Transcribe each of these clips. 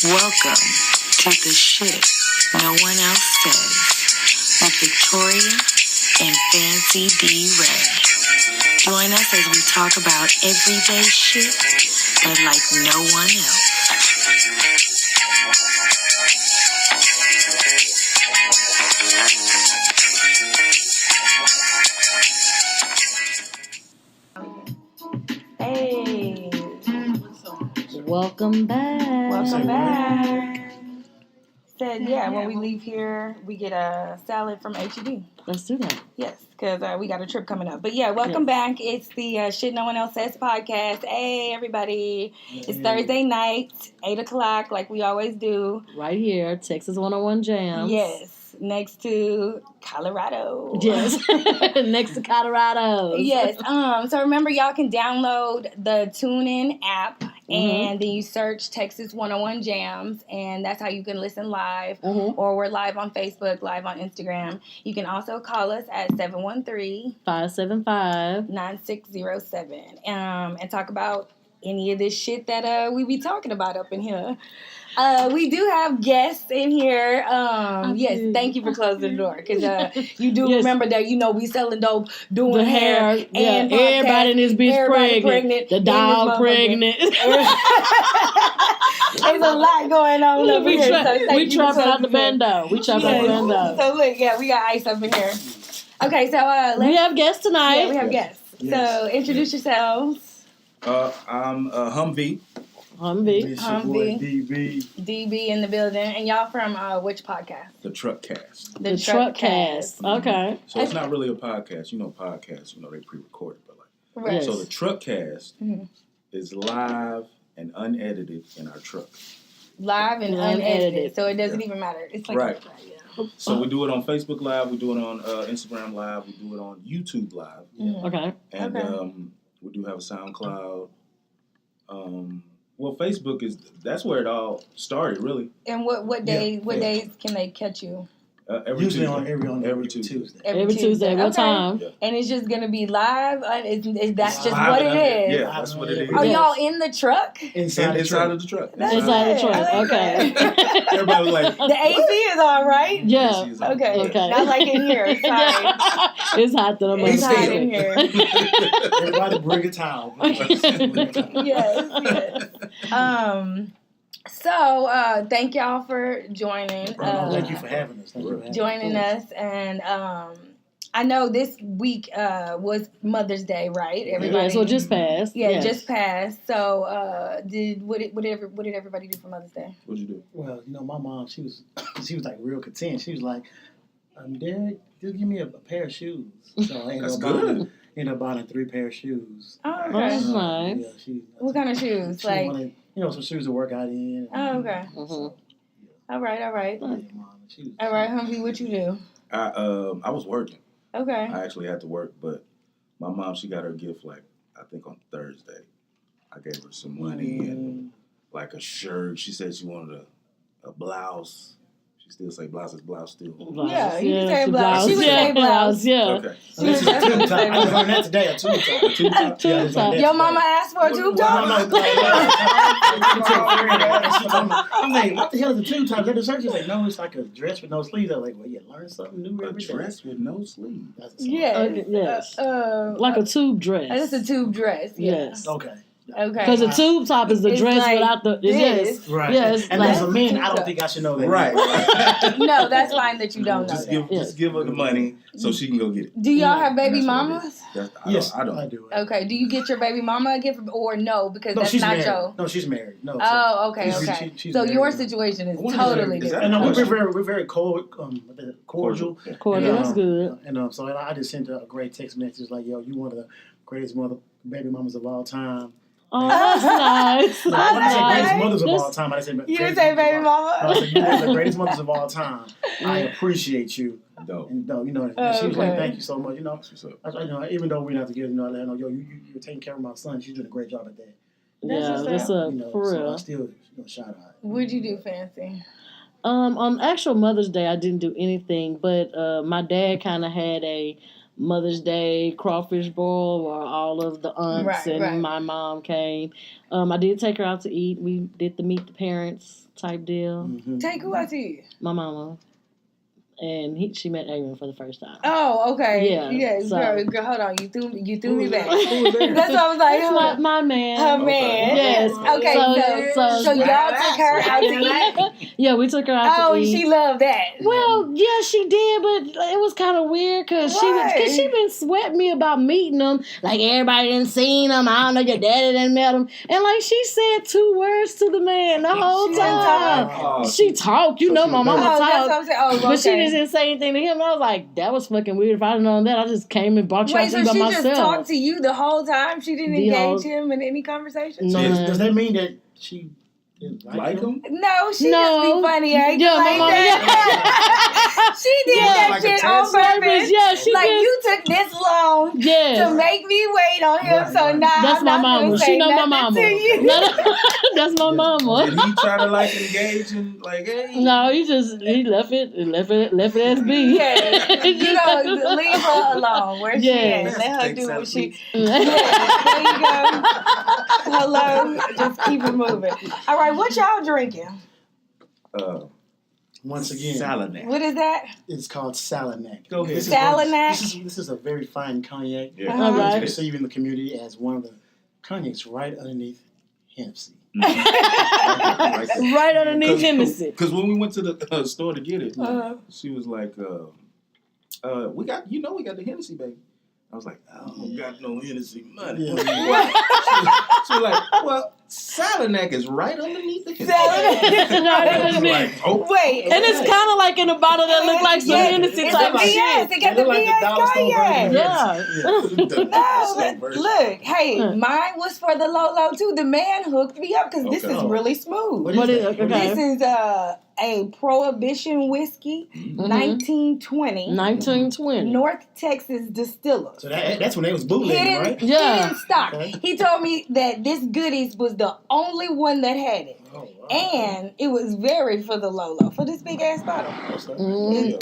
Welcome to the shit no one else says with Victoria and Fancy D. Ray. Join us as we talk about everyday shit, but like no one else. Hey, Welcome back. welcome back. Said, yeah, when we leave here, we get a salad from H-E-B. Let's do that. Yes, because we got a trip coming up. But yeah, welcome back. It's the Shit No One Else Says podcast. Hey, everybody. It's Thursday night, 8 o'clock, like we always do. Right here, Texas 101 Jams. Yes, next to Colorado. Yes. Next to Colorado. Yes. So remember, y'all can download the TuneIn app. And then you search Texas 101 Jams, and that's how you can listen live. Or we're live on Facebook, live on Instagram. You can also call us at 713-575-9607 and talk about any of this shit that we be talking about up in here. We do have guests in here. Yes, thank you for closing the door, because you do remember that, we selling dope, doing The hair, and everybody in this bitch pregnant. The dog pregnant. There's a lot going on over here. We trapping out the bando. We trapping out the bando. So look, we got ice up in here. Okay, so we have guests tonight. Yeah, we have guests. Yes. So introduce yourselves. I'm Humvee. Humvee. DB in the building. And y'all from which podcast? The Truck Cast. The Truck Cast. Okay. So it's not really a podcast. Podcasts, they pre-recorded. But right. Yes. So the Truck Cast is live and unedited in our truck. Live and unedited. So it doesn't even matter. It's like right. So we do it on Facebook Live. We do it on Instagram Live. We do it on YouTube Live. Okay. And we do have a SoundCloud. Well, Facebook that's where it all started, really. And what days can they catch you? Every Tuesday. Every Tuesday. Every Tuesday. What time? Yeah. And it's just gonna be live. That's just live what it is. Yeah, that's what it is. Are y'all in the truck? Inside of the truck. Inside the truck. Okay. Everybody was like, the AC is all right. Yeah. Okay. Not like in here. Sorry. It's hot though. It's hot in here. Everybody bring a towel. Yes. So, thank y'all for joining. Thank you for having us. Joining us. And I know this week was Mother's Day, right? Everybody. Yeah, so just passed. Yeah, just passed. So, what did everybody do for Mother's Day? What'd you do? Well, my mom, she was like real content. She was like, Derek, just give me a pair of shoes. So I ended up buying 3 pair of shoes. Oh, okay. That's nice. Yeah, what kind of shoes? She wanted, some shoes to work out in. Oh, okay. So, All right. yeah, Mom, All right, Humvee, what you do? I was working. Okay. I actually had to work, but my mom, she got her gift, I think on Thursday. I gave her some money and a shirt. She said she wanted a blouse. She still say blouse is blouse still. Yeah, you can say blouse. She would say blouse. Yeah. Okay. I learned that today, a tube top. Your mama asked for a tube top? I'm like, what the hell is a tube top? She's like, no, it's like a dress with no sleeves. I'm like, well, you learn something new every day. A dress with no sleeves? Yes. Like a tube dress. It's a tube dress. Yeah. Yes. Okay. Because the tube top is the dress without the... Yes. Right. Yes. And as a man, I don't think I should know that. Right. No, that's fine that you don't know Just give her the money so she can go get it. Do y'all have baby mamas? Yes, I don't. I do. Okay. Do you get your baby mama a gift or no? Because that's not your... No, she's married. No. Oh, okay. She's so married. your situation is totally different. And we're very cordial. Cordial, that's good. And so I just sent a great text message like, yo, you one of the greatest baby mamas of all time. Oh, that's nice. When I say greatest mothers of all time, I didn't say you didn't say baby mama? I said, you're one of the greatest mothers of all time. I appreciate you. Dope. And she was like, thank you so much. Even though we're not together, I let her know, yo, you're taking care of my son. She's doing a great job at that. Yeah, that's for real. So I still shout out. What'd you do, Fancy? On actual Mother's Day, I didn't do anything, but my dad kind of had a Mother's Day crawfish boil where all of the aunts and my mom came. I did take her out to eat. We did the meet the parents type deal. Mm-hmm. Take who out to eat? My mama. And she met Aaron for the first time. Oh, okay. Yeah. So, girl, hold on. You threw me back. That's what I was like. That's my man. Her man. Yes. Okay. So y'all took her out to eat. Yeah, we took her out to eat. Oh, she loved that. Well, yeah, she did, but it was kind of weird because she been sweating me about meeting them. Like everybody didn't seen them. I don't know, your daddy didn't met him. And like she said 2 words to the man the whole time. She talked. You know, my mama talked. That's what I'm saying. But she didn't say anything to him. And I was like, that was fucking weird. If I'd have known that, I just came and brought you out to eat by myself. Wait, so she just talked to you the whole time? She didn't engage him in any conversation? No. Does that mean that she didn't like him? No, she just be funny. Yeah, my mom. She did that shit on purpose. Yeah, she like, you took this long to make me wait on him, so now that's I'm my not mama. She know my mama. That's my mama. Did he try to like engage and like, hey? No, he left it as be. Yeah. You know, leave her alone. Where she at? Let her do what she. There you go. Hello. Just keep it moving. All right, what y'all drinking? Once again, Salinac. What is that? It's called Salinac. Go ahead. Salinac. This is a very fine cognac. Yeah. It's perceived in the community as one of the cognacs right underneath Hennessy. Right underneath Hennessy. Because when we went to the store to get it, she was like, we got the Hennessy, baby. I was like, I don't got no Hennessy money. Yeah. She was like, well, Salinac is right underneath the Hennessy. Like, wait. And it's kind of like in a bottle that look like some Hennessy type of shit. It got the BS cognac. Yeah. No, look, hey, mine was for the Lolo too. The man hooked me up because this is really smooth. This is a Prohibition whiskey, 1920. North Texas distiller. So that's when they was bootlegging, right? Yeah. Hidden stock. Okay. He told me that this goodies was the only one that had it. Oh, wow. And it was very for the Lolo, for this big ass bottle.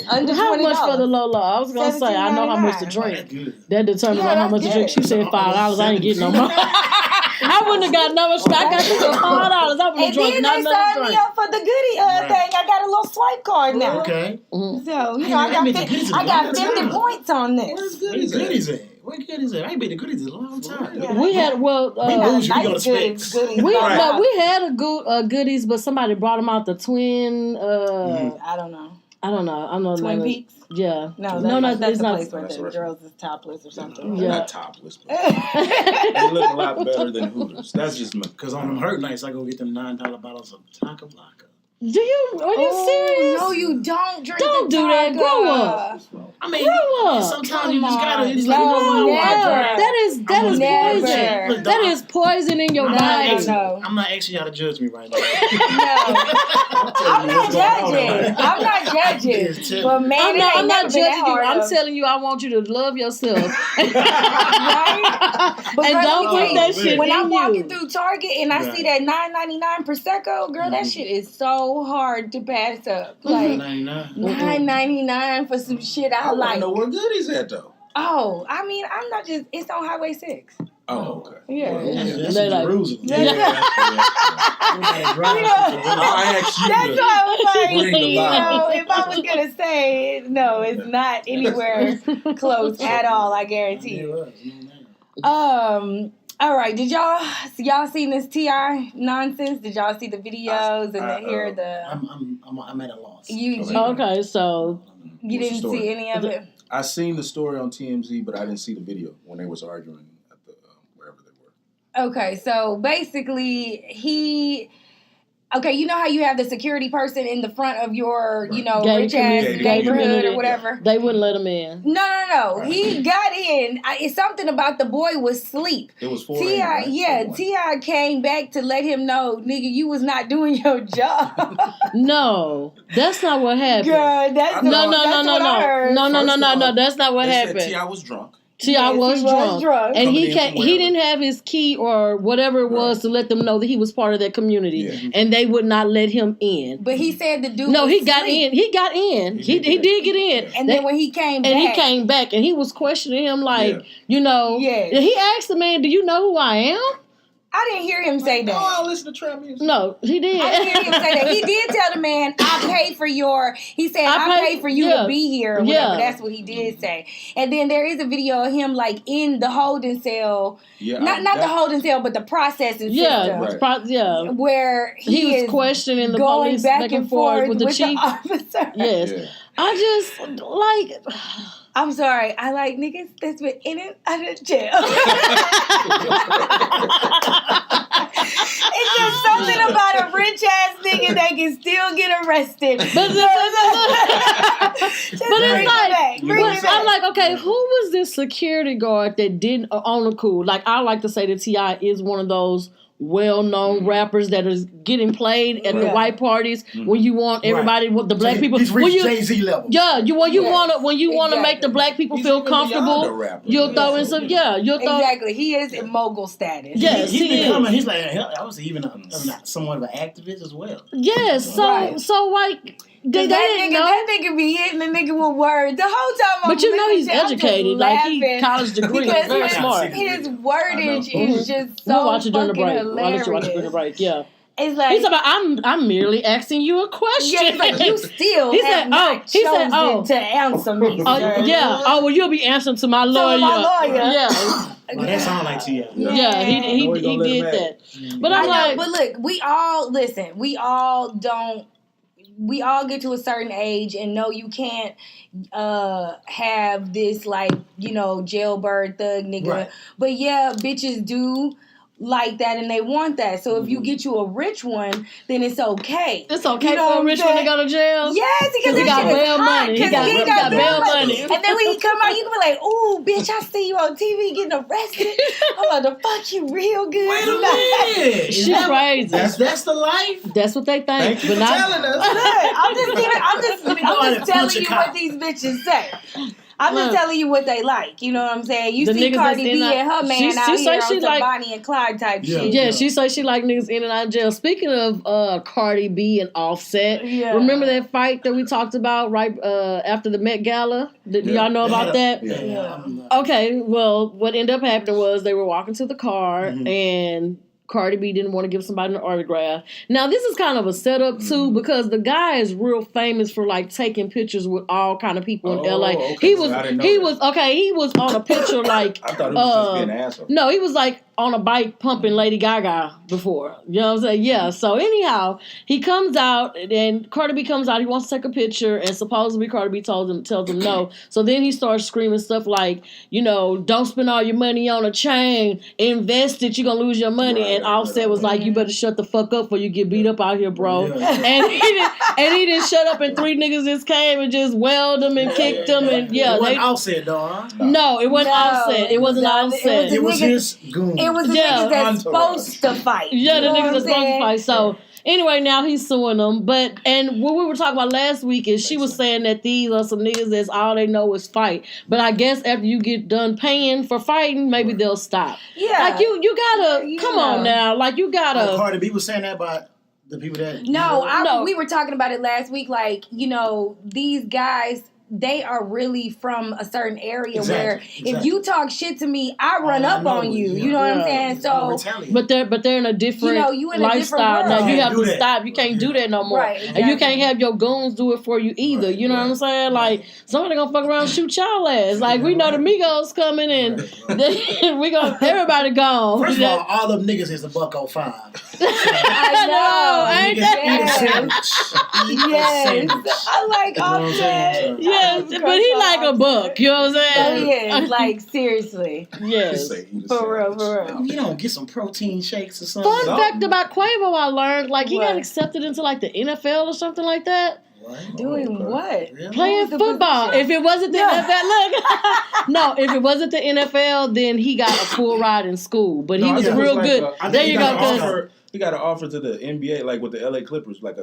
Under $20. How much for the Lolo? I was going to say, I know how much to drink. That determines how much to drink. She said $5. I ain't getting no more. I wouldn't have got no shit. I got this for $5. I would have drunk not another drink. And then they signed me up for the goodie thing. I got a little swipe card now. Okay. So, you know, I got 50 points on this. Where's goodies at? Where goodies at? I ain't been to goodies in a long time. Yeah. We had, we go to Specs. We had a goodies, but somebody brought them out the twin. I don't know. I know Twin Peaks? Yeah. No, that's the place where the girls is topless or something. Yeah. Not topless, but they look a lot better than Hooters. That's just me. Because on them hurt nights, I go get them $9 bottles of Tonka Blanca. Are you serious? No, you don't drink. Don't do that. Grow up. I mean, grow up. Sometimes you just gotta. It's That is poison. That is poison in your body. I'm not asking y'all to judge me right now. I'm not judging. But man, I'm not judging you. I'm telling you, I want you to love yourself. Right? And don't put that shit in you. When I'm walking through Target and I see that $9.99 Prosecco, girl, that shit is so hard to pass up. Like $9.99 for some shit I like. I know where goodies at though. Oh, I mean, I'm not just. It's on Highway 6. Oh, okay. Yeah. Well, that's Jerusalem. I asked you. That's what I was like. If I was gonna say no, it's not anywhere close at all. I guarantee you. All right, did y'all seen this T.I. nonsense? Did y'all see the videos and hear the? I'm at a loss. Okay, so you didn't see any of it. I seen the story on TMZ, but I didn't see the video when they was arguing at the wherever they were. Okay, so basically okay, you know how you have the security person in the front of your, rich ass neighborhood or whatever? They wouldn't let him in. No. He got in. It's something about the boy was asleep. It was 4 T.I. right? Yeah, T.I. came back to let him know, nigga, you was not doing your job. No, that's not what happened. Girl, that's what I heard. No, that's not what They happened. said T.I. was drunk. T.I. was drunk. And Coming he in from didn't have his key or whatever it was to let them know that he was part of that community. Yeah. And they would not let him in. But he said the dude No, was he got asleep. in. He got in. He did get in. And then when he came back. And he came back and he was questioning him like, you know. Yes. He asked the man, do you know who I am? I didn't hear him say that. Oh, I listen to trap music. No, he did. I didn't hear him say that. He did tell the man, I paid for you to be here or whatever. That's what he did say. And then there is a video of him like in the holding cell. Yeah, not the holding cell, but the processing system. Right. Where he was questioning the going police back and forth with the chief. The officer. Yes. Yeah. I just like... I'm sorry. I like niggas that's been in and out of jail. It's just something about a rich ass nigga that can still get arrested. But it's like, I'm like, okay, who was this security guard that didn't on the cool? Like, I like to say that T.I. is one of those well-known rappers that is getting played at the white parties when you want everybody, the black people. He's reached Jay-Z level. Yeah, you want to make the black people feel comfortable. You'll throw in some. Yeah, you'll throw. Exactly, he is in mogul status. Yes, he's becoming. He's like, I was even somewhat of an activist as well. Yes, so like. That nigga be hitting the nigga with words the whole time. But you know he's educated, like he college degree, because very smart. His wordage is just so watch it during the break. Hilarious. I'll let you watch it during the break. Yeah. It's like he's about. I'm merely asking you a question. Yeah, like you still chosen to answer me. Yeah. Oh well, you'll be answering to my lawyer. Yeah. Well, that sounds like T.I. Yeah, he did that. But I'm like, but look, we all get to a certain age and know you can't have this like, jailbird thug nigga. Right. But yeah, bitches do like that and they want that. So if you get you a rich one, then it's okay. It's okay for a rich one to go to jail? Yes, because he got bail money. He got bail money. And then when he come out, you can be like, ooh, bitch, I see you on TV getting arrested. I'm about to fuck you real good. Wait a minute. She's crazy. That's the life? That's what they think. Thank you for telling us. I'm just telling you what these bitches say. I'm just telling you what they like. You know what I'm saying? You see Cardi B and her man out here on some Bonnie and Clyde type shit. Yeah, she says she like niggas in and out of jail. Speaking of Cardi B and Offset, remember that fight that we talked about right after the Met Gala? Do y'all know about that? Yeah. Okay, well, what ended up happening was they were walking to the car and Cardi B didn't want to give somebody an autograph. Now, this is kind of a setup, too, because the guy is real famous for, like, taking pictures with all kind of people in L.A. Okay. He was on a picture, like... I thought it was just being an asshole. No, he was, like, on a bike pumping Lady Gaga before. You know what I'm saying? Yeah. So, anyhow, he comes out, and Cardi B comes out. He wants to take a picture, and supposedly Cardi B tells him no. So, then he starts screaming stuff like, don't spend all your money on a chain. Invest it. You're going to lose your money. Right. And Offset was like, you better shut the fuck up before you get beat up out here, bro. Yeah. And he didn't shut up, and three niggas just came and just welled him and kicked him. And it wasn't Offset, though, huh? No, it wasn't Offset. It wasn't Offset. It was his goon. It was the niggas that's supposed to fight. Yeah, the niggas that's supposed to fight. So anyway, now he's suing them. And what we were talking about last week is she was saying that these are some niggas that's all they know is fight. But I guess after you get done paying for fighting, maybe they'll stop. Yeah. Like you gotta come on now. Like you gotta. Cardi B was saying that about the people that. No, we were talking about it last week. Like these guys. They are really from a certain area where if you talk shit to me, I run up on you. You know what I'm saying? So, but they're in a different you in lifestyle. A different world. Now you have to stop. You can't do that no more. Right, exactly. And you can't have your goons do it for you either. You know what I'm saying? Like somebody gonna fuck around and shoot y'all ass. Like we know the Migos coming and we gonna everybody gone. First of all them niggas is $1.05. I know. Ain't yes. I like Offset. Yes, but he like a buck, you know what I'm saying? He is, like, seriously. Yes. For real. You don't get some protein shakes or something. Fun fact about Quavo I learned, like, he got accepted into, like, the NFL or something like that. What? Doing what? Really? Playing football. If it wasn't the NFL, look. No, if it wasn't the NFL, then he got a full ride in school. But he was real good. There you go. He got an offer to the NBA, like with the LA Clippers, like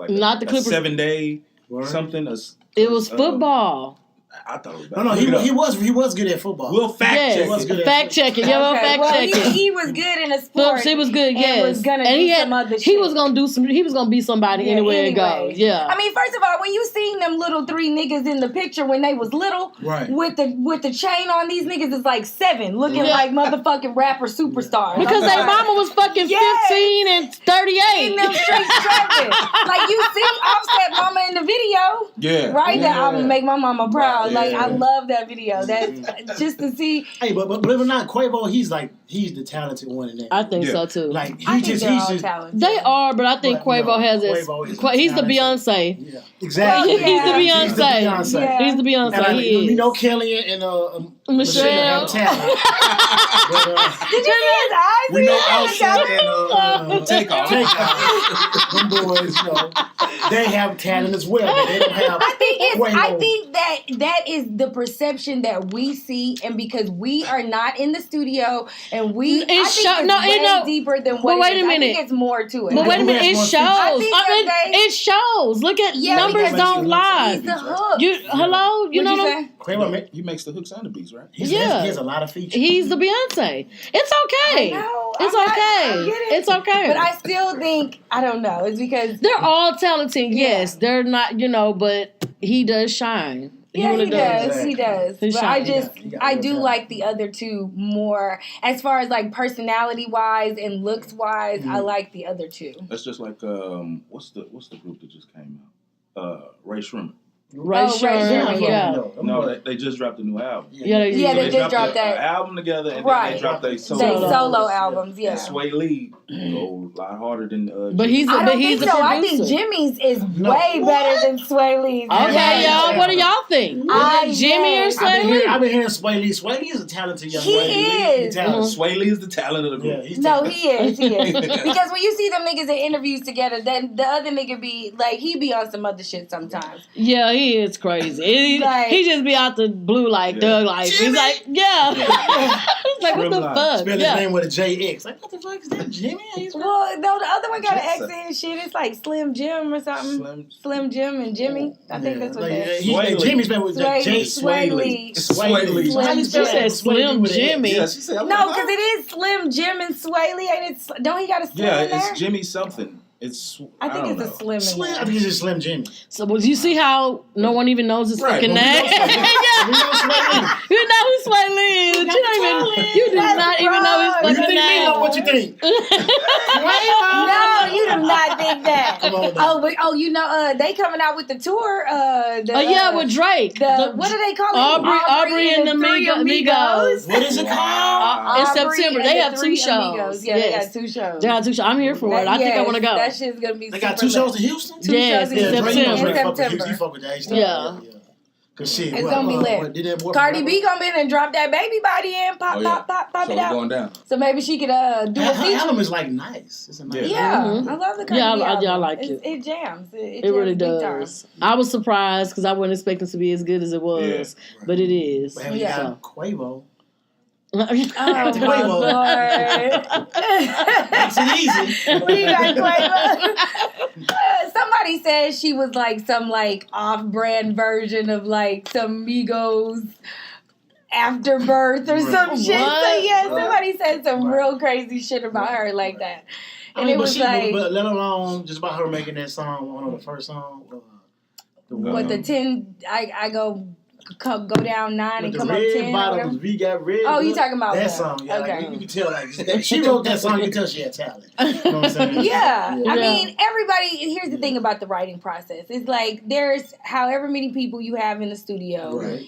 not the Clippers. 7-day something. It was football. I thought it was bad. No, he was good at football. We'll fact check was it. good at Fact check it. Yeah, we'll fact check it. He was good in a sport. He was good, yes. And was gonna and do he had, some other he shit. was gonna do some. He was gonna be somebody anywhere it goes. Yeah. I mean, first of all, when you seen them little 3 niggas in the picture when they was little, Right. with the chain on, these niggas is like 7, looking like motherfucking rapper superstars. Because their mama was fucking 15 and 38. In them streets trapping. Like you see Offset mama in the video. Yeah. Right? That album make my mama proud. Right, Like I love that video. That's just to see. Hey, but believe it or not, Quavo, he's the talented one in there. I think so too. Like I think they're all talented. They are, but I think Quavo has it. He's the Beyonce. Yeah, exactly. Well, yeah. He's the Beyonce. Yeah. He's the Beyonce. And like, He is. you know, Kelly and Michelle. have talent. But, Did you see his eyes? We know Offset Outside. and Takeoff. Them boys, you know, they have talent as well, but they don't have. I think that is the perception that we see, and because we are not in the studio, and way deeper than what. But wait it is. a minute. I think it's more to it. But wait a minute, it shows. It shows. Look at numbers don't lie. He's the hook. You know say? Quavo, He makes the hooks and the beats, right? he has a lot of features. He's the Beyonce. It's okay. It's okay. I get it. It's okay. But I still think I don't know. It's because they're all talented. Yes, they're not. But he does shine. Yeah, he does. Exactly. He does. He's But shiny. I do like the other two more as far as like personality wise and looks wise. I like the other two. That's just like what's the group that just came out? Ray Sherman. Ray Sherman. yeah. No, they just dropped a new album. They just dropped that album together, and then they dropped their solo albums. Yeah. And Sway Lee go a lot harder than. But he's I don't he's think the so. producer. I think Jimmy's is way better than Sway Lee's. Okay, y'all. What do y'all think? Jimmy or Sway Lee? I've been hearing Sway Lee. Sway Lee is a talented young He lady. is. Sway Lee is the talent of the group. Yeah, No, he is. Because when you see them niggas in interviews together, then the other nigga be like, he be on some other shit sometimes. Yeah, he is crazy. He just be out the blue like Doug life. He's like, He's like, what the fuck? Spell his name with a JX. Like, what the fuck is that, Jimmy? Well, no, the other one got an X in his shit. It's like Slim Jim or something. Slim Jim and Jimmy. I think that's what that is. Jimmy's been with Sway Lee. Sway Lee. She said Slim Jimmy. Yeah, she said, no, because it is Slim Jim and Sway Lee. Ain't it? Don't he got a Slim in there? It's Jimmy something. I think it's a Slim in there. I think it's just Slim Jimmy. So, but you see how no one even knows his fucking name? We know Sway Lee. You know who Sway Lee is. You do not even know his fucking You think name. me know what you think? No, you do not think that. Come on now. They coming out with the tour. With Drake. What do they call it? Aubrey and the Three Amigos. What is it called? In September. They have 2 shows. Amigos. Yeah, they got 2 shows. They got 2 shows. I'm here for it. I think I want to go. That shit's gonna be. They got 2 shows in Houston? Yes, in September. He fuck with that. Yeah. Cause shit, it's gonna be lit. Cardi B gonna be in and drop that baby body in, pop it out. Going down. So maybe she could do a her feature. album is like nice. It's a nice album. I love the Cardi B album. I like it. It jams. It really jams does. I was surprised because I wasn't expecting it to be as good as it was, but it is. Well, you got Quavo. Oh my Lord. Makes it easy. We got Quavo. Somebody said she was like some like off-brand version of like some Migos Afterbirth or some shit. So yeah, somebody said some real crazy shit about her like that. And it was but let alone just about her making that song, one of the first songs. The 10, I go down 9 and come up 10. Red bottoms, we got red. Oh, you talking about that song? Yeah, okay. Like, you can tell like she wrote that song. You can tell she had talent. You know what I'm saying? Yeah. I mean, everybody. Here's the thing about the writing process. It's like there's however many people you have in the studio. Right.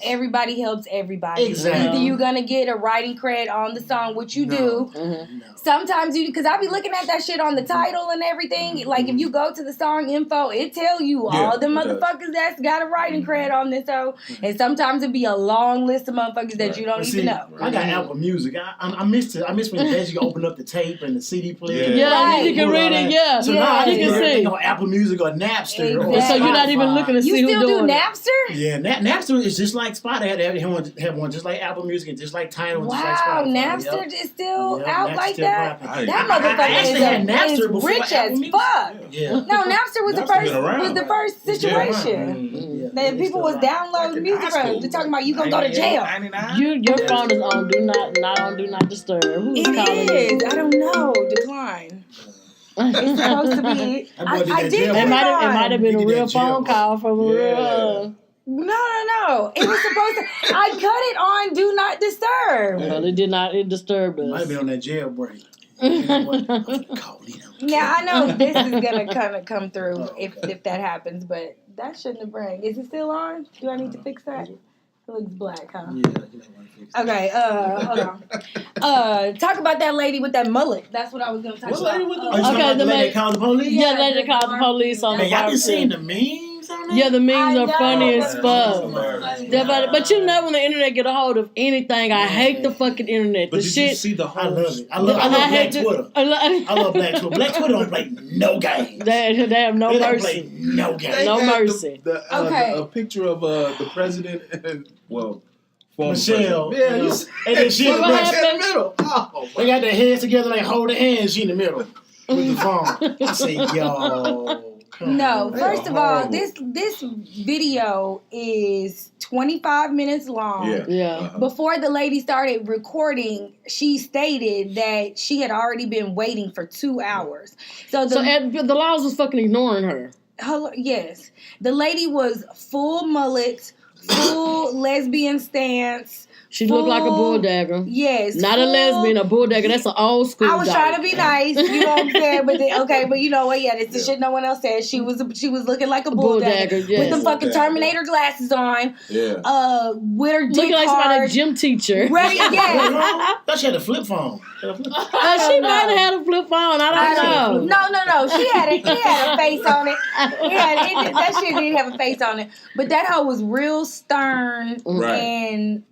Everybody helps everybody. Exactly. Either you're gonna get a writing cred on the song, which you do. Mm-hmm. No. Sometimes because I be looking at that shit on the title and everything. Like if you go to the song info, it tell you all the motherfuckers that's got a writing cred on this show. And sometimes it be a long list of motherfuckers that you don't even know. I got Apple Music. I missed it. I missed when you can open up the tape and the CD player. You can read it. Yeah. So now I you can see on Apple Music or Napster. Exactly. Or so you're not even looking to see who's doing it. You still do Napster? Yeah, Napster is just like Spotify. They have one just like Apple Music and just like Tidal. Wow, just like Napster is still out like that? That motherfucker is rich as fuck. Yeah. No, Napster was the first situation. Yeah. That people was downloading music from. They're talking about you gonna go to jail. Your phone is on do not disturb. Who's calling you? It is. I don't know. Decline. It's supposed to be. I did. It might have been a real phone call from a real. No. It was supposed to. I cut it on Do Not Disturb. Well, it did not. It disturbed us. Might have been on that jailbreak. Now I know this is gonna kind of come through if that happens, but that shouldn't have rang. Is it still on? Do I need to fix that? It looks black, huh? Yeah, you don't want to fix it. Okay, hold on. Talk about that lady with that mullet. That's what I was gonna talk about. Okay, the lady called the police? Yeah, they called the police on the y'all been seeing the memes on that? Yeah, the memes are funny as fuck. Yeah, but you know when the internet get a hold of anything, I hate the fucking internet. But the did shit. you see the whole? I love it. I love Black Twitter. I love Black Twitter. Black Twitter don't play no games. They have no They don't mercy. play no games. No mercy. Okay. A picture of the president and former Michelle. president. Yeah, you And then she in the What middle. happened? in the middle. Oh, They got their heads together, like holding hands. She in the middle with the phone. I say, yo. No, first of all, horrible. this video is 25 minutes long. Yeah. Before the lady started recording, she stated that she had already been waiting for 2 hours. So The laws was fucking ignoring her. yes, the lady was full mullet, full lesbian stance. She looked like a bulldagger. Yes, Not a lesbian, a bulldagger. That's an old school. I was dog. trying to be nice, you know what I'm saying? But you know what? Yeah, it's the shit no one else said. She was looking like a bulldagger Bulldagger, yes. with the fucking Terminator glasses on. Yeah. With her dick Looking like somebody hard. gym teacher. Ready? Yes. I thought she had a flip phone. She might have had a flip phone. I don't know. No. She had a face on it. That shit didn't have a face on it. But that hoe was real stern and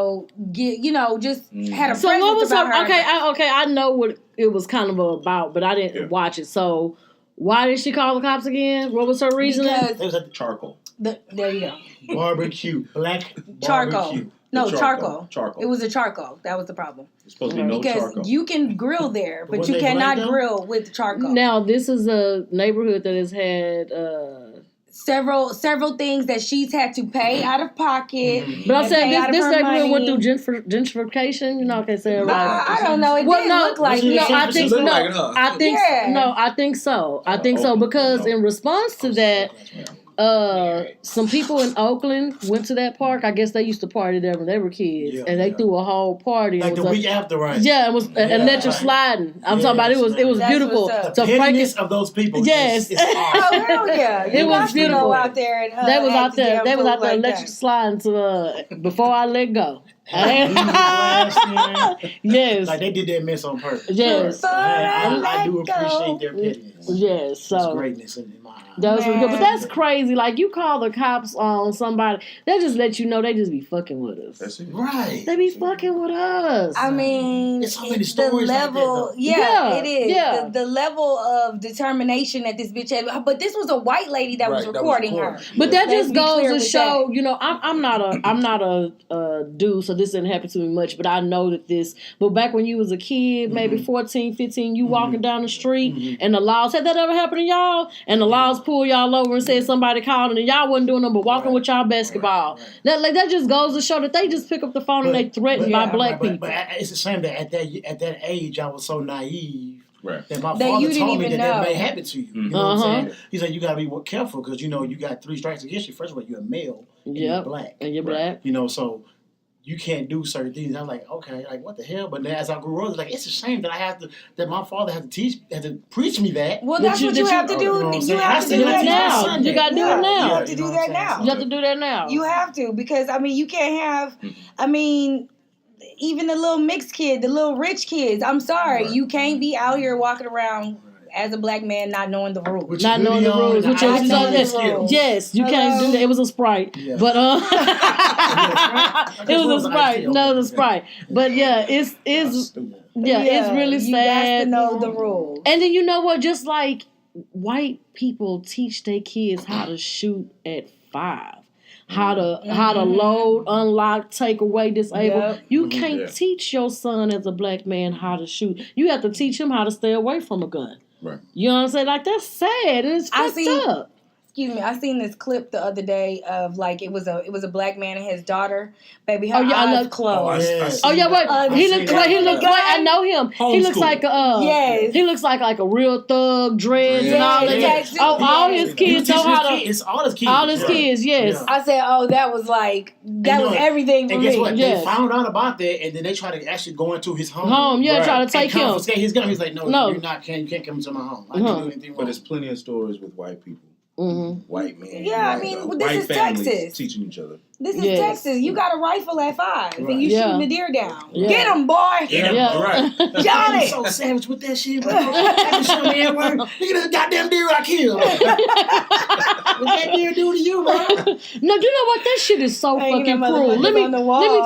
just had a So presence what was about her? her. Okay. I know what it was kind of about, but I didn't watch it. So why did she call the cops again? What was her reasoning? It was at the Charcoal. There you go. barbecue. Black Charcoal. barbecue. No, Charcoal. It was a charcoal. That was the problem. It's supposed to be no Because charcoal. you can grill there, but Was you they cannot black, though? grill with charcoal. Now this is a neighborhood that has had. Several things that she's had to pay out of pocket. But I'm and saying pay out of this her neighborhood went money. through gentrification. You know, I can say it right. I don't know. It didn't look like no, it. I think look no. like it, huh? I think Yeah. no. I think so. I think so because in response to that, some people in Oakland went to that park. I guess they used to party there when they were kids, Yeah, and they yeah. threw a whole party. Like It the was week after, right? yeah, it was electric sliding. I'm talking about it was That's beautiful. what's up. So The pettiness Frank, of those people. Yes. Is Oh awesome. hell yeah! It You was have to beautiful. go out there and they was act out there. damn They was fool out there like electric that. sliding to before I let go. Yes. Like they did that mess on purpose. Yes. I do appreciate their pettiness. Yes. It's So greatness in my eyes. that was really good. But Man. that's crazy. Like you call the cops on somebody, they just let you know they just be fucking with us. That's it. Right. They be fucking with us. I mean, There's so many the stories like that, level, though. Yeah, it is. yeah. The level of determination that this bitch had. But this was a white lady that was Right, that was recording her. recording. But that Let's just be goes clear to with show, that. you know, I'm not a dude, so this didn't happen to me much, but I know that this, but back when you was a kid, maybe 14, 15, you walking down the street and the laws, had that ever happened to y'all? And the laws pull y'all over and said somebody called and y'all wasn't doing nothing but walking with y'all basketball. That just goes to show that they just pick up the phone and they threatened by black people. But it's a shame that at that age I was so naive. Right. That my That you father didn't told me even that know. may happen to you. You know what I'm Uh-huh. saying? He said you gotta be careful because you know you got 3 strikes against you. First of all, you're a male and Yep. you're black. And you're Right. black. You know, so you can't do certain things. I'm like, okay, like what the hell? But then as I grew up, it's like it's a shame that that my father had to preach me that. Well, that's what you have to do. know what I'm You saying? have I to still do have that to do now. Sunday. You gotta do it Yeah, now. You have to You do know what that I'm now. saying? You have to do that now. You have to because I mean you can't have. I mean. Even the little mixed kid, the little rich kids. I'm sorry, you can't be out here walking around as a black man not knowing the rules. With Not your knowing the hoodie on rules. and Which is, I know the yes, skills. yes, you can't do that. It was a Sprite. Yeah. But It it was a was Sprite. ice No, tea. it was a Sprite. But yeah, it's it's really You sad. got to know the rules. And then you know what? Just like white people teach their kids how to shoot at 5. How to load, unlock, take away, disable. Yep. You can't teach your son as a black man how to shoot. You have to teach him how to stay away from a gun. Right. You know what I'm saying? Like that's sad and it's I fucked see- up. excuse me, I seen this clip the other day of like it was a black man and his daughter. Baby, her eyes closed. Wait. He looks like I know him. Homeschool. He looks like yes. He looks like a real thug, dreads and all that. Yes. All his kids know how to. It's all his kids. All his kids, yes. Yeah. I said, oh, that was everything for and me. guess what? Yes. They found out about that, and then they try to actually go into his home. Try to take him. Confiscate his gun. He's like, no, you're not. You can't come into my home. I can't do anything wrong. But there's plenty of stories with white people. White men. Yeah, I mean, this is Texas. Teaching each other. This is Texas. You got a rifle at 5, and you shooting the deer down. Yeah. Get him, boy. Get him, right. Got it. So savage with that shit, bro. Show me everywhere. Look at the goddamn deer I killed. What that deer do to you, bro? No, you know what? That shit is so fucking cruel. Let me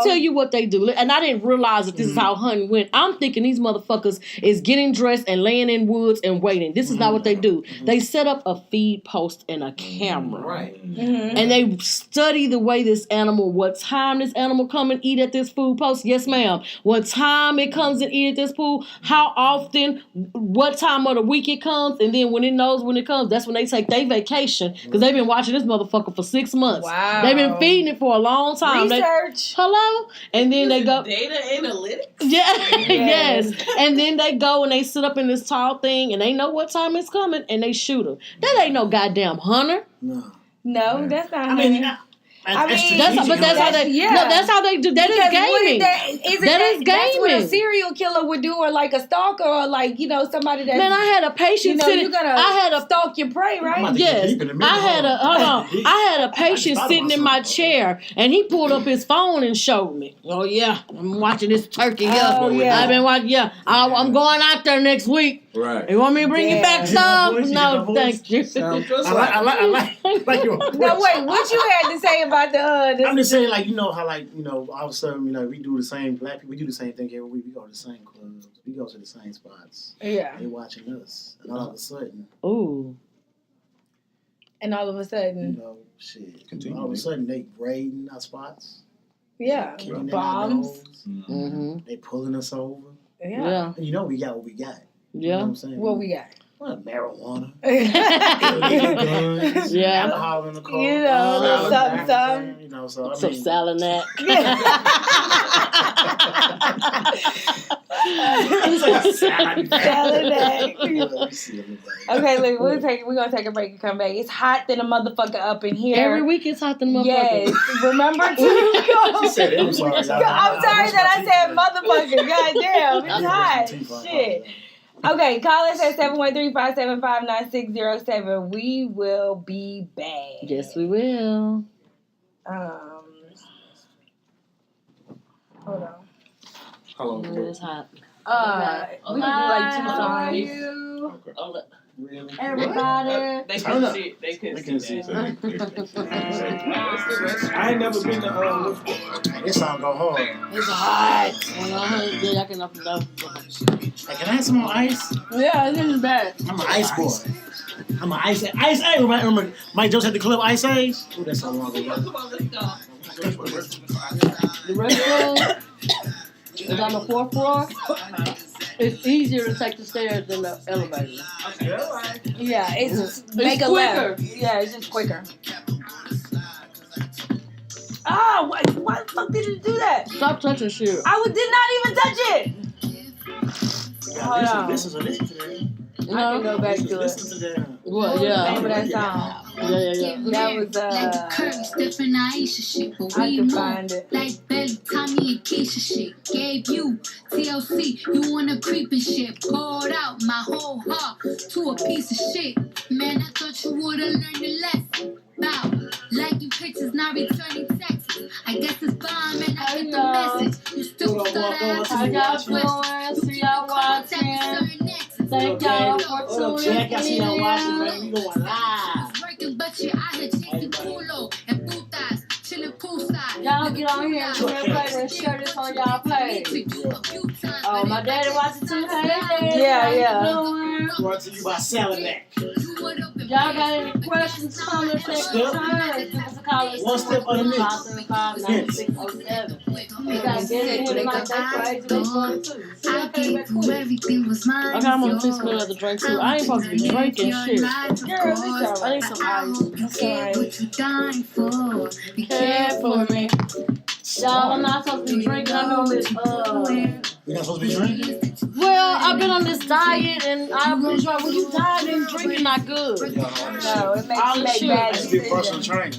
tell you what they do. And I didn't realize that this is how hunting went. I'm thinking these motherfuckers is getting dressed and laying in woods and waiting. This is not what they do. They set up a feed post and a camera. Right. And they study the way this animal, what time this animal come and eat at this food post. Yes, ma'am. What time it comes and eat at this pool. How often, what time of the week it comes. And then when it knows when it comes, that's when they take their vacation. Because they've been watching this motherfucker for 6 months. Wow. They've been feeding it for a long time. Research. Hello? And then they go. Data analytics? Yeah. Yes. And then they go and they sit up in this tall thing and they know what time it's coming and they shoot them. That ain't no goddamn hunter. No, that's not. That's how they do. That is gaming. That's what a serial killer would do, or like a stalker, or like somebody that. Man, I had a patient sitting. You're gonna stalk your prey, right? Yes, I had a patient sitting in my chair, and he pulled up his phone and showed me. Oh yeah, I'm watching this turkey here. Oh, yeah. I've been watching. Yeah, I'm going out there next week. Right. You want me to bring you back some? No, thank you. I like your voice. No, wait. What you had to say about the? I'm just saying, like, how, like, all of a sudden, we do the same. Black people, we do the same thing every week. We go to the same clubs. We go to the same spots. Yeah. They watching us, and all of a sudden. Ooh. And all of a sudden. Shit. Continue. All of a sudden, they raiding our spots. Yeah. Bombs. They pulling us over. Yeah. And we got what we got. Yeah. You know what I'm saying? What we got? Well, marijuana. guns. Yeah. Alcohol in the car. Something. Some Salinac. Okay, look, we're gonna take a break and come back. It's hot than a motherfucker up in here. Every week it's hot than a motherfucker. Yes. Remember to said it. I'm sorry that I said motherfucker. God damn, it's hot. Shit. Okay, call us at 713-575-9607. We will be back. Yes, we will. Hold on. How long? It's hot. We can do like 2 songs. How are you? Okay. Really? Everybody. They couldn't see it. They couldn't see that. I ain't never been to This song go hard. It's hot. Yeah, I can up and down. Hey, can I have some more ice? Yeah, this is bad. I'm an ice boy. I'm an ice. Hey, remember Mike Jones had the club Ice Age? Ooh, that's so long ago. The restroom is on the 4th floor. It's easier to take the stairs than the elevator. Yeah, it's make a quicker. left. Yeah, it's just quicker. Ah, why the fuck did you do that? Stop touching shit. I did not even touch it. Hold on. Listen to that. I can go back to it. Listen to that. What? Name Yeah. of that song. Yeah. That was I can find it. Like Belly, Tommy, and Keisha shit. Gave you TLC, you wanna creep and shit. Poured out my whole heart to a piece of shit. Man, I thought you would've learned a lesson. Bow, liking pictures, not returning texts. I guess it's bomb and I get the message. You still stutter out How y'all doing? See y'all watching. Thank y'all for tuning I see y'all watching, man. We going live. Working, but you're out here chasing culo and putas, chilling poolside. Y'all get on here and play and share this on y'all page. Oh, my daddy watching too. Hey, Daddy. Yeah. How you doing? Brought to you by Salinac. Y'all got any questions, comments, and concerns? Give us a call at One step underneath. 575-9607. We got to get it here tonight. That's crazy. That's fun too. See you to everything was mine. Okay, I'm gonna teach me how to drink too. I ain't supposed to be drinking shit. Girl, this I need some ice. What you dying for? Be Care for me. Y'all, I'm not supposed to be drinking. I'm on this, You're not supposed to be drinking? well, I've been on this diet and I've been trying. When you diet and drinking, not good. No, it makes All you the make shit. bad That's a big personal decisions. trainer.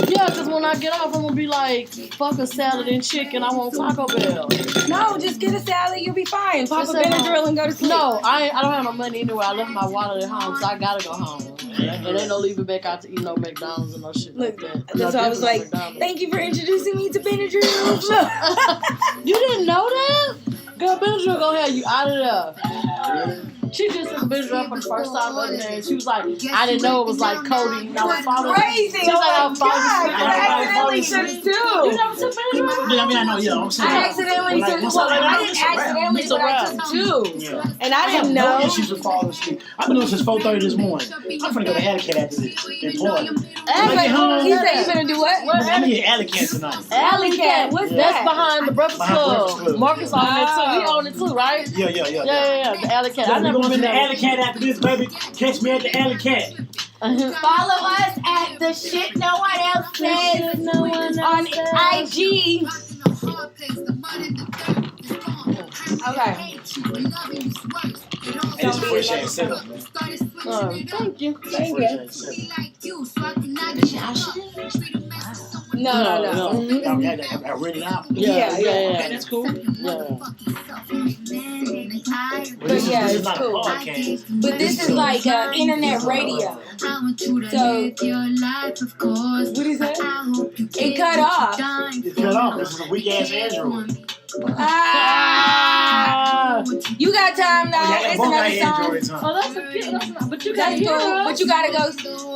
Yeah, because when I get off, I'm gonna be like, fuck a salad and chicken. I want Taco Bell. No, just get a salad. You'll be fine. Pop a Just say Benadryl and go to sleep. No, I don't have no money anyway. I left my wallet at home, so I gotta go home. And ain't no leaving back out to eat no McDonald's and no shit Look, like that. that's why I was like, McDonald's. thank you for introducing me to Benadryl. You didn't know that? Girl, Benadryl gonna have you out of there. She just took Benadryl for the first time the other day, and she was like, I didn't know it was like codeine. I was falling. Crazy. She was like, I was falling God, asleep. I accidentally took You two. never took Benadryl? Yeah, I mean, I know, yeah. I'm saying. I accidentally took two. Well, I didn't accidentally, but I took two. Yeah. And I didn't No know. issues with falling asleep. I've been doing since 4:30 this morning. I'm finna go to Alley Cat after this. And party. Wait, you said you gonna do what? I'm gonna get Alley Cat tonight. Alley Cat. What's That's that? behind the Breakfast Behind Breakfast Club. Club. Marcus on it too. He on it too, right? Yeah. Yeah. The Alley Cat. I We're never going to been the there. Alley Cat after this, baby. Catch me at the Alley Cat. Follow us at the shit no one else says on IG. Okay. Hey, it's fresh ass setup, man. Thank you. Thank you. No. I read it out. Yeah. Okay, that's cool. Yeah. But this yeah, is it's not cool. a podcast. But this is like internet radio. So, what is that? It cut off. It's cut off. This is a weak ass Android. Ah, you got time now. Yeah, It's both got another song. Androids, huh? Oh, that's a cute. But you got That's cool. hear But you gotta go.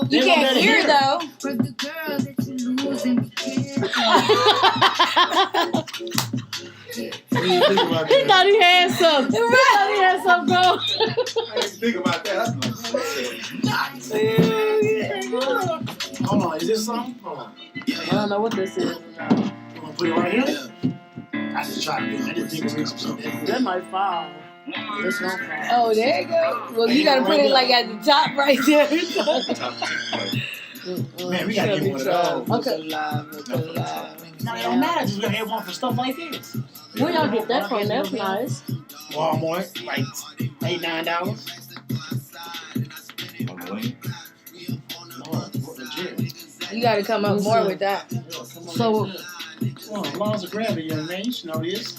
You They can't don't hear let it though. He thought he had something. He thought he had something going. I didn't think about that. Hold on, is this something? Hold on. I don't know what this is. You wanna put it right here? I just try to do it. I didn't think it was something. That might fall. This won't fall. Oh, there you go. Well, you gotta put it like at the top right there. Man, we gotta get one of those. Okay. No, it don't matter. Just we gotta have one for stuff like this. Where y'all get that from? That's nice. Walmart, like $8, $9. Lord, legit. You gotta come up more with that. So, Well, laws of gravity, young man. You should know this.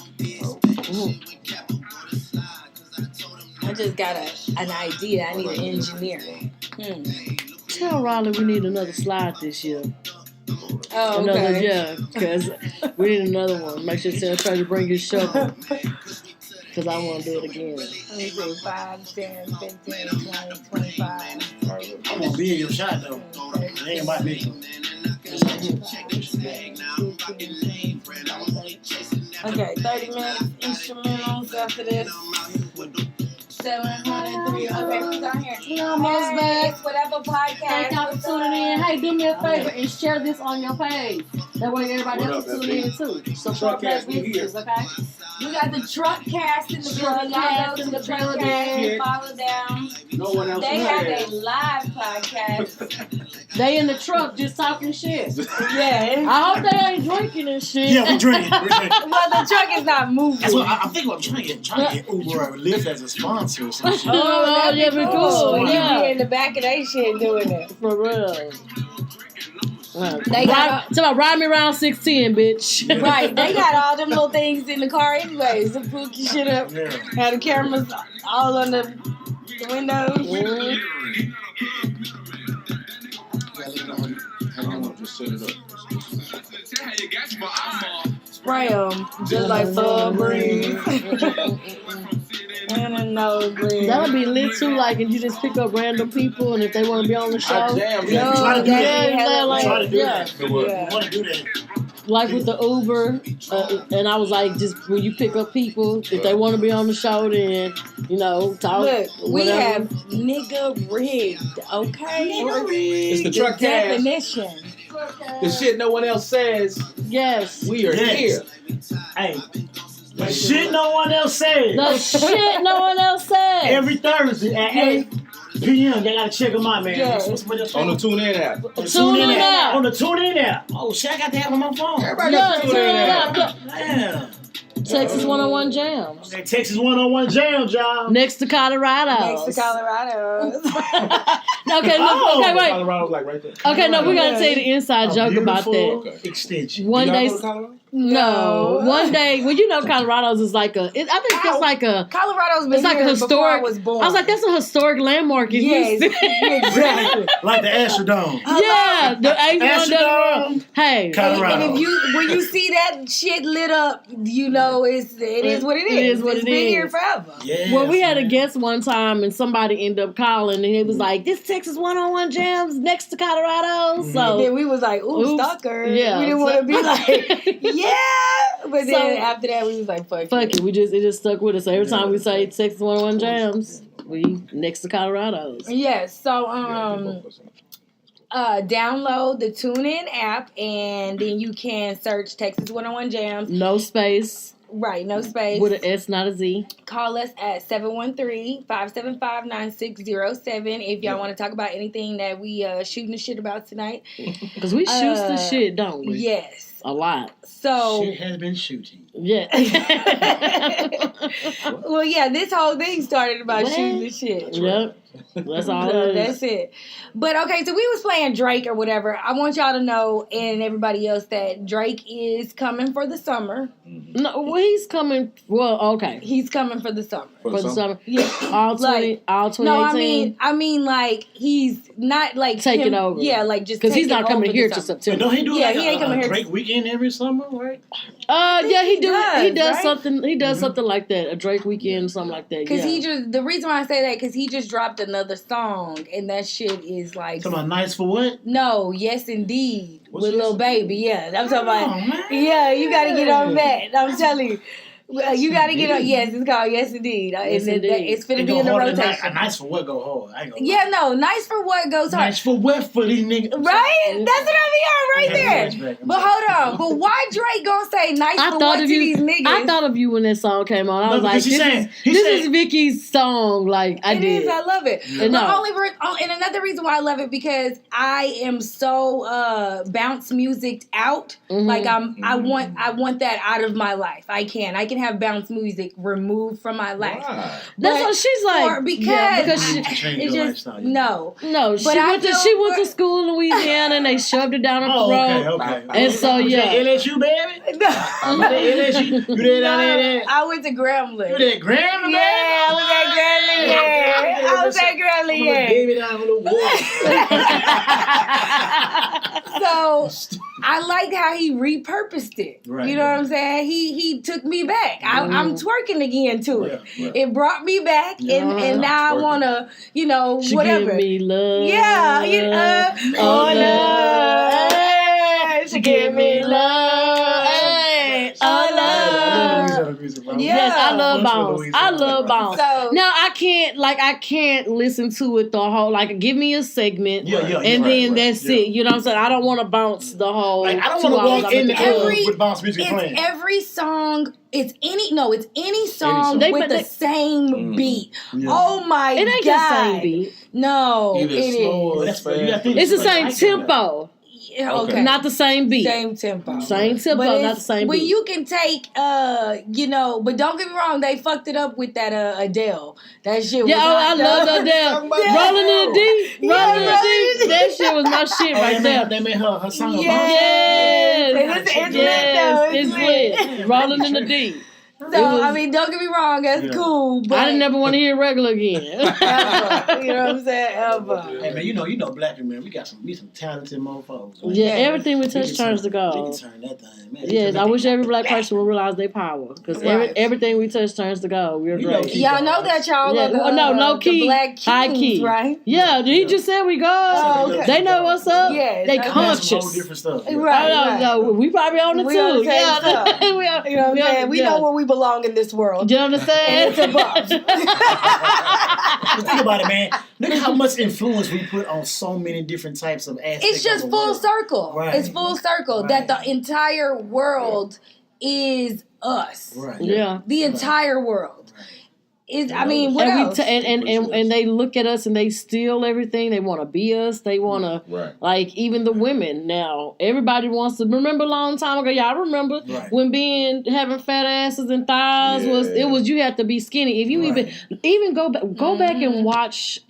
I just got an idea. I need an engineer. tell Riley we need another slide this year. Oh, Another, okay. yeah, because we need another one. Make sure Sarah try to bring his shovel. Because I want to do it again. Let me see, 5, 10, 15, 20, 25. I'm gonna be in your shot though. It ain't about me. Okay, 30 minutes instrumentals after this. 703. Okay, who's on here? Almost back. It's whatever podcast. Thank y'all for tuning in. Hey, do me a favor and share this on your page. That way everybody else will tune in too. Support black businesses, okay? We got the truck cast in the building. Y'all go to the truck cast. Follow them. No one else They is have there. a live podcast. They in the truck just talking shit. Yeah. I hope they ain't drinking and shit. Yeah, we're drinking. Well, the truck is not moving. That's what I'm thinking. I'm trying to get Uber or Lyft as a sponsor or some shit. Oh, that'd yeah, be cool. You Yeah. be in the back of that shit doing it. For real. They got ride me around 610, bitch. right. They got all them little things in the car anyways to put your shit up. Yeah. Have the cameras all on the windows. Just set it up. Spray them just like Febreze. And a nosebleed. That'll be lit too, like, and you just pick up random people, and if they want to be on the show, Damn, Yeah, we try to do yeah, that. yeah, like, Try to do yeah. that. We want to do that. Like with the Uber, and I was like, just when you pick up people, if they want to be on the show, then talk. Look, we whatever. have nigga rigged, okay? It's the truck cast. Definition. The shit no one else says. Yes. We are Yes. here. Hey, The shit no one else said. The shit no one else said. Every Thursday at 8 p.m. They gotta check them out, man. Yes. What's On the TuneIn app. Tune in out. On the TuneIn app. Oh shit, I got the app on my phone. Everybody Yeah, got tune TuneIn in app. out. Damn. Texas 101 Jams. Okay, Texas 101 Jams, y'all. Next to Colorado. Next to Colorado. Okay, wait. Colorado's like right there. Okay, no, we gotta tell you the inside A joke about beautiful that. extension. One You day, gotta go to Colorado? no, one day. Well, you know, Colorado's is like I think it's like a. Colorado's been It's like a here before I historic. was born. I was like, that's a historic landmark in yes, Houston. exactly. Like the Astrodome. Yeah, the eighth one doesn't Astrodome. Hey, Colorado. And when you see that shit lit up, you know it is what it is. It is what It's it been is. here forever. Yes, well, we had a man. guest one time, and somebody ended up calling, and it was like, "This Texas 101 Jams next to Colorado." And So then we was like, ooh, Oops. stalker. Yeah, We didn't so- want to be like, yeah. But then So- after that, we was like, fuck fuck it. it, it just stuck with us. So every time we say Texas 101 Jams, we next to Colorado's. Yes. So download the TuneIn app, and then you can search Texas 101 Jams. No space Right, no space. with an S, not a Z. Call us at 713-575-9607 if y'all want to talk about anything that we shooting the shit about tonight. Because we shoots the shit, don't we? Yes. A lot. So, Shit has been shooting. Yeah. well, yeah, this whole thing started about What? shooting the shit. Yep. That's all So it is. that's it. But okay, so we was playing Drake or whatever. I want y'all to know, and everybody else, that Drake is coming for the summer. No, well, he's coming. Well, okay. He's coming for the summer. For the summer. Yeah. All 20, all 2018. No, I mean, like he's not like Taking him- over. Yeah, like just Because he's taking not coming over here the to summer. But September. don't he do Yeah, like he ain't coming a here. Drake weekend every summer, right? Yeah, he does, does right? something. He does something like that. A Drake weekend, something like that. Because Yeah. the reason why I say that, because he just dropped another song, and that shit is like, Talking about nice for what? no, yes indeed, What's with Yes Lil Baby, yeah. I'm talking about, Oh, man. yeah, you got to get on that. I'm telling you. You got to get on, yes, it's called Yes Indeed. Yes, And Indeed. it's finna It be go in the harder than rotation. A nice for what go hard. I ain't gonna Yeah, no, nice for what goes hard. Nice for what for these niggas? Right? That's what I be on right there. But hold on. But why Drake gonna say nice I for thought what of to you. these niggas? I thought of you when that song came on. I No, was like, because he's saying- this he's saying- is Vicky's song. Like I It did. is. I love it. And But no. and another reason why I love it, because I am so bounce music out. Mhm. Like I want that out of my life. I can have bounce music removed from my life. Why? That's But what she's like. because yeah, because I- she, Change it's your just lifestyle, yeah. no. no, she But I went to feel she went to for- school in Louisiana and they shoved it down her Oh, okay, throat. okay. And so, Was yeah. that LSU, baby? No. LSU? You did down there? I went to Grambling. You did Graham, Yeah, I was at Grambling. Yeah, I was at Grambling. Yeah. Baby down on the So I liked how he repurposed it. Right. You know what I'm saying? He took me back. I'm twerking again to it. Yeah, right. It brought me back, and now I Twerking. wanna, She whatever. give me love. Yeah, Oh, oh love. no, hey, she give me love, hey, oh love. Yeah. Yes, I love bounce. I love bounce. So Now I can't listen to it the whole. Like, give me a segment, Yeah, yeah, and right, then right, that's yeah. it. You know what I'm saying? I don't want to bounce the whole. Like, I don't 2 want to hours walk I'm in the at club Every- with bounce music it's playing. every song. It's any song They- with but the they- same beat. Yeah. Oh my It ain't god! the same beat. No, Either it slow is. or That's fast. you gotta think It's the like same I can- tempo, Yeah, okay. not the same beat. Same tempo. Same tempo, But not it's- the same When beat. you can take, but don't get me wrong, they fucked it up with that Adele. That shit was Yeah, I not love done. Adele. Talking about Rolling in the deep, Yeah, rolling in the rolling in deep. the That shit was my shit Oh, right there. they made her song about Yes. Yes, It's lit, yes, though. it's lit. Rolling in the deep. So, It was- I mean, don't get me wrong, that's Yeah. cool, but I didn't never want to hear regular again. ever. You know what I'm saying? Ever. Hey man, you know, black man, we some talented mofos. Man. Yeah, everything we We touch can turns to turn- We gold. can turn that thing, man. Yes, I wish every black person would realize their power. Because Right. everything we touch turns to gold. We're You know, great. key Y'all know that y'all Yeah, are the, well, no, low the key, black high kings, key. right? Yeah, he just said we go. Oh, okay. They know what's up. Yes, They okay. Some whole conscious. different stuff. Right. I don't know. We probably on it We too. on the same Yeah, stuff. we are, You know what I'm saying? We yeah. know where we belong in this world. You understand? And it's above. But think about it, man. Look at how much influence we put on so many different types of aspects. It's just of the full world. circle. Right. It's full circle that the entire world is us. Right. Yeah. The entire world. I mean, what and else? And they look at us and they steal everything. They want to be us. They want to, like, even the women now. Everybody wants to. Remember a long time ago? Y'all remember when having fat asses and thighs was you had to be skinny. If you even go back and watch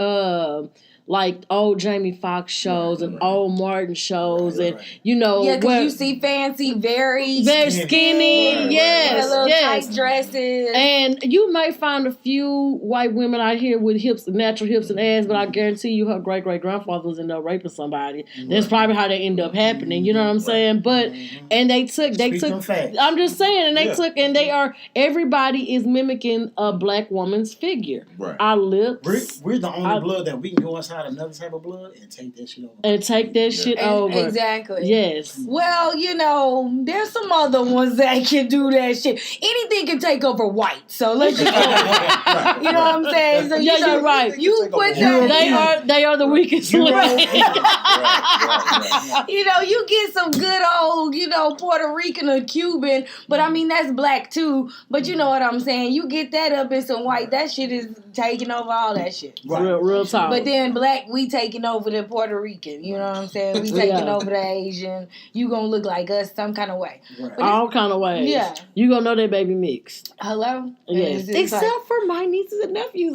like old Jamie Foxx shows and old Martin shows and because you see fancy, very skinny, yes, little tight dresses, and you may find a few white women out here with natural hips and ass, but I guarantee you her great grandfather was in there raping somebody. That's probably how they end up happening. You know what I'm saying? But and they took. I'm just saying, and they took, and they are. Everybody is mimicking a black woman's figure. Right. Our lips. We're the only blood that we can go inside another type of blood and take that shit over. Exactly. Yes. Well, there's some other ones that can do that shit. Anything can take over white. So let's just go with that. You know what I'm saying? So you're right. You put that. They are the weakest link. You get some good old, Puerto Rican or Cuban, but I mean that's black too. But you know what I'm saying? You get that up in some white, that shit is taking over all that shit. Real talk. But then black, we taking over the Puerto Rican. You know what I'm saying? We taking over the Asian. You gonna look like us some kind of way. Right. All kind of ways. Yeah. You gonna know that baby mixed. Hello? Yes. Except for my nieces and nephews.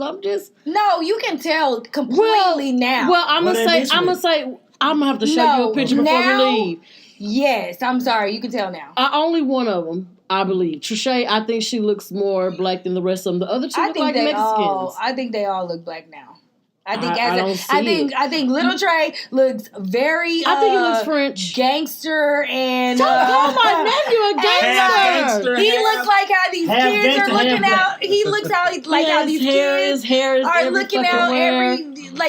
No, you can tell completely now. Well, I'm gonna have to show you a picture before we leave. Yes, I'm sorry. You can tell now. Only one of them, I believe. Trisha, I think she looks more black than the rest of them. The other two look like Mexicans. I think they all look black now. I think Little Trey looks very. I think he looks French, gangster, and don't call my nephew a gangster. He looks like how these kids are looking out. He looks how these kids are looking out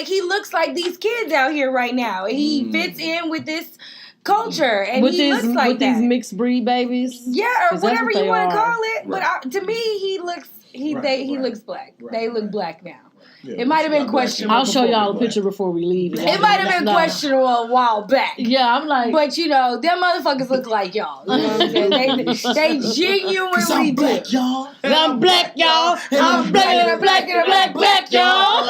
he looks like these kids out here right now. He fits in with this culture, and he looks like that. These mixed breed babies, or whatever you want to call it. But to me, he looks looks black. They look black now. Yeah, it might have been questionable. I'll show y'all a picture before we leave. It might have been questionable a while back. Yeah, I'm like, but them motherfuckers look like y'all. You know what I'm saying? They genuinely do. Black, y'all. I'm black, y'all. I'm black, y'all. I'm black, y'all.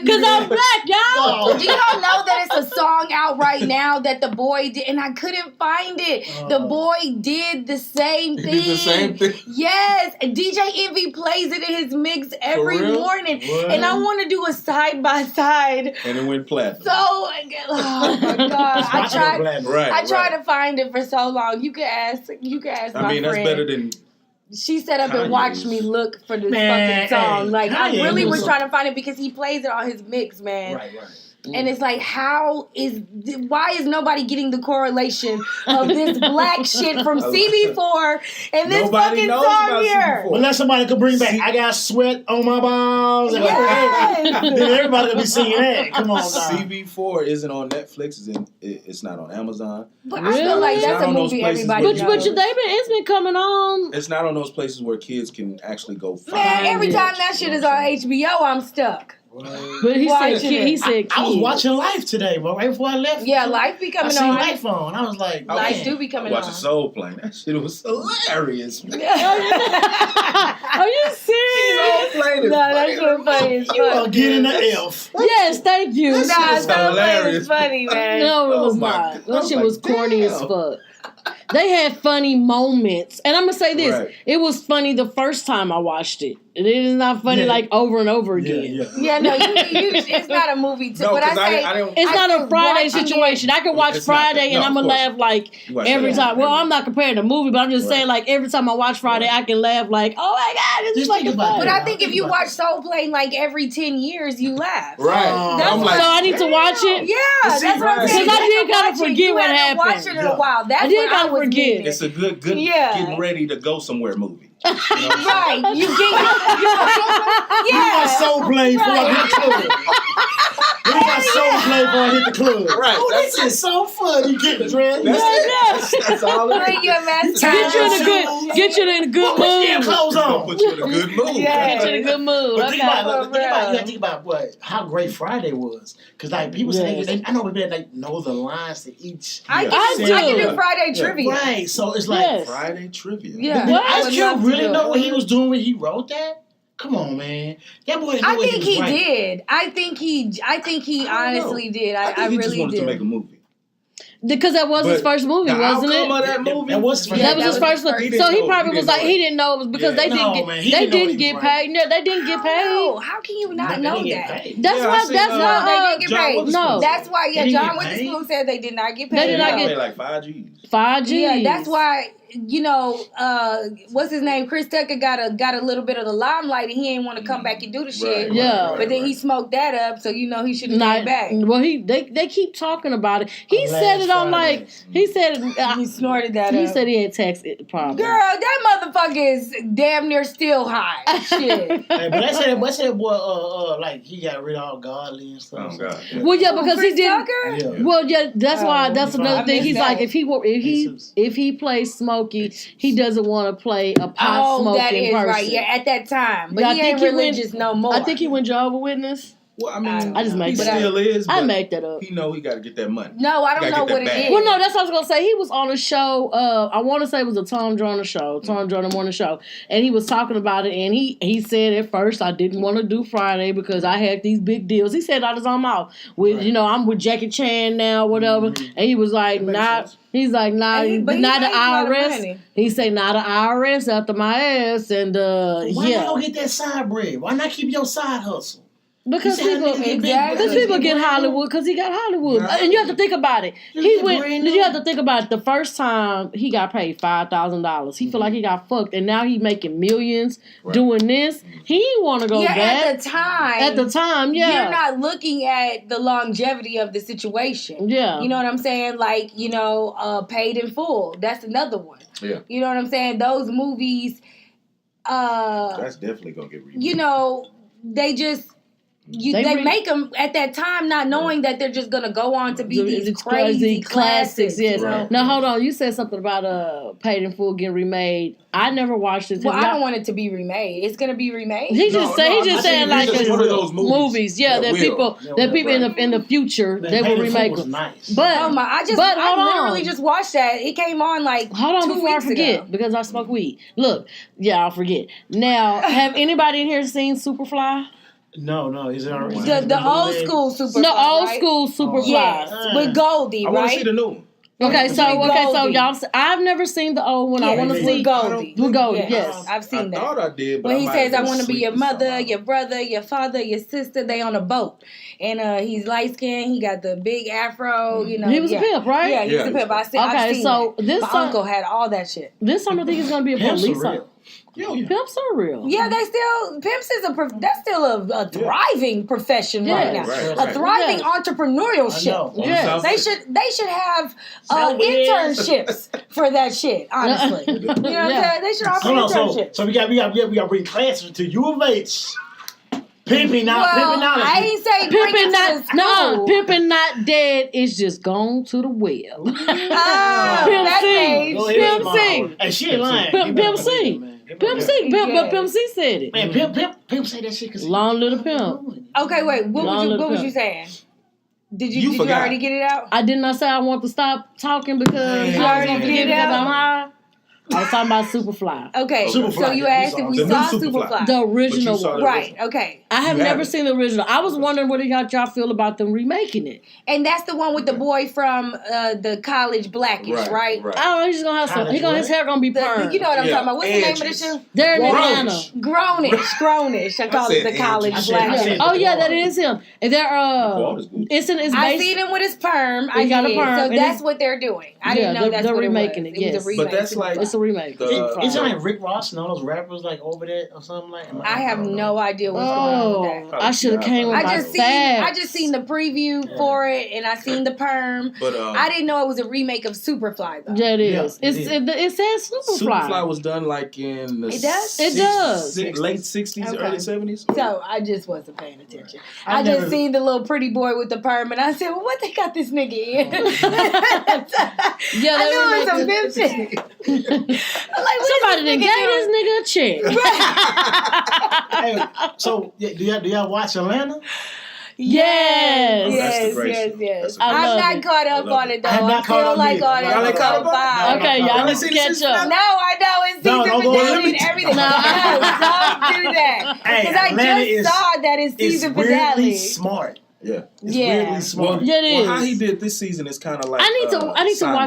Because I'm black, y'all. Do y'all know that it's a song out right now that the boy did, and I couldn't find it. The boy did the same thing. He did the same thing? Yes. DJ Envy plays it in his mix every morning. What? And I want to do a side by side. And it went platinum. Oh my God. I tried to find it for so long. You can ask my friend. That's better than... She set up and watched me look for this fucking song. Like, I really was trying to find it because he plays it on his mix, man. Right. And it's like, why is nobody getting the correlation of this black shit from CB4 and this fucking song here? Unless somebody could bring back, I got sweat on my balls. And then everybody could be singing that. Come on, CB4 isn't on Netflix. It's not on Amazon. But I feel like that's a movie everybody knows. But it's been coming on. It's not on those places where kids can actually go find it. Man, every time that shit is on HBO, I'm stuck. But he said I was watching Life today, but right before I left. Yeah, Life be coming on. I seen Life on. I was like, Life do be coming on. Watching Soul Plane. That shit was hilarious. Are you serious? No, that's so funny. It's you are getting the F. Yes, thank you. That's hilarious. Funny, man. No, it was not. That shit was corny as fuck. They had funny moments. And I'm going to say this. Right. It was funny the first time I watched it. It is not funny like over and over again. Yeah, no, it's not a movie. But it's not a Friday situation. I can watch Friday and I'm going to laugh like every time. Well, I'm not comparing the movie, but I'm just saying like every time I watch Friday, I can laugh like, oh my God, this is fucking funny. But I think if you watch Soul Plane like every 10 years, you laugh. Right. So I need to watch it? Yeah, that's what I'm saying. Because I did kind of forget what happened. Watch it in a while. That's what I was forget. It's a good getting ready to go somewhere movie. You know right. You get my Soul Plane before I get to it. He got so play before I hit the club. Right, Oh, that's this is so fun. You get dressed. That's all it Put is. your mask Get you in a good Put your mood. clothes Gonna on. put you in a good mood. Yeah. Get you in a good mood. But think Okay. about, you gotta think about how great Friday was. Because like people say, I know people that know the lines to each. I Yeah. can do. do Friday Yeah. trivia. Right, so it's like, Yes. Friday trivia. Yeah. did What? Ice Would Cube love to really do know it. what he was doing when he wrote that? Come on, man. That boy didn't know I what think he he was writing. did. I think he I don't honestly know. did. I I think he just really wanted to did. make a movie. Because that was his But first movie, the wasn't outcome it? of that movie. That was his first That was his that was first his one. first. So he didn't know. probably He was didn't like, know he it. didn't know it was because Yeah. they No, didn't get, man, he they didn't know didn't he get was paid. No, they didn't get paid. No, how can you not They know didn't get that? paid. That's Yeah, I why. seen, That's No, why. they didn't get John paid. Witherspoon. That's why. Yeah, They didn't John get paid? Witherspoon said they did not get paid. They did not They get- paid like 5 G's. 5G. Yeah, that's why. You know, what's his name? Chris Tucker got a little bit of the limelight, and he ain't want to come back and do the shit. Yeah. But then he smoked that up, so you know he should have Not, came back. well, they keep talking about it. He Last said it on Friday. like he said He snorted that he up. said he had tax problems. Girl, that motherfucker is damn near still high. Shit. Hey, but that's that boy, like, he got rid of all godly and stuff. Oh God. Yeah. Well, yeah, because Chris he didn't. Tucker? Yeah. Well, yeah, that's why. That's I another thing. missed He's that. like, if he plays Smokey, he doesn't want to play a pot Oh, smoking that is person. right. Yeah, at that time. But Yeah, I he think ain't he religious went- no more. I think he went Jehovah's Witness. Well, I mean, I just make he that still is. I but make that up. He know he got to get that money. No, I don't Gotta know get what that it bag. is. Well, no, that's what I was gonna say. He was on a show. I want to say it was a Tom Joyner show, Tom Joyner morning show, and he was talking about it. And he said at first I didn't want to do Friday because I had these big deals. He said out his own mouth, with I'm with Jackie Chan now, whatever. And he was like, makes not. sense. He's like, nah, But he not the makes a lot of IRS. money. He say, not the IRS after my ass, and Why not yeah, go get that side bread? Why not keep your side hustle? because You see how people, niggas get big exactly. because bread? people get Hollywood because he got Hollywood, Yeah. and you have to think about it. You He get went. brand You new. have to think about it. The first time he got paid $5,000, he feel like he got fucked, and now he making millions Right. doing this. He ain't want to go Yeah, back. at the time. At the time, yeah, You're not looking at the longevity of the situation. yeah. You know what I'm saying? Like, Paid in Full. That's another one. Yeah. You know what I'm saying? Those movies, That's definitely gonna get remade. they just They they re- make them at that time not knowing that they're just gonna go on to be these It's crazy classics. Yes. You know? Right. Now hold on. You said something about Paid in Full getting remade. I never watched it. Well, I don't want it to be remade. It's gonna be remade. He just said he just saying like it's it's one of those movies. Yeah, that will. people in the future That they will Paid in Full remake was them. nice. But Oh my! I hold literally on. just watched that. It came on like Hold on 2 before I weeks forget, ago. because I smoke weed. Look, yeah, I'll forget. Now, have anybody in here seen Superfly? No. Is it already? The old school Superfly, No, old right? school Superfly. Yes, with Goldie, I want to right? see the new one. Okay, so Goldie. y'all, I've never seen the old one. I Yeah, want to with see Goldie. with Goldie. Yes. I've seen I that. thought I did, but When he might says, have "I been want to be asleep your or mother, something. your brother, your father, your sister," they on a boat, and he's light skinned. He got the big afro. You know, He was a pimp, right? Yeah, he was Yeah. a pimp. I've Okay, seen so that. this My song- uncle had all that shit. This summer, I think it's gonna be a Pimps police are song. real. Yeah. Pimps are real. Yeah, they still pimps is that's still a thriving profession right now. Right, A right. thriving Yes. entrepreneurship. I know. Yes. They should have Southwest. internships for that shit. Honestly, you know what I'm Yeah. saying? They should offer Hold on, internships. so we got bring classes to U of H. Pimping Well, pimping I ain't say bring Pimping it not, to no, school. pimping not dead is just gone to the well. Oh, Pimp that C. page. Go ahead, Pimp Small. C. Hey, she ain't lying. Pimp C. Pimp C, but Pimp C said it. Man, Pimp say that shit because Long little pimp. Okay, wait. What was you saying? Did you forgot. already get it out? I did not say I want to stop talking because Man. I was gonna forget Get it because out. I'm high. I was talking about Superfly. Okay, Superfly, so you yeah, asked we if we saw saw the new Superfly. Superfly. The original But you saw one. the Right, okay. I have You never haven't. seen the original. I was wondering what y'all feel about them remaking it. And that's the one with the boy from the college Blackish, right? I don't know, he's gonna have some. His hair gonna be permed. You know what I'm Yeah, talking about. What's the name of the edges. show? They're in Grownish. Atlanta. Grownish. I call I it said the college edges. Blackish. I said- Oh yeah, that is him. And they're quality's good. it's I based. seen him with his perm. I He got a did. perm, So and that's it's- what they're doing. I Yeah, didn't know they're that's what remaking it it, was. yes. It was a remake. But that's like It's a a remake. Isn't like Rick Ross and all those rappers like over there or something like? I have no idea what's going on with that. I should have came with I my just facts. seen the preview for it, and I seen the perm. But I didn't know it was a remake of Superfly though. Yeah, it is. Yeah, It says Superfly. Superfly was done like in the It does? It does. late 60s, Okay. early 70s. So I just wasn't paying attention. I I just never- seen the little pretty boy with the perm, and I said, "Well, what they got this nigga in?" Yeah, I knew it was some remaking- pimp shit. I'm like, what Somebody is done this gave this nigga a check. Hey, so do y'all watch Atlanta? Yes. Yes, great yes, show. yes. That's a I I'm love not it. caught up I love on it. it though. I'm not I'm caught still up like either. on Y'all ain't caught up on it? episode 5. Okay, y'all need seen to the catch season up. No, I know it's No, season no, finale and everything. No. Don't do that. Hey, Because I Atlanta just is- saw that it's It's season weirdly finale. smart. Yeah. It's Yeah. weirdly smart. Yeah, it Well, how is. he did this season is kind of like I need to watch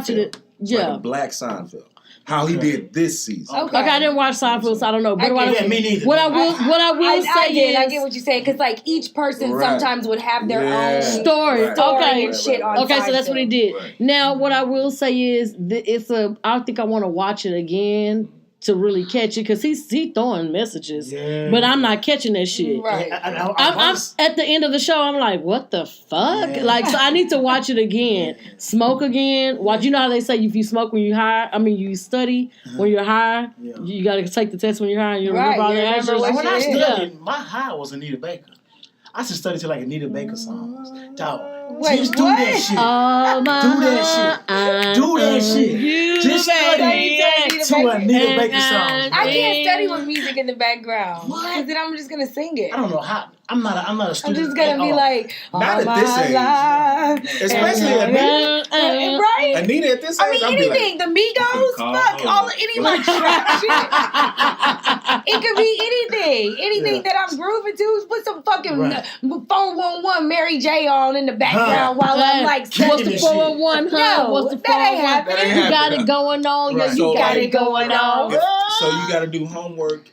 Seinfeld. it. It's Yeah. like a black Seinfeld. How he did this season. Okay. Okay, I didn't watch Seinfeld, so I don't know. But Yeah, me neither. what I will say is I get what you're saying because like each person Right. sometimes would have their Yeah. own story. Right. Okay. and shit on. Okay, so that's what he did. Right. Now, what I will say is, I think I want to watch it again to really catch it because he's throwing messages, Yeah. but I'm not catching that shit. Right. I'm at the end of the show. I'm like, what the fuck? Yeah. Like, so I need to watch it again, smoke again. Watch. You know how they say if you smoke when you high, you study when you're high. Yeah. You got to take the test when you're high. And you Right, remember all you the remember answers. what When I you studied, my high was Anita Baker. I should study to like Anita Baker songs. Dog. Wait, Just do what? that shit. Oh my, Do that shit. Do that shit. You, Just baby. study to Anita Baker songs. I can't study with music in the background. What? Because then I'm just gonna sing it. I don't know how. I'm not a I'm student. just gonna be like, Not all at my this age. life. Especially and- Anita. and- right? Anita at this age, I mean, I'd be anything. like, the Migos, Call fuck, home. all any like trap shit. It could be anything. Anything Yeah. that I'm grooving to. Put some fucking Right. 411 Mary J on in the background while I'm like, What's Kicking the this shit. 401, huh? No, What's the that ain't 401? happening. You got happening. it going on. Yeah, Right. you So, got like, it going on. so you got to do homework.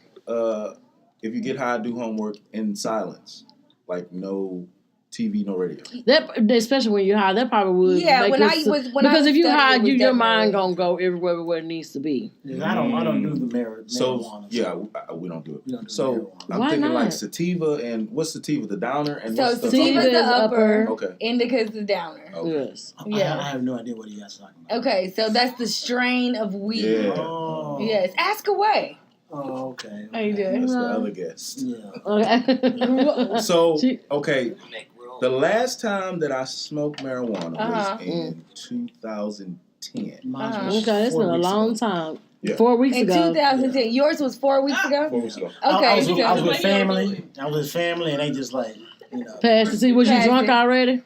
If you get high, do homework in silence, like no TV, no radio. That, especially when you're high, that probably would. Yeah, make when us- I was because if you studying, high, it was your mind definitely- gonna go everywhere where it needs to be. Yeah, I don't do the marijuana. So yeah, we don't do it. We don't do So marijuana. I'm Why thinking not? like sativa and what's sativa? The downer and So what's the sativa's Sativa the is upper, Okay. indica's the downer. Okay. Yes. Yeah. I have no idea what you guys talking about. Okay, so that's the strain of weed. Yeah. Oh. Yes, ask away. Oh, okay. How you doing? That's the No. other guest. Yeah. Okay. So She- okay, the last time that I smoked marijuana Uh-huh. was in 2010. Mine Uh-huh. was Okay, it's 4 been a weeks long ago. time. Yeah. 4 weeks In ago. 2010. Yours was 4 weeks ago? 4 weeks ago. Okay, I was so- with family. I was with family, and they just like, you know. Pass to see, was you Pass drunk it. already?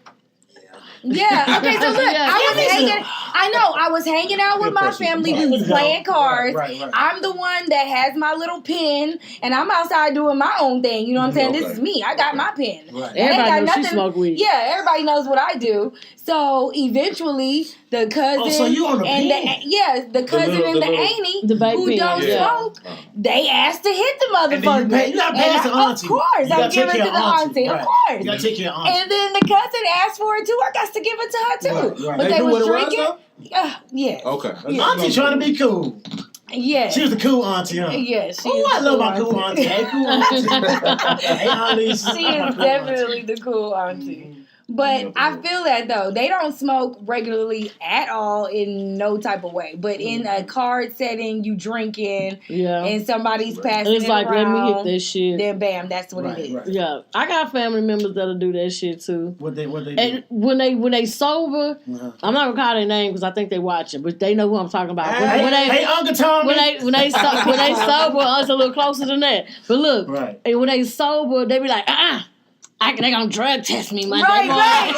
Yeah. Okay. So look, Yeah. I was hanging. I know. I was hanging out with Good my person. family. We was playing cards. Right. I'm the one that has my little pen, and I'm outside doing my own thing. You know what I'm saying? Okay. This is me. I got my pen. Right. And they got Everybody knows she nothing- smoke weed. Yeah, everybody knows what I do. So eventually, the cousin Oh, so you on the and pen. the cousin little- and the the little- auntie The vape who pen, don't yeah. smoke, they asked to hit the And then motherfucker. you gotta pass the auntie. Of course, You I'm gotta take giving it care to of the auntie. auntie. Of Right. course. You gotta take care of auntie. And then the cousin asked for it too. I got to give it to her too. Right. But They they knew was what it was, drinking. though? Yeah. Okay. Yeah. Auntie trying to be cool. Yeah. She was the cool auntie, huh? Yeah, she Oh, is I the love cool my cool auntie. Hey, cool auntie. Hey, Alice. She is definitely the cool auntie. But I feel that though. They don't smoke regularly at all in no type of way. But in a card setting, you drinking Yeah. and somebody's passing It's it like, let around, me hit that shit. then bam, that's what Right, it is. right. Yeah. I got family members that'll do that shit too. What they do? And when they sober, Uh-huh. I'm not gonna call their name because I think they watching, but they know who I'm talking about. Hey, hey, Uncle Tommy. when they sober, it's a little closer than that. But look, Right. and when they sober, they be like, they gonna drug test me Monday Right, morning.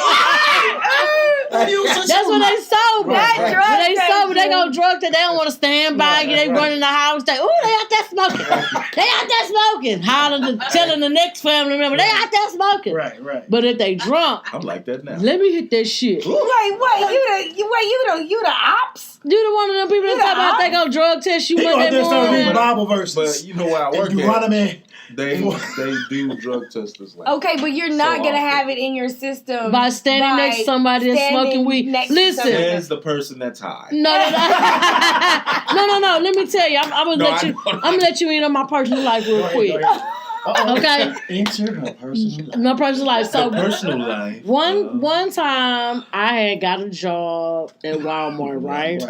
That's when they sober. Right, right. When they Drug sober, they testing. gonna drug test. They don't want to stand by you. They Right. running the house. They out there smoking. They out there smoking. Hollering, telling the next family member they out there smoking. Right. But if they drunk, I'm like that now. let me hit that shit. Wait, you the ops? You the one of them people that You talk about the they gonna drug test you He gonna Monday just start reading morning. Bible But verses. you know where I work And you run at, them in. they do drug testers like Okay, but you're not So gonna often. have it in your system By standing next to somebody that's standing smoking weed. Listen, says the person that's high. No. No. Let me tell you. I'm gonna let you in on my personal life real quick. Okay. Enter her personal life. My personal life. So personal life. One time I had got a job at Walmart, right?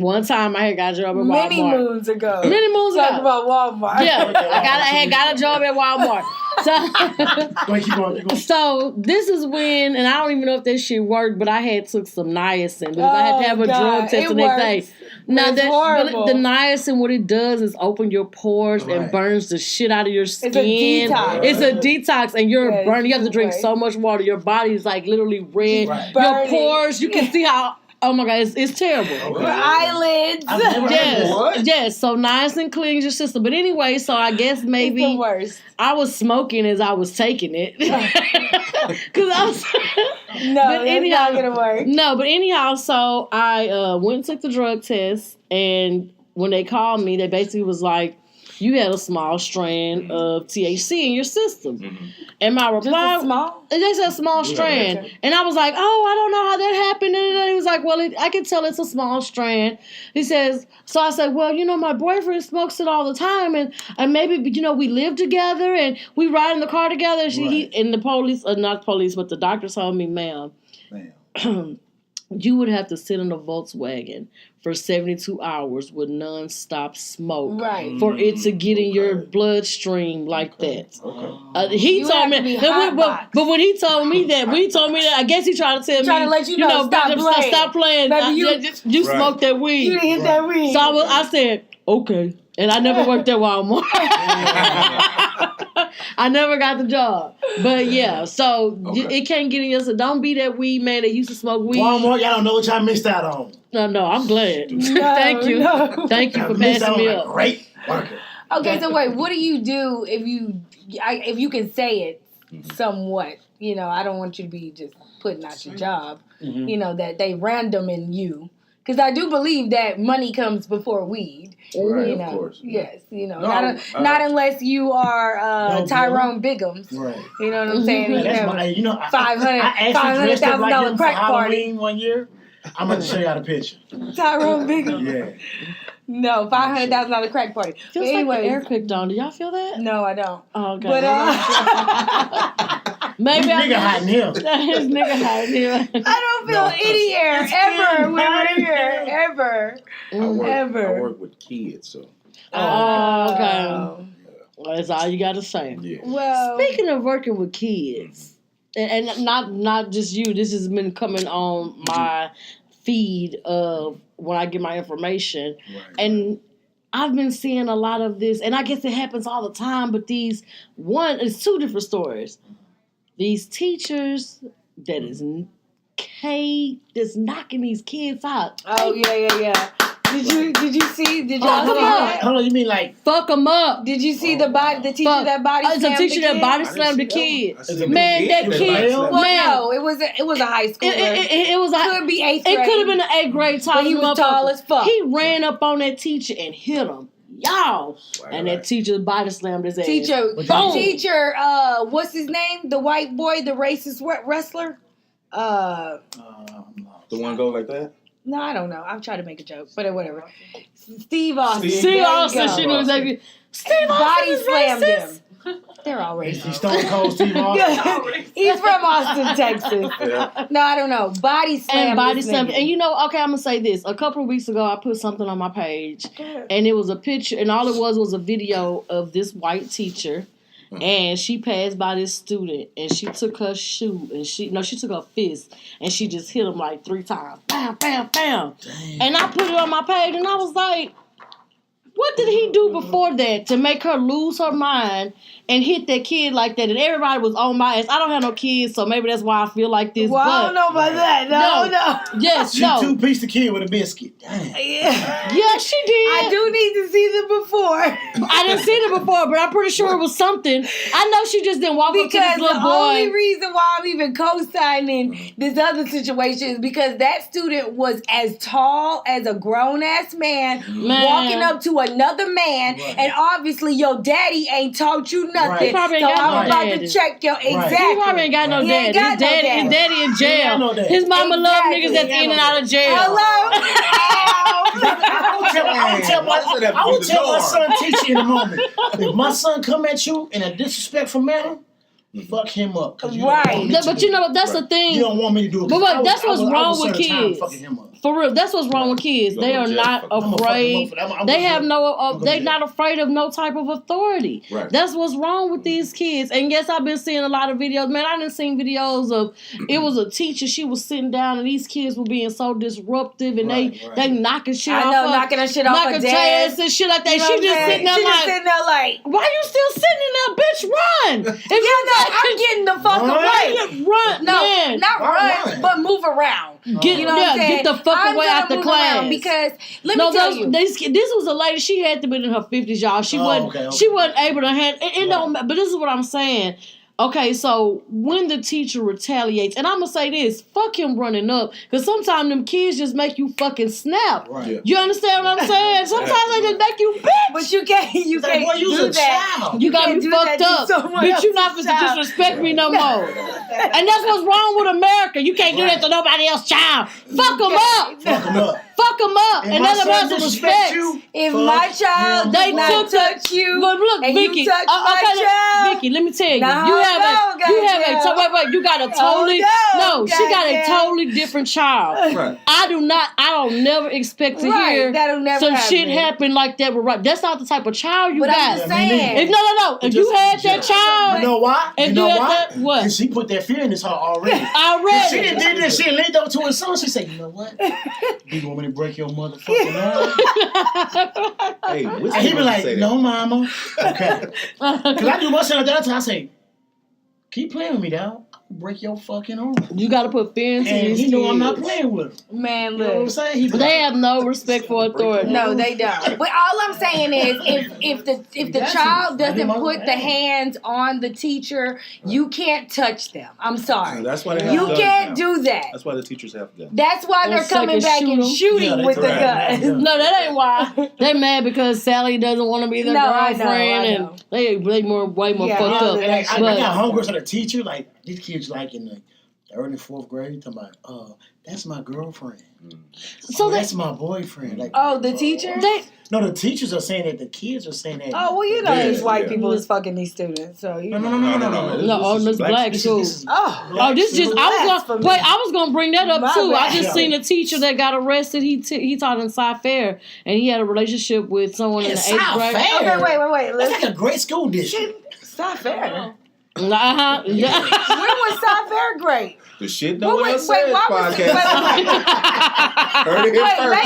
One time I had got a job at Walmart. Many moons ago. Talk about Walmart. Yeah, I had got a job at Walmart. Keep going. So this is when, and I don't even know if that shit worked, but I had took some niacin because I had to have a drug test the next day. Now the niacin, what it does is open your pores and burns the shit out of your skin. It's a detox, and you're burning. You have to drink so much water. Your body is like literally red. Your pores, you can see how. Oh my God, it's terrible. Your eyelids. Yes. So niacin cleans your system. But anyway, so I guess maybe it's the worst. I was smoking as I was taking it. Because I was. No, that's not gonna work. No, but anyhow, so I went and took the drug test, and when they called me, they basically was like, you had a small strand of THC in your system. Mm-hmm. And my reply, they said small strand. Okay. And I was like, oh, I don't know how that happened. And he was like, well, I can tell it's a small strand. He says, so I said, well, my boyfriend smokes it all the time. And maybe, we live together and we ride in the car together. And the police, not police, but the doctor told me, ma'am. You would have to sit in a Volkswagen for 72 hours with non-stop smoke for it to get in your bloodstream like that. He told me, but when he told me that, I guess he tried to tell me, to let you know, stop playing. Baby, you smoked that weed. You didn't hit that weed. So I said, okay. And I never worked at Walmart. I never got the job. But yeah, so it can't get in you. So don't be that weed man that used to smoke weed. Walmart, y'all don't know what y'all missed out on. No, I'm glad. Thank you. Thank you for passing me up. Great worker. Okay, so wait, what do you do if you can say it somewhat? I don't want you to be just putting out your job. Mm-hmm. That they random in you. Because I do believe that money comes before weed. Right, of course. Yes, not unless you are Tyrone Biggums. Right. You know what I'm saying? You have $500,000 crack party. One year. I'm going to show y'all the picture. Tyrone Biggums. Yeah. No, $500,000 crack party. Feels like the air clicked on. Do y'all feel that? No, I don't. Oh, okay. But maybe his nigga hiding him. His nigga hiding him. I don't feel any air ever when we're here. Ever. I work with kids, so. Oh, okay. Well, that's all you got to say. Yeah. Well, speaking of working with kids, and not just you, this has been coming on my feed of when I get my information, and I've been seeing a lot of this, and I guess it happens all the time. But it's two different stories. These teachers that is knocking these kids out. Oh yeah. Did you see? Did y'all see that? Hold on, you mean like fuck them up? Did you see the teacher that body slammed the kid? It's a teacher that body slammed the kid. Man, that kid. Well, no, it was a high schooler. It was could be 8th grade. It could have been an 8th grade but he was tall as fuck. He ran up on that teacher and hit him. Y'all. And that teacher body slammed his ass. Teacher, what's his name? The white boy, the racist wrestler? The one go like that? No, I don't know. I'm trying to make a joke, but whatever. Steve Austin. Steve Austin. She knows exactly. Steve Austin body is slammed racist. him. They're all racist. He's Stone Cold Steve Austin. He's from Austin, Texas. Yeah. No, I don't know. Body slammed. And okay, I'm gonna say this. A couple of weeks ago, I put something on my page, and it was a picture, and all it was a video of this white teacher. And she passed by this student, and she took her shoe, and she took her fist, and she just hit him like 3 times. Bam, bam, bam. Damn. And I put it on my page, and I was like, what did he do before that to make her lose her mind and hit that kid like that? And everybody was on my ass. I don't have no kids, so maybe that's why I feel like this. Well, I don't know about that. No. Yes, she two-pieced the kid with a biscuit. Damn. Yeah, she did. I do need to see them before. I didn't see them before, but I'm pretty sure it was something. I know she just didn't walk up to this little boy. Because the only reason why I'm even co-signing this other situation is because that student was as tall as a grown-ass man walking up to a another man, and obviously your daddy ain't taught you nothing. He probably ain't so got I'm no about daddy. to check your exactly. He probably ain't got no He ain't daddy. got His no daddy in jail. no daddy. His mama love Exactly. niggas that's in and out of jail. I would tell my son teacher in a moment. If my son come at you in a disrespectful manner, fuck him up. Right. But you know, that's the thing. You don't want me to do it. But that's what's wrong with kids. Fucking him up. For real, that's what's wrong with kids. They are not afraid. They have no. They're not afraid of no type of authority. Right. That's what's wrong with these kids. And yes, I've been seeing a lot of videos. Man, I done seen videos of it was a teacher. She was sitting down, and these kids were being so disruptive, and they knocking shit off. I know, knocking her shit off her desk and shit like that. You know She just sitting there like, why you still sitting in there, bitch? Run! If I'm getting the fuck away. Run, no, man. not run, but move around. Get, you know what I'm saying? Get the fuck away out the class. Because let me tell you, this was a lady. She had to be in her 50s, y'all. She wasn't. She wasn't able to handle. It don't. But this is what I'm saying. Okay, so when the teacher retaliates, and I'm gonna say this, fuck him running up, because sometimes them kids just make you fucking snap. Right. Yeah. You understand what I'm saying? Sometimes they just make you bitch. But you can't do that. Child. You got me fucked up. Bitch, you not supposed to disrespect me no more. And that's what's wrong with America. You can't do that to nobody else, child. Fuck them up. Fuck them up. Fuck them up. And let them have some respect. If my child they does not touch you, but look, and Vicky, you touch my child, Vicky, let me tell you, now you have goddamn. you got a totally she got a totally different child. Right. I don't never expect to hear some shit happen like that. Right, that's not the type of child you got. I'm just saying. If you had that child, you know why? If you know why? What? Because she put that fear in his heart already. Already. She didn't did this. She leaned over to his son. She said, "You know what? You want me to break your motherfucking arm?" Hey, and he be like, "No, mama." Okay. Because I do my son at that time. I say, "Keep playing with me, dog. Break your fucking arm." You got to put fear into these he know kids. I'm not playing with him. Man, You know what I'm look. saying? They have no respect for authority. No, they don't. But all I'm saying is, if the child doesn't put the hands on the teacher, you can't touch them. I'm sorry. That's why they have you guns can't now. do that. That's why the teachers have guns. That's why they're So they coming can back shoot and them? shooting with the correct. gun. No, that ain't why. They mad because Sally doesn't want to be their No, I girlfriend, know. and they way more Yeah, fucked up. And I But- got homegirls at a teacher. Like these kids, like in the third and fourth grade, talking about, that's my girlfriend. So That's my boyfriend. Like, Oh, the teacher? no, the teachers are saying that. The kids are saying that. Oh, well, you know Yeah, these white yeah. people is fucking these students. So you No. No, it's black This too. is Oh, This just I was gonna bring that up My too. I bad. just seen a teacher that got arrested. He taught in Sci Fair, and he had a relationship with someone in the 8th grade. Okay, wait. That's Let's like a great school district. stop fair. Yeah. When was South Fair great? The shit no one else said why was podcast. Heard it here first.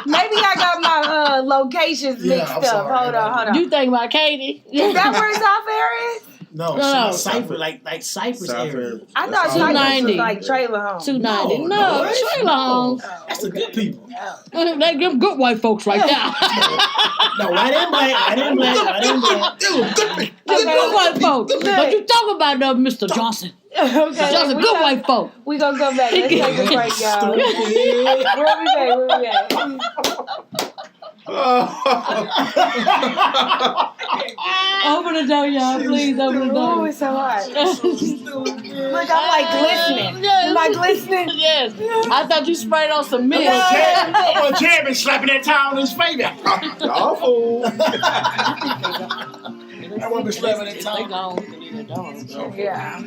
maybe I got my locations mixed I'm up. sorry. Hold on. You think about Katie? Is that where South Fair is? No, No. Cypress, like Cypress South area. Fair. I thought That's Cypress was 290. like trailer home. 290. No, No, trailer homes. That's the good people. They give good white folks right there. No, white and black. Good white folks. But you talking about them, Mr. Johnson. Okay, Johnson, we good gonna- white folk. We gonna come back. Let's take a break, y'all. Where we at? Open the door, y'all. Please open the Oh, door. it's so hot. Look, I'm like glistening. Am I glistening? Yes. I thought you sprayed on some milk. Well, Jeremy slapping that towel in his face. Awful. I want to be slapping that They towel. gone. We can leave it down. Yeah.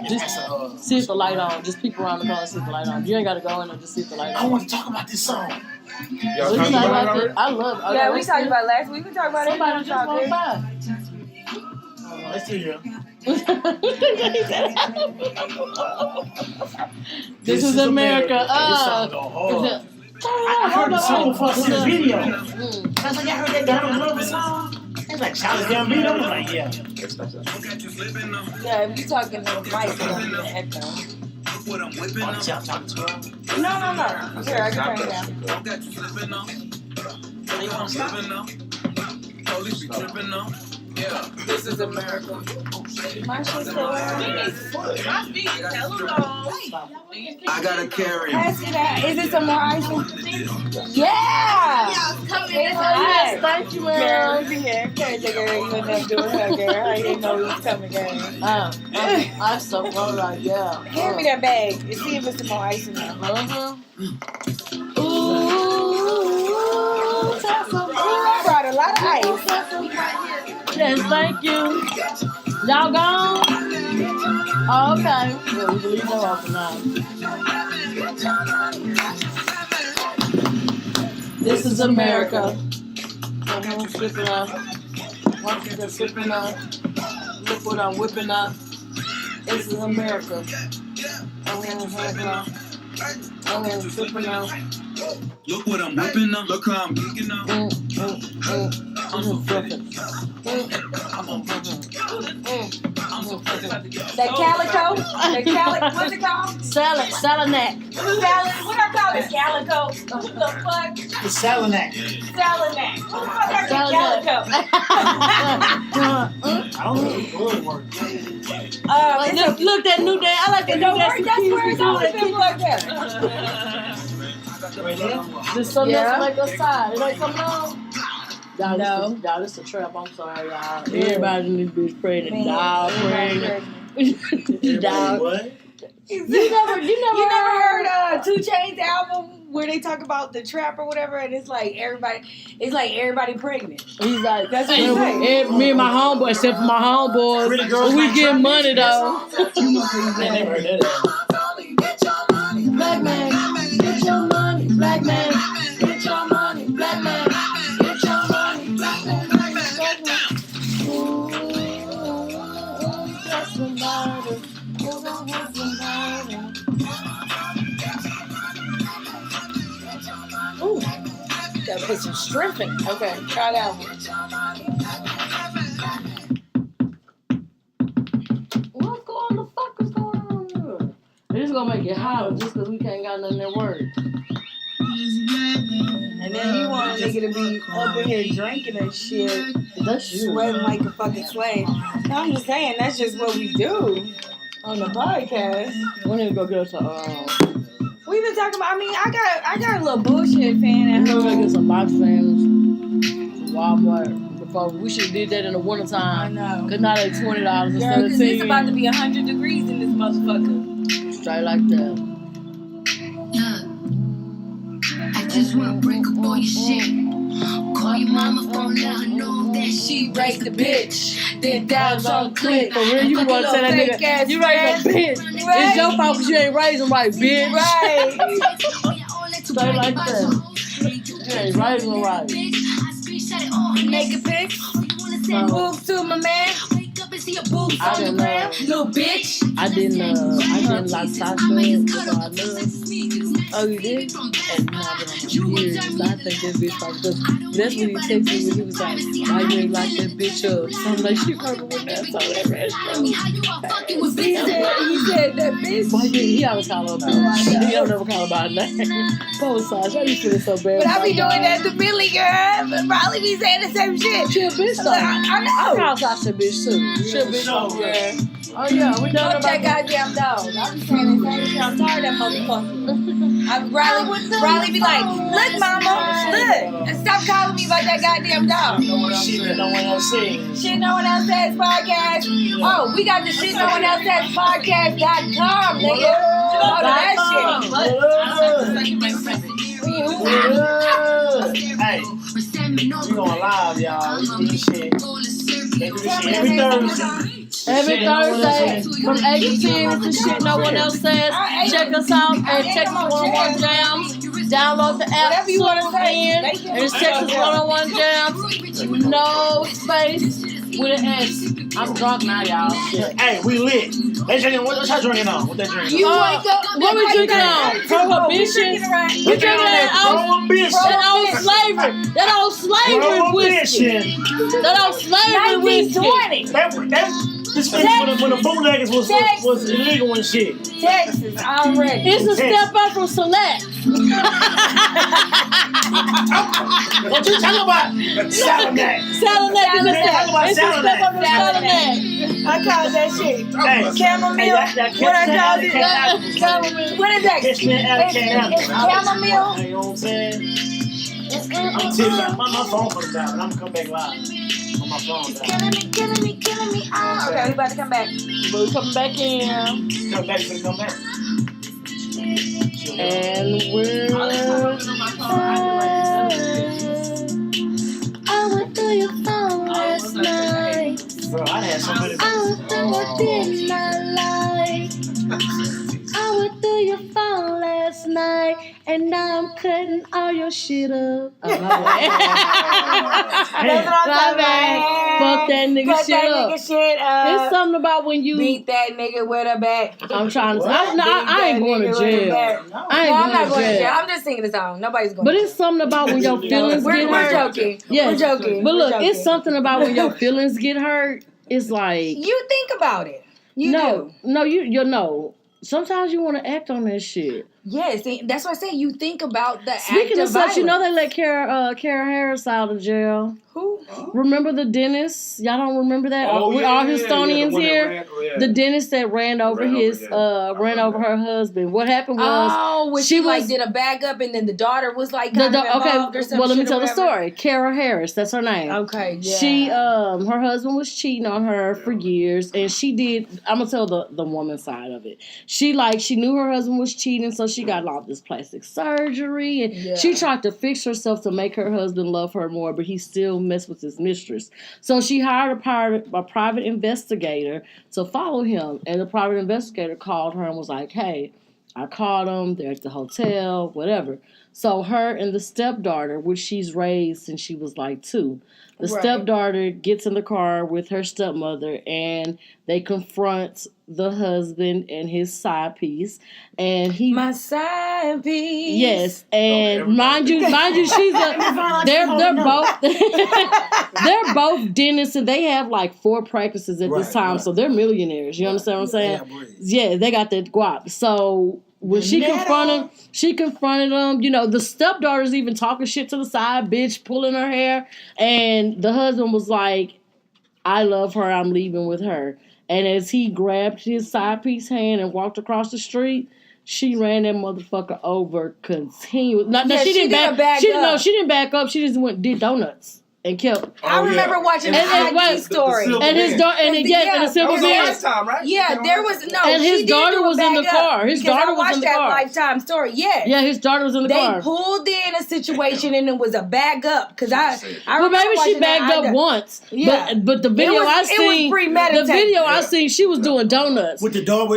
Just see if the light on. Just peek around the corner, see if the light on. You ain't got to go in there. Just see if the light I on. want to talk about this song. Y'all We talking talked about about it it. I love it. Yeah, we talked about it last week. We talked about it. Somebody just walked by. Let's see you. This is America. This song go hard. I heard the song before I see the video. I was like, I heard that Donald Glover song. It's like Charles Gambino. I was like, yeah. Yeah, if you talking to the mic, it's gonna be an echo. I'm talking to her. No. Here, I can turn it down. This is America. My shit's still on. My feet is hella long. I gotta carry. Pass me that. Is it some more icing? Yeah. It's hot. Thank you, Girl, man. look here. Can't take her. You ain't doing her, girl. I didn't know he was coming, girl. I so like, yeah. Hand me that bag and see if it's some more ice in there. Ooh, I brought a lot of ice. yes, thank you. Y'all gone? Oh, okay. Yeah, we can leave that off now. This is America. I'm slipping up. Watch it slipping up. Look what I'm whipping up. This is America. I'm slipping up. I'm slipping up. Look what I'm whipping up. Look how I'm geeking up. I'm so fucking. That calico? What's it called? Salad neck. Salad. What I call it? Calico. What the fuck? The Salinak. Salad neck. What the fuck I Salad said neck. calico? I don't know if it would work. Look, that new day. I like that new Don't day. worry, that's where it's always been like that. The sun Yeah. doesn't make us tired. It ain't coming on. Y'all, No. y'all, this a trap. I'm sorry, y'all. Everybody in this bitch pregnant. Dog pregnant. Dog. What? You never heard 2 Chainz album where they talk about the trap or whatever, and it's like everybody pregnant. He's like, That's what he say. me and my homeboy, except for my homeboys, Pretty girls we like get trap money though. I never heard that. Black man, get your money. Black man, get your money. Black man, get your money. Black man, black man. Ooh, that's the matter. Ooh, gotta put some strength in it. Okay, try that one. What's going the fuck is going on here? This is gonna make it hotter just because we can't got nothing that work. And then you want a nigga to be up in here drinking and shit, That's you. sweating like a fucking slave. No, I'm just saying, that's just what we do on the podcast. We need to go get us a We've been talking about, I got a little bullshit fan at we're gonna home. get some box fans, Walmart. Before we should have did that in the wintertime. I know. Cause now they $20 Girl, instead of cause it's about to $10. be 100 degrees in this motherfucker. Straight like that. I just wanna break up all your shit. Call your mama phone, let her know that she raised the bitch. Then dials on click. For real, you want to tell that nigga, you raised a bitch. It's your fault because you ain't raising right, bitch. Right. Straight like that. You ain't raising right. Naked pics. Send boobs to my man. Boobs I on the didn't gram. know. Little bitch. I didn't like Sasha, so I knew. Oh, you did? And now I've been on my years. So I think that bitch like this. That's when he texted me when he was like, why you ain't like that bitch up? So I'm like, she probably went there and saw that restaurant. He said that bitch. Why he always call her a bitch. He don't never call her by her name. Poor Sasha, I used to feel so bad. But I be doing that to Billy, girl. But probably be saying the same shit. She a bitch though. I know. I call Sasha a bitch too. She a bitch though. Yeah. Oh yeah, we done Fuck that about goddamn dog. I be saying the same shit. I'm tired of that motherfucker. I Riley be like, look, mama, look. And stop calling me about that goddamn dog. Shit that no one else says. Shit no one else says podcast. Oh, we got the shit no one else says podcast.com, nigga. Go to that shit. Hey, we going live, y'all. We do this shit. They do this shit every Thursday. every Thursday from 8 to 10 is the shit no one else says. Check us out at Texas 101 Jams. Download the app, Whatever you wanna tune say. in, and it's Texas 101 Jams. No space with an S. I'm drunk now, y'all. Shit. Hey, we lit. They drinking. What y'all drinking on? What they drinking? You wake up. What we drinking on? Prohibition. We drinking that old slavery. That old slavery whiskey. That old slavery whiskey. 1920. This when the bootleggers was illegal and shit. Texas already. It's a step up from Select. What you talking about? Salamac. Salamac is a step up from Salamac. I call that shit chamomile. Hey, What I call it? Chamomile. What is that? Catch me out of Canada. It's chamomile. You know what I'm saying? I'm tipsy. My phone comes out, and I'm gonna come back live. On my phone down. Killing me. Okay, we about to come back. We're coming back in. Come back, so come back. And we're I went through your phone last night. Bro, I had somebody. I went through what did not like. I went through your phone last night, and now I'm cutting all your shit up. Oh, my bad. That's what I'm talking about. Fuck that nigga Cut shit that up. nigga shit up. It's something about when you Beat that nigga with a bat. I'm trying to. I ain't going to jail. I ain't I'm not going to jail. I'm just singing the song. Nobody's going. But it's something about when your feelings get We're hurt. joking. Yes. We're joking. But We're look, joking. it's something about when your feelings get hurt. It's like You think about it. You do. No, you know. Sometimes you want to act on that shit. Yes, that's what I say. You think about the Speaking act of such, you know they violence. let Kara Harris out of jail. Who? Remember the dentist? Y'all don't remember that? We all Houstonians here. The dentist that ran over her husband. What happened was when she like did a bag up, and then the daughter was like kind of involved or something. Well, let me tell the story. Kara Harris, that's her name. Okay, yeah. She her husband was cheating on her for years, and she did. I'm gonna tell the woman's side of it. She knew her husband was cheating, so she got all this plastic surgery, and she tried to fix herself to make her husband love her more, but he still messed with his mistress. So she hired a private investigator to follow him, and the private investigator called her and was like, "Hey, I caught him. They're at the hotel, whatever." So her and the stepdaughter, which she's raised since she was like 2, the stepdaughter gets in the car with her stepmother, and they confront the husband and his side piece, and my side piece. Yes, and mind you, she's they're both dentists, and they have like 4 practices at this time, so they're millionaires. You understand what I'm saying? Yeah, they got that guap. So when she confronted him, you know, the stepdaughter's even talking shit to the side bitch, pulling her hair, and the husband was like, "I love her, I'm leaving with her." And as he grabbed his side piece hand and walked across the street, she ran that motherfucker over continuously. She didn't back up. She just did donuts. And killed. I remember watching the IG story. And his daughter, and the silver Lifetime, right? Yeah, there was And his daughter was in the car. His daughter was in the car. Lifetime story. Yeah. Yeah, his daughter was in the car. They pulled in a situation and it was a bag up because I well, maybe she bagged up once. Yeah, but the video I seen, she was doing donuts with the daughter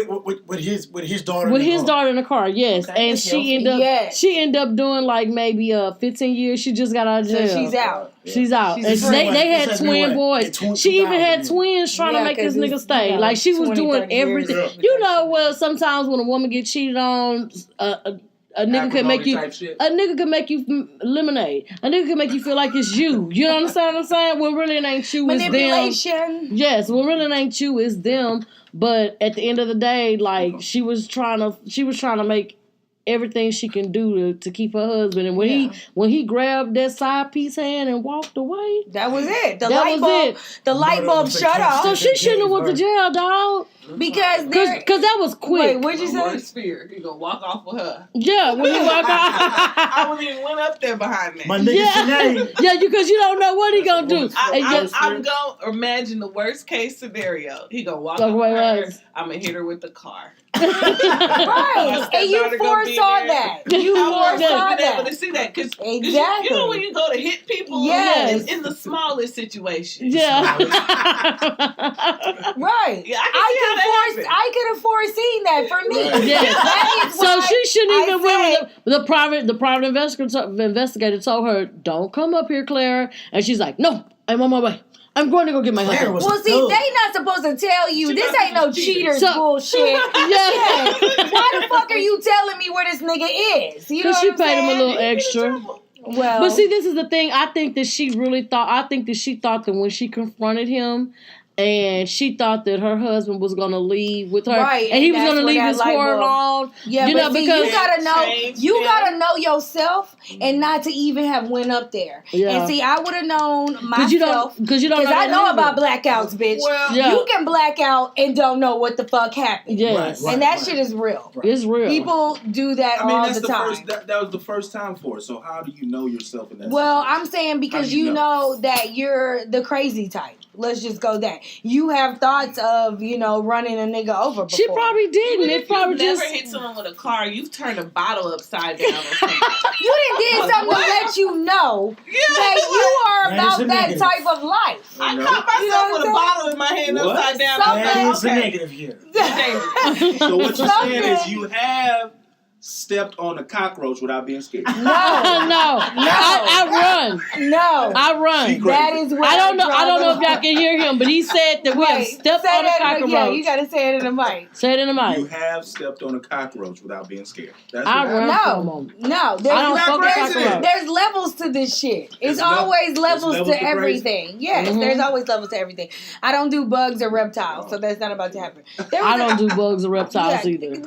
with his daughter. With his daughter in the car. Yes, and she ended up doing like maybe 15 years. She just got out of jail. So she's out. She's out. And they had twin boys. She even had twins trying to make this nigga stay. Like she was doing everything. You know, well, sometimes when a woman gets cheated on, a nigga can make you lemonade. A nigga can make you feel like it's you. You understand what I'm saying? Well, really it ain't you, it's them. Manipulation. Yes, well, really it ain't you, it's them. But at the end of the day, like she was trying to make everything she can do to keep her husband, and when he grabbed that side piece hand and walked away, that was it. The light bulb shut off. So she shouldn't have went to jail, dog. Because that was quick. Wait, what'd you say? Worst fear, he gonna walk off with her. Yeah, when you walk off, I wouldn't even went up there behind that. My nigga because you don't know what he gonna do. I'm gonna imagine the worst case scenario. He gonna walk off with her. I'm gonna hit her with the car. Right, and you foresaw that. You foresaw that. Able to see that because exactly. You know when you go to hit people, in the smallest situations. Yeah, right. Yeah, I could have foreseen that for me. Right. Yes. So she shouldn't even win. The private investigator told her, "Don't come up here, Clara," and she's like, "No, I'm on my way. I'm going to go get my husband." Well, see, they not supposed to tell you. This ain't no cheaters bullshit. Yeah. Why the fuck are you telling me where this nigga is? You know what she I'm paid saying? him a little extra. Well, but see, this is the thing. I think that she thought that when she confronted him, and she thought that her husband was gonna leave with her, Right, and he and was gonna that's leave where his that light whore bulb- alone. Yeah, you but know, see, because you gotta know yourself and not to even have went up there. Yeah. And see, I would have known myself because you don't because I know either. about blackouts, bitch. Well, Yeah. You can black out and don't know what the fuck happened. Yes, Right, And that shit is real. it's real. People do that I mean, all that's the the time. first. That was the first time for it. So how do you know yourself in that? Well, situation? I'm saying because How do you you know that you're the crazy type. Let's just go that. You have thoughts of, running a nigga over before. She probably didn't. Even It if probably you've never just hit someone with a car, you've turned a bottle upside down or something. You did something to let you know that you are That is about a that negative. type of life. I No. caught myself You know what with a I'm bottle in my hand What? upside down. That is a Okay. negative here. So what you're saying is Something. you have stepped on a cockroach without being scared. no. I run. No. I run. She crazy. That is where I don't know. draw I don't the know if y'all line. can hear him, but he said that we have Wait, stepped say on a that cockroach. again. You gotta say it in the mic. Say it in the mic. You have stepped on a cockroach without being scared. That's I what run happened. for a No, moment. no. I don't fuck with cockroach. There's levels to this shit. It's There's lev- always there's levels levels to to crazy. everything. Yes, Mhm. there's always levels to everything. I don't do bugs or reptiles, so that's not about to happen. I don't do bugs or reptiles Yeah. either.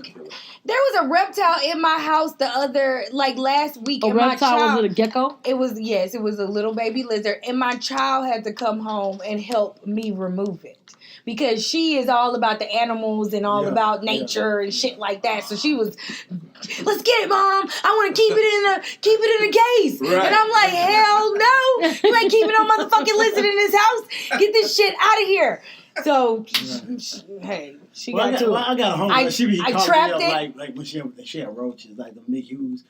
There was a reptile in my house last week. A and my reptile, child, was it a gecko? It was a little baby lizard, and my child had to come home and help me remove it because she is all about the animals and all Yeah, about nature and shit like that. So she was, let's get it, mom. I want to keep it in a case. Right. And I'm like, hell no, you ain't keeping no motherfucking lizard in this house. Get this shit out of here. So, hey, she got to it. I got a homie. She be I calling trapped me it. up like when she had roaches, like the Mickey Hughes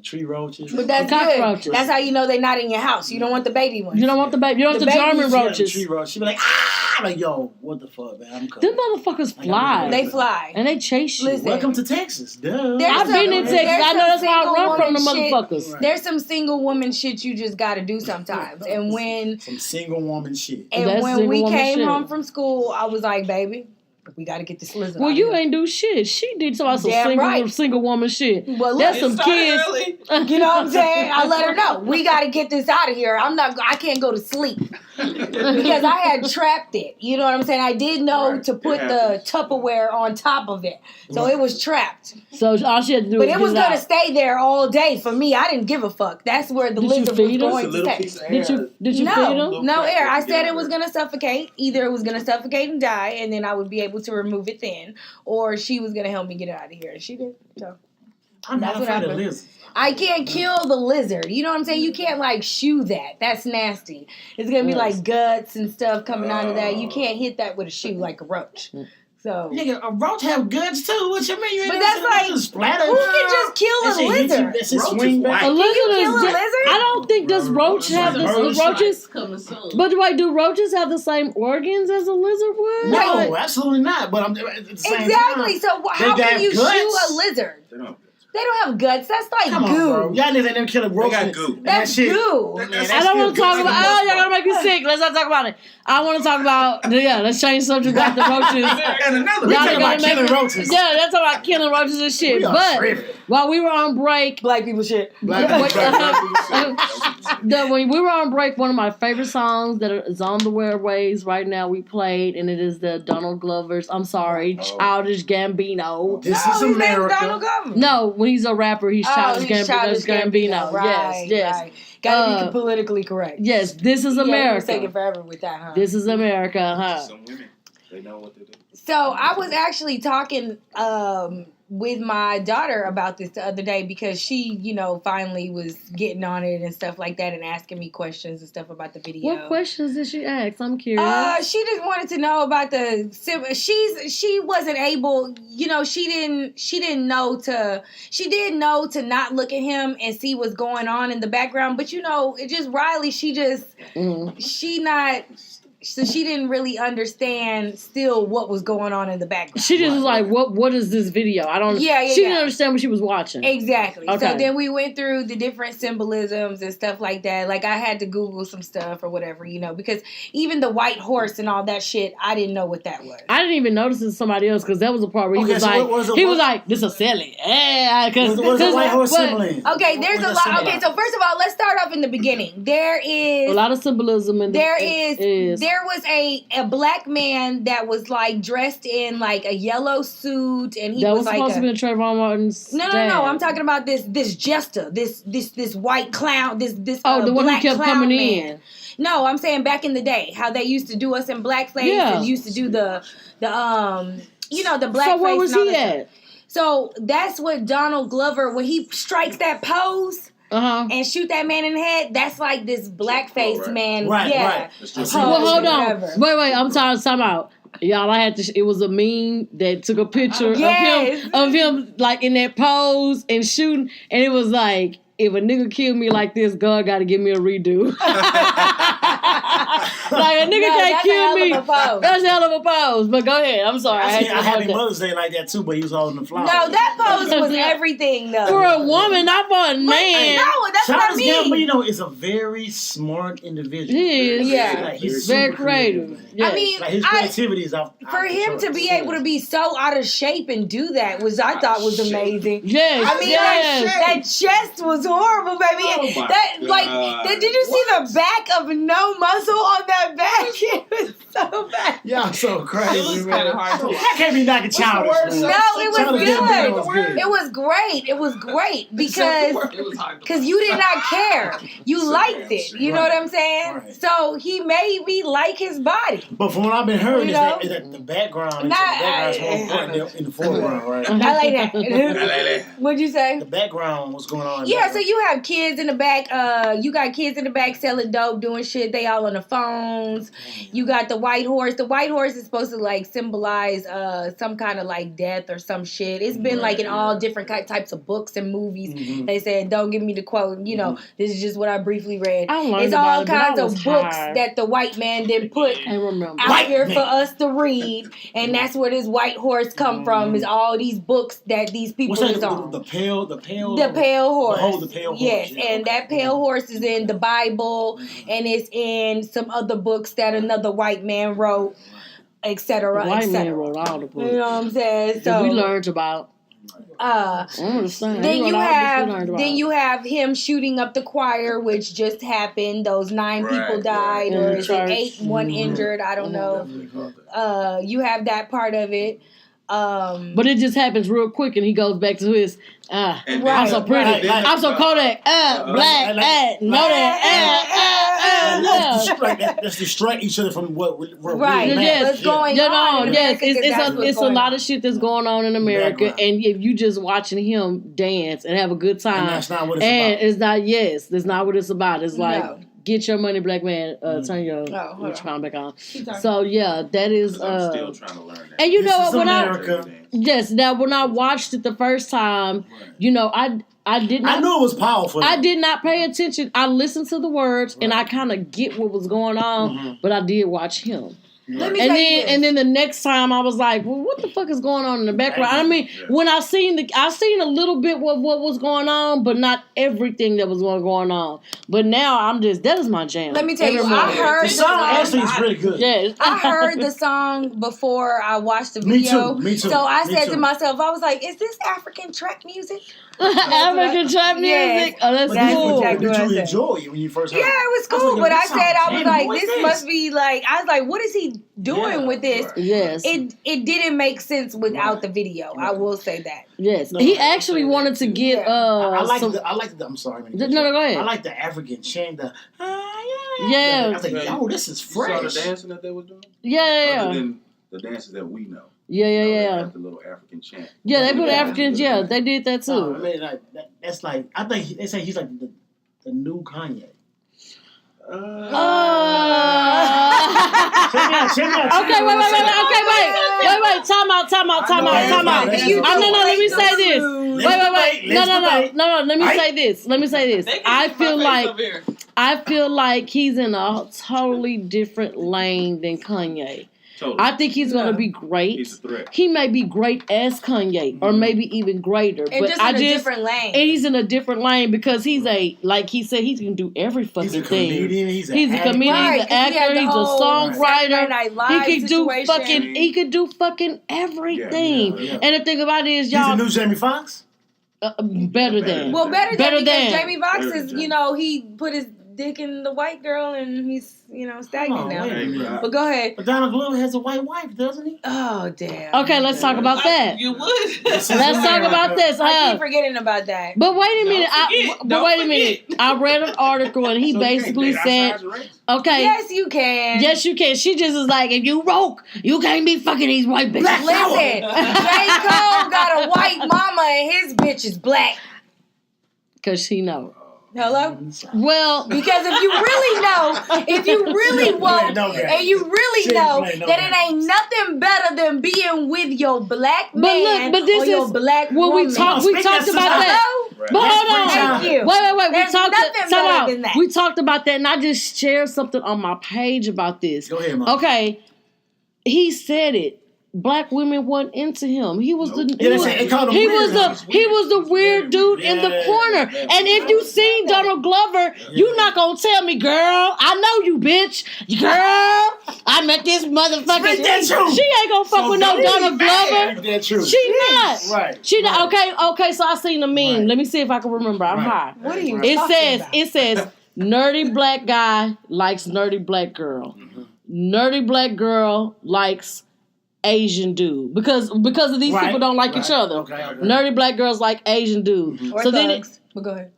tree roaches. But that's The good. cockroaches. That's how you know they're not in your house. You don't want the baby ones. You don't want the baby. You don't The want the babies, German She had a roaches. tree roach. She be like, like, yo, what the fuck, man? I'm Them coming. motherfuckers fly. They fly. And they chase you. Listen. Welcome to Texas, duh. There's I've been in some- Texas. there's I know that's some why I single run from the woman shit. motherfuckers. Right. There's some single woman shit you just got to do sometimes. And when Some single woman shit. That's we single woman came shit. home from school, I was like, baby, we got to get this lizard. Well, out you of here. ain't do shit. She did some Damn right. single woman shit. Well, That's look, some Started kids. early. you know what I'm saying? I let her know we got to get this out of here. I can't go to sleep because I had trapped it. You know what I'm saying? I did know Right. to put It the happens. Tupperware on top of it, so it was trapped. So all she had to do But was it was get gonna out. stay there all day for me. I didn't give a fuck. That's where the Did you lizard was feed her? going It's a to little stay. piece of Did air. you feed them? No air. I Get said out it was of gonna suffocate. Either it was gonna suffocate and die, and then I would be able to remove it then, or she was gonna help me get it out of here. And she did. So I'm That's not what afraid of happened. lizards. I can't kill the lizard. You know what I'm saying? You can't like shoe that. That's nasty. It's gonna be Yes. like guts and stuff coming out of that. You can't hit that with a shoe like a roach. So Nigga, a roach have guts too. What you mean? You ain't But never that's seen a like- lizard splatter? who can just kill That a shit hit you, lizard? that shit Roach is swing back. white. A lizard you is kill a di- lizard? I don't think does roach have the Roach roaches. Coming soon. But wait, do roaches have the same organs as a lizard would? No, Like, absolutely not. But I'm at the same Exactly. time. So how They can got you guts. shoot a lizard? They don't. They don't have guts. That's like Come on, goo. bro. Y'all niggas ain't never kill a roach. got and- goo. and that That's shit. goo. Man, I that's don't still want to talk good. about. Oh, y'all gonna make me sick. Let's not talk about it. I want to talk about. Yeah, let's change subject about the roaches. And another. We Y'all talking about gonna make killing me- roaches. Yeah, that's about killing roaches and shit. We are But tripping. while we were on break, Black people shit. Black Wait, people. when we were on break, one of my favorite songs that is on the airwaves right now we played, and it is the Donald Glover's. I'm sorry, Oh. Childish Gambino. This Oh, is his name's Donald America. Glover. No, when he's a rapper, he's Childish Gambino. Right, yes. right. Gotta Uh, be politically correct. Yes, this is Yeah, it was taking America. forever with that, huh? This is America, huh? Some women, they know what to do. So I was actually talking with my daughter about this the other day because she, finally was getting on it and stuff like that and asking me questions and stuff about the video. What questions did she ask? I'm curious. She just wanted to know about she wasn't able, she did know to not look at him and see what's going on in the background, but it just Riley, so she didn't really understand still what was going on in the background. She just was like, "What is this video?" I don't. Yeah, She didn't yeah. understand what she was watching. Exactly. Okay. So then we went through the different symbolisms and stuff like that. Like I had to Google some stuff or whatever, because even the white horse and all that shit, I didn't know what that was. I didn't even notice it was somebody else because that was the part where he Okay, was so like, what was it- he what- was like, "This is silly." Yeah, because What is a white horse symbol in? Okay, there's What a does lot. that Okay, so first of all, let's start off in the beginning. There a is lot of symbolism in there the, is there was a black man that was like dressed in like a yellow suit, and he that was was supposed to be a Trayvon Martin's No. I'm talking about this jester, this white clown, this the one who black kept clown coming man. in. No, I'm saying back in the day, how they used to do us in blackface and used to do the blackface. So where was he at? So that's what Donald Glover, when he strikes that pose and shoot that man in the head, that's like this blackface man. Right. Well, hold on. Wait, I'm talking about. Y'all, it was a meme that took a picture of him like in that pose and shooting, and it was like, if a nigga kill me like this, God got to give me a redo. Like, a nigga can't kill me. That's a hell of a pose. But go ahead. I'm sorry. I Happy Mother's Day like that too, but he was holding the flower. No, that pose was everything, though. For a woman, not for a man. No, that's what I mean. Gambino is a very smart individual. He is. Yeah. Like, he's very creative. Yes. I mean, like, his creativity is out. For him to be able to be so out of shape and do that I thought was amazing. Yes. I mean, that chest was horrible, baby. Did you see the back of no muscle on that back? It was so bad. Y'all so crazy. It was kind of hard to watch. That can't be knocking childish. No, it was good. It was great. It was great because you did not care. You liked it. You know what I'm saying? Right. So he made me like his body. But from what I've been hearing, is that the background is more important in the foreground, right? I like that. What'd you say? The background, what's going on? Yeah, so you have kids in the back. You got kids in the back selling dope, doing shit. They all on the phones. You got the white horse. The white horse is supposed to like symbolize some kind of like death or some shit. It's been like in all different types of books and movies. Mm-hmm. They said, don't give me the quote. You know, this is just what I briefly read. It's all kinds of books that the white man didn't put out here for us to read, and that's where this white horse come from. Is all these books that these people is on. The pale horse. The pale horse. Yes, and that pale horse is in the Bible, and it's in some other books that another white man wrote, etc. White man wrote all the books. You know what I'm saying? So we learned about. Then you have him shooting up the choir, which just happened. Those 9 people died, or is it 8, 1 injured? I don't know. You have that part of it. But it just happens real quick, and he goes back to his I'm so pretty, I'm so Kodak, black, know that, Let's distract each other from what right. What's going on? Yes, it's a lot of shit that's going on in America, and if you just watching him dance and have a good time, and that's not what it's about. It's not. Yes, that's not what it's about. It's like. No. Get your money, black man. Turn your crown back on. So yeah, that is. I'm still trying to learn that. And you know what? When when I watched it the first time, you know, I did not. I knew it was powerful. I did not pay attention. I listened to the words and I kind of get what was going on, but I did watch him. And then the next time I was like, well, what the fuck is going on in the background? I mean, when I seen a little bit what was going on, but not everything that was going on. But now that is my jam. Let me tell you, I heard the song actually is really good. Yes. I heard the song before I watched the video. Me too. So I said to myself, I was like, is this African trap music? African trap music? Oh, that's cool. Did you enjoy it when you first heard it? Yeah, it was cool. But I said, I was like, this must be like, I was like, what is he doing with this? Right. Yes. It didn't make sense without the video. I will say that. Yes. He actually wanted to get I like the I'm sorry. No, go ahead. I like the African chant. Yeah. I was like, yo, this is fresh. You saw the dancing that they were doing? Yeah. Other than the dances that we know. Yeah. The little African chant. Yeah, they put Africans. Yeah, they did that too. I mean, that's like I think they say he's like the new Kanye. Okay, wait. Time out. No, let me say this. Wait. No. Let me say this. I feel like he's in a totally different lane than Kanye. Totally. I think he's going to be great. He's a threat. He may be great as Kanye, or maybe even greater. And but in a different lane. And he's in a different lane because he's like he said, he's going to do every fucking thing. He's a comedian, right, he's an actor, he's a songwriter. He could do fucking everything. Yeah. And the thing about it is, y'all. He's the new Jamie Foxx? Better than. Well, better than Jamie Foxx is, you know, he put his dicking the white girl and he's, stagnant now. Wait. But go ahead. But Donald Glover has a white wife, doesn't he? Oh, damn. Okay, let's talk about that. You would. Let's talk about this. I keep forgetting about that. But wait a minute. I read an article and he So basically said, okay. Yes, you can. Yes, you can. She just is like, if you woke, you can't be fucking these white bitches. Listen, J. Cole got a white mama and his bitch is black. Because she know. Hello? Well, because if you really woke, and you really know that it ain't nothing better than being with your black man or your black woman. We talked about that. But hold on. Thank you. Wait. We talked about that, and I just shared something on my page about this. Go ahead, Mom. Okay. He said it. Black women weren't into him. He was the weird dude in the corner. And if you seen Donald Glover, you not gonna tell me, girl, I know you, bitch. Girl, I met this motherfucker. She ain't gonna fuck with no Donald Glover. She not. Right. She not. Okay, so I seen a meme. Right. Let me see if I can remember. I'm high. What are you It says, nerdy black guy likes nerdy black girl. Mm-hmm. Nerdy black girl likes Asian dude because of these people don't like each other. Okay. Nerdy black girls like Asian dude. Mm-hmm. Or so thugs. But go ahead.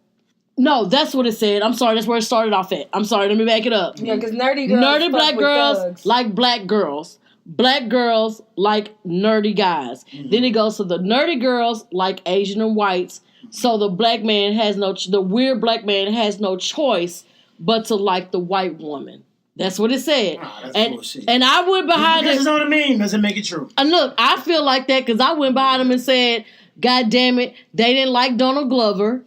No, that's what it said. I'm sorry. That's where it started off at. I'm sorry. Let me back it up. Yeah, because nerdy black girls thugs. Like black girls. Black girls like nerdy guys. Mm-hmm. Then it goes to the nerdy girls like Asian and whites. So the the weird black man has no choice but to like the white woman. That's what it said. And I went behind it. This is on the meme. Doesn't make it true. And look, I feel like that because I went behind him and said, God damn it, they didn't like Donald Glover.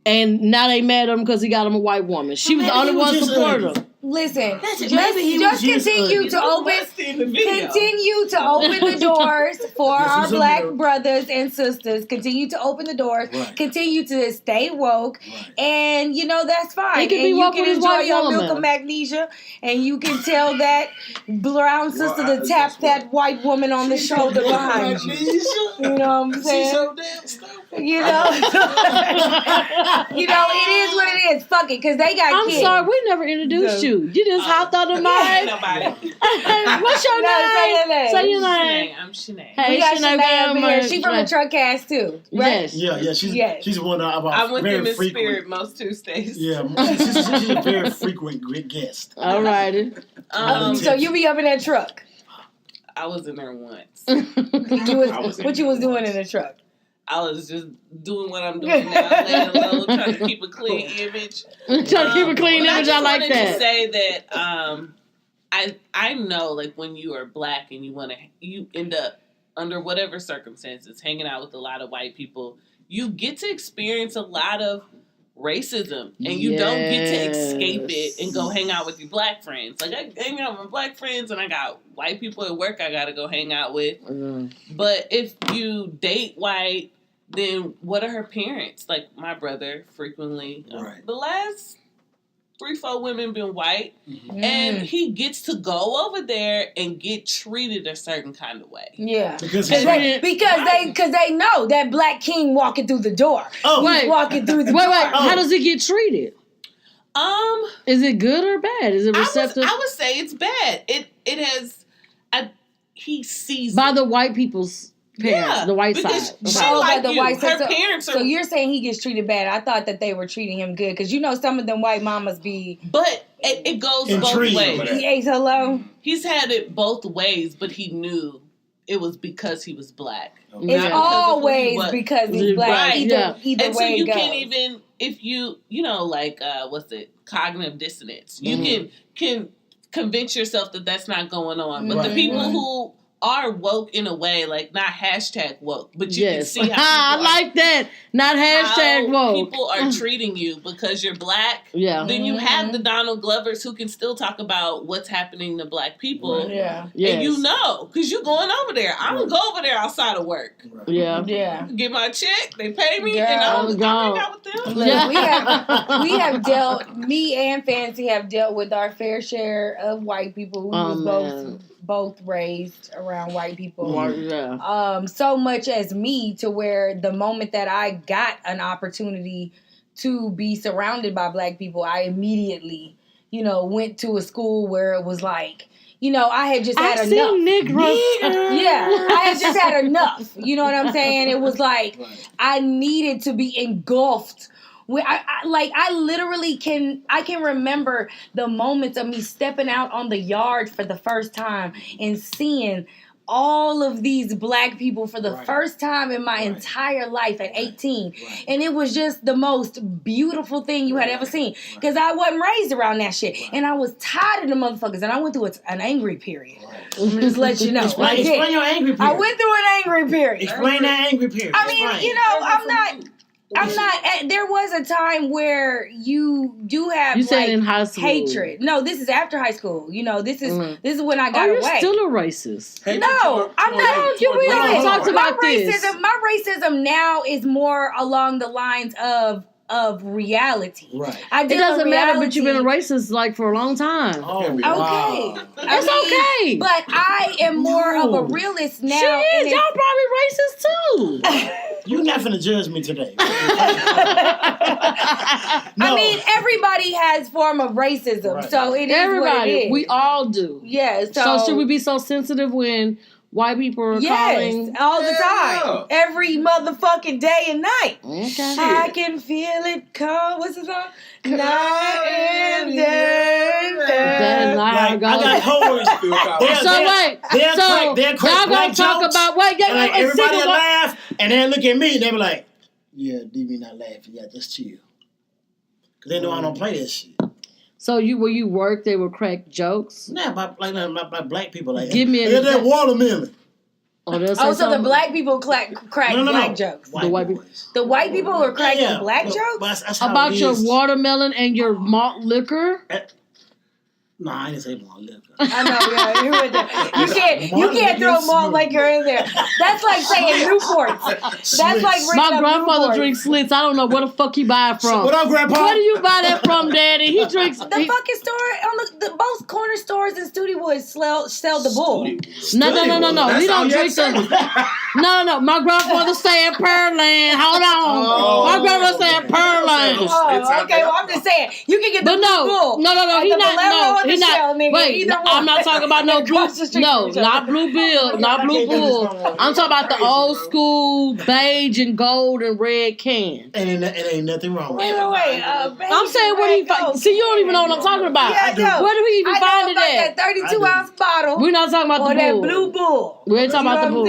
And now they mad at him because he got him a white woman. She was the only one supporting him. Listen, just continue to open the doors for our black brothers and sisters. Continue to open the doors. Right. Continue to stay woke, and that's fine. He can be woke with his white your woman. milk of magnesia, and you can tell that brown sister to tap that white woman on the shoulder behind you. You know what I'm saying? So damn stupid. It is what it is. Fuck it, because they got kids. I'm sorry, we never introduced you. You just hopped on the mic. What's your name? Say your name. I'm Shanae. Hey, we got Shanae over here. She from the truck cast too, right? Yes. Yeah. She's one of our I went very in the frequent. Spirit most Tuesdays. Yeah, she's a very frequent guest. All righty. So you be up in that truck? I was in there once. What you was doing in the truck? I was just doing what I'm doing now, laying low, trying to keep a clean image. I like that. To say that I know, like, when you are black and you end up under whatever circumstances hanging out with a lot of white people, you get to experience a lot of racism, and you don't get to escape it and go hang out with your black friends. Like, I hang out with my black friends, and I got white people at work I gotta go hang out with. But if you date white, then what are her parents? Like, my brother frequently, the last 3-4 women been white, and he gets to go over there and get treated a certain kind of way. Yeah, because they know that black king walking through the door. He's walking through the door. How does he get treated? Is it good or bad? Is it receptive? I would say it's bad. It has. He sees by the white people's parents, the white side. Her parents are. So you're saying he gets treated bad? I thought that they were treating him good because some of them white mamas be. But it goes both ways. Hello. He's had it both ways, but he knew it was because he was black. It's always because he's black. Right. Either and way so you it goes. can't even if you what's it, cognitive dissonance. You can convince yourself that that's not going on, but the people who are woke in a way, like not hashtag woke, but you can see how I like that. Not hashtag woke. People are treating you because you're black. Yeah. Then you have the Donald Glovers who can still talk about what's happening to black people. Right. Yeah. And because you're going over there. I don't go over there outside of work. Right. Yeah. Yeah. Get my check, they pay me, and I hang out with them. Look, we have dealt, me and Fancy have dealt with our fair share of white people. We was both raised around white people. So much as me, to where the moment that I got an opportunity to be surrounded by black people, I immediately, went to a school where it was like, I had just had enough. Yeah, I had just had enough. You know what I'm saying? It was like I needed to be engulfed. I literally can remember the moments of me stepping out on the yard for the first time and seeing all of these black people for the first time in my entire life at 18. And it was just the most beautiful thing you had ever seen. Because I wasn't raised around that shit. And I was tired of the motherfuckers. And I went through an angry period. I'm going to just let you know. Explain your angry period. I went through an angry period. Explain that angry period. I mean, I'm not. There was a time where you do have in high school. Hatred. No, this is after high school. This is when I got you're away. Still a racist. No, I'm not. We already talked about this. My racism now is more along the lines of reality. Right. It doesn't matter, but you've been a racist for a long time. Oh, okay. Wow. It's okay. But I am more of a realist now. She is. Y'all probably racist too. You're not finna judge me today. No. I mean, everybody has form of racism, so it is what it is. We all do. Yeah. So should we be so sensitive when white people are calling? all the time. Every motherfucking day and night. Okay. I can feel it come. What's the song? Night and day. I got hoes. They'll crack black jokes, about and everybody will laugh, and they'll look at me, and they'll be like, yeah, DB not laughing. Yeah, just chill. Because they know I don't play that shit. So where you work, they would crack jokes? Nah, by black people. Like, give me that watermelon. So the black people crack black jokes. The white people. The white people are cracking black jokes? About your watermelon and your malt liquor? No, I didn't say malt liquor. I know, yeah. You can't throw malt liquor in there. That's like saying Newports. That's like my grandfather drinks Slits. I don't know where the fuck he buy it from. What up, Grandpa? Where do you buy that from, Daddy? He drinks the fucking store on the both corner stores in Studewood sell the bull. No. We don't drink the. No. My grandfather saying Pearland. Hold on. My grandfather saying Pearland. Oh, okay. Well, I'm just saying you can get the bull. No. He's not. No, he's not. Wait, I'm not talking about no blue. No, not blue bill, not blue bull. I'm talking about the old school beige and gold and red can. And it ain't nothing wrong with it. Wait. I'm saying where do you find? See, you don't even know what I'm talking about. Yeah, I do. Where do we even find it at? That 32-ounce bottle. We're not talking about the bull. Or that blue bull. We ain't talking about the bull.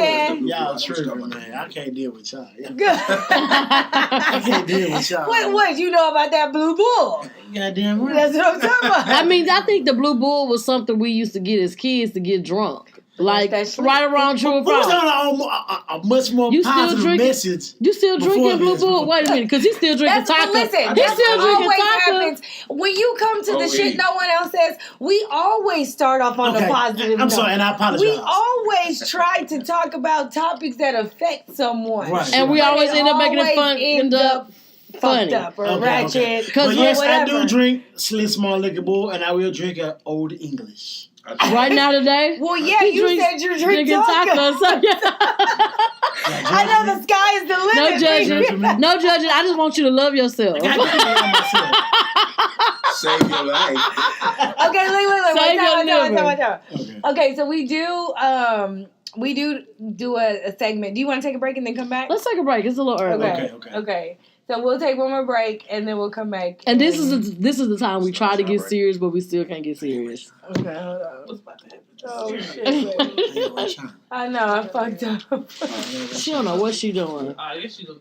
Y'all tripping, man. I can't deal with y'all. I can't deal with y'all. What you know about that blue bull? Goddamn right. That's what I'm talking about. I mean, I think the blue bull was something we used to get as kids to get drunk. Like, right around true or false. A much more positive message. You still drinking blue bull? Wait a minute, because he's still drinking tacos. Listen, he's still drinking tacos. Happens. When you come to the shit no one else says, we always start off on a positive note. I'm sorry, and I apologize. We always try to talk about topics that affect someone. Right. And we always end up making it fun. End up fucked up or ratchet. But yes, I do drink small liquor bull, and I will drink an Old English. Right now today? Well, yeah, you said you're drinking tacos. I know the sky is the limit. No judging. No judging. I just want you to love yourself. Save your life. Okay, wait. Save your liver. Okay, so we do a segment. Do you want to take a break and then come back? Let's take a break. It's a little early. Okay. So we'll take one more break and then we'll come back. And this is the time we try to get serious, but we still can't get serious. Okay, hold on. What's about to happen? Oh shit! I know I fucked up. She don't know what she doing.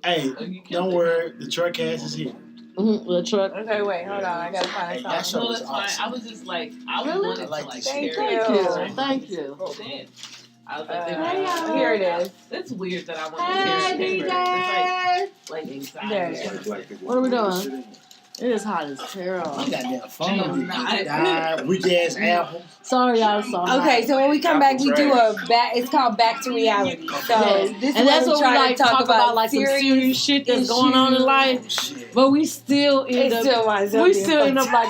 Hey, don't worry. The truck cast is here. The truck. Okay, wait, hold on. I gotta find something. No, that's fine. I was just like, I wanted to like Thank you. I was like, here it is. It's weird that I want to share paper. It's like anxiety. What are we doing? It is hot as hell. I got that phone. Weak ass apple. Sorry, y'all. Okay, so when we come back, we do it's called Back to Reality. So this is that's what we try to talk about like some serious shit that's going on in life. But we still end up like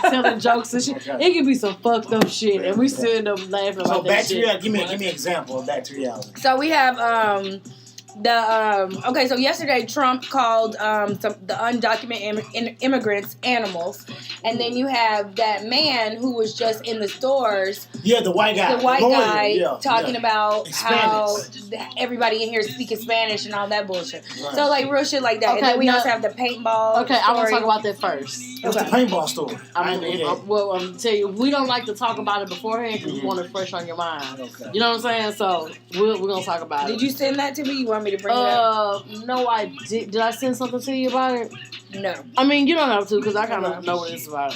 telling jokes and shit. It can be some fucked up shit, and we still end up laughing about that shit. So Back to Reality. Give me an example of Back to Reality. So we have Okay, so yesterday Trump called the undocumented immigrants animals, and then you have that man who was just in the stores. Yeah, the white guy. The white lawyer. guy talking about how Hispanics. everybody in here speaking Spanish and all that bullshit. Right. So like real shit like that. Okay, and then we now- also have the paintball. Okay, I want to story. talk about that first. What's the paintball story? I'm gonna tell you, we don't like to talk about it beforehand because we want it fresh on your mind. Okay. You know what I'm saying? So we're gonna talk about it. Did you send that to me? You want me to bring it up? No, I did. Did I send something to you about it? No. I mean, you don't have to because I kind of know what it's about.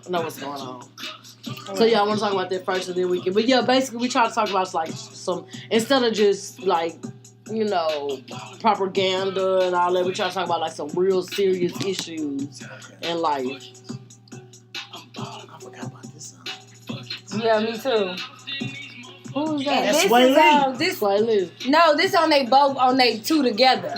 I know what's going on. So yeah, I want to talk about that first and then we can. But yeah, basically we try to talk about like some instead of just like propaganda and all that. We try to talk about like some real serious issues in life. I forgot about this song. Yeah, me too. Who's And that? this Sway is Lee. on this. Sway Lee. No, this on they both on they two together.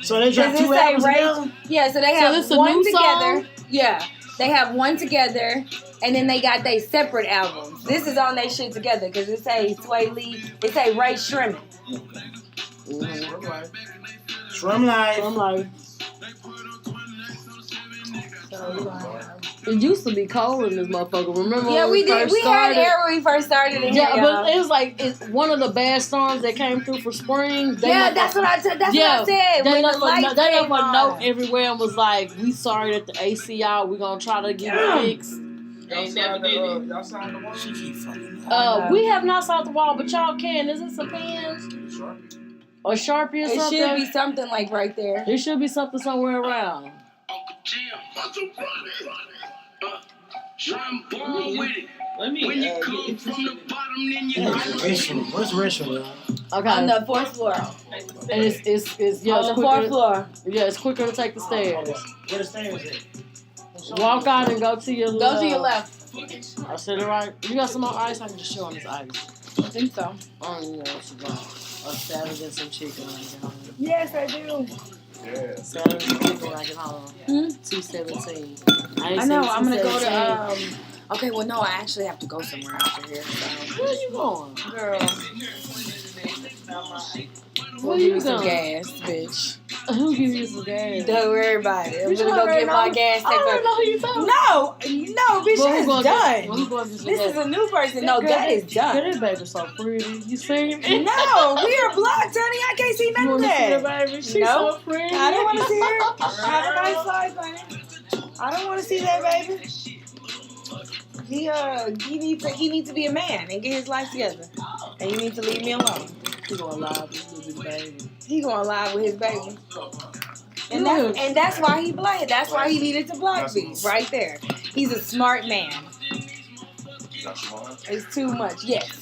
So they dropped Does it 2 say albums Ray? together? Yeah, so they So have this a one new together. song? Yeah, they have one together, and then they got they separate albums. This is on they shit together because it say Sway Lee, it say Ray Sherman. Shrum Life. I'm like, So we gonna have- it used to be cold in this motherfucker. Remember? Yeah, when we did. first We started? had air when we first started in here, Yeah, y'all. but it was like it's one of the bad storms that came through for spring. They Yeah, left that's a- what I said. That's yeah, what I said. They When the left lights a, they left came a note on. everywhere and was like, "We sorry that the AC out. We're gonna try to get it fixed." They never did it. Y'all signed the one? She keep fucking. We have not sought the wall, but y'all can. Is it some pens or Sharpie or It something? should be something like right there. It should be something somewhere around. Let me get Restroom. What's restroom, y'all? Okay, On the fourth floor. and it's yeah, On it's the quicker. fourth floor. Yeah, it's quicker to take the stairs. Where the stairs at? Walk out and go to your left. Go to your left. I said it right. You got some more ice? I can just show on this ice. I think so. Oh, yeah, what you got? A salad and some chicken when I get home. Yes, I do. Yeah. Salad and some chicken when I get home. Hmm? 217. I know. I'm gonna go to. Okay, well, no, I actually have to go somewhere after here. So. Where you going? Girl, Where give you me some going? gas, bitch. Who give you some gas? Don't worry about it. I'm You gonna go already get my know- gas I already tank. know who you talking No, bitch, Where we that's going done. Where we going to get some This gas? is a new person. No, that is Girl, done. that baby's so pretty. You see me? No, we are blocked, honey. I can't see You none of want to see her, that. baby? She's No. so pretty. I don't want to see her. Have a nice life, honey. I don't want to see that baby. He needs to be a man and get his life together. And you need to leave me alone. She going live with this baby. He going live with his baby. And that's why he blocked. That's why he needed to block me right there. He's a smart man. It's too much, yes.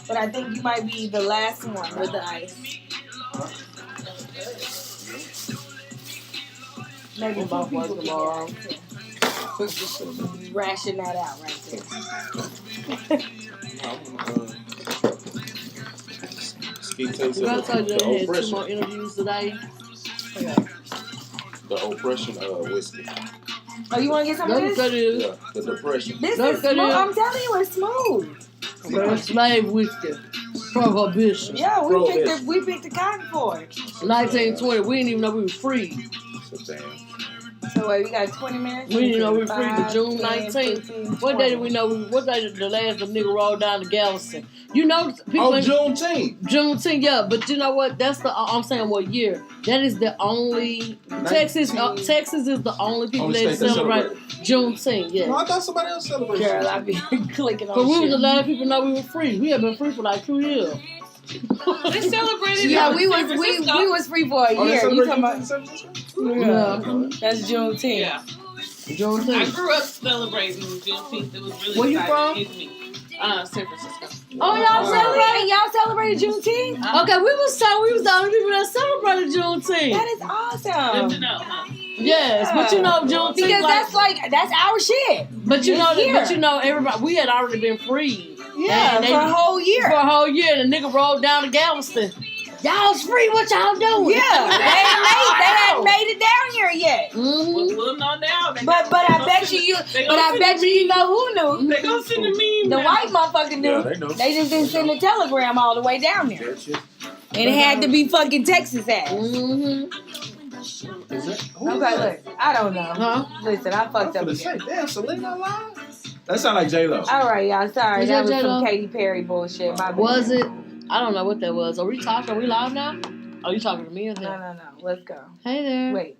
But I think you might be the last one with the ice. Maybe About two work people tomorrow. can ration that out right there. Speak to You gotta tell you the I had 2 oppression. more interviews today. The oppression whiskey. Oh, you want to get some of Don't this? cut it. Yeah, the depression. This Don't is cut smooth. it. I'm telling you, it's smooth. Okay, slave whiskey. Prohibition. Yeah, Prohibition. we picked the cotton for it. 1920. We didn't even know we were free. So damn. So wait, we got 20 minutes. We didn't know we were free to 5, June 10, 19th. 15, What 20. day did we know? What day did the last nigga rolled down to Galveston? You know, people Oh, in Juneteenth. Juneteenth, yeah. But you know what? That's the I'm saying what year? That is the only Texas. Texas is the only people Only that state that celebrate Juneteenth. No, Yeah. I thought somebody else celebrated. Girl, I be clicking on But we was the shit. last people know we were free. We have been free for like 2 years. They celebrated. Yeah, in we San was Francisco. free for a Oh, they year. You celebrate talking about? Yeah. That's Juneteenth. Yeah. I Juneteenth. grew up celebrating Juneteenth. It was really Where you exciting to me. San Francisco. Oh, y'all celebrated? Y'all celebrated Juneteenth? Okay, we was the only people that celebrated Juneteenth. That is Good to awesome. know, huh? Yes, but you know Juneteenth. Because that's our shit. But you know, It's here. but you know, everybody. We had already been freed. Yeah, And they- for a whole year. For a whole year, the nigga rolled down to Galveston. Y'all's free. What y'all doing? Yeah, they hadn't made it down here yet. Mm-hmm. We'll know now. But I bet you know who knew. They gonna send a meme. The now. white motherfucker knew. Yeah, they know. They just didn't send a telegram all the way down there. That shit. And it had to be fucking Texas ass. Mm-hmm. Is it? Okay, look. I don't know. Huh? Listen, I fucked up Say, again. damn, Selena live? That sound like J-Lo. All right, y'all. Sorry. Was That that was J-Lo? some Katy Perry bullshit. My bad. Was it? I don't know what that was. Are we talking? Are we live now? Are you talking to me or him? No. Let's go. Hey there. Wait.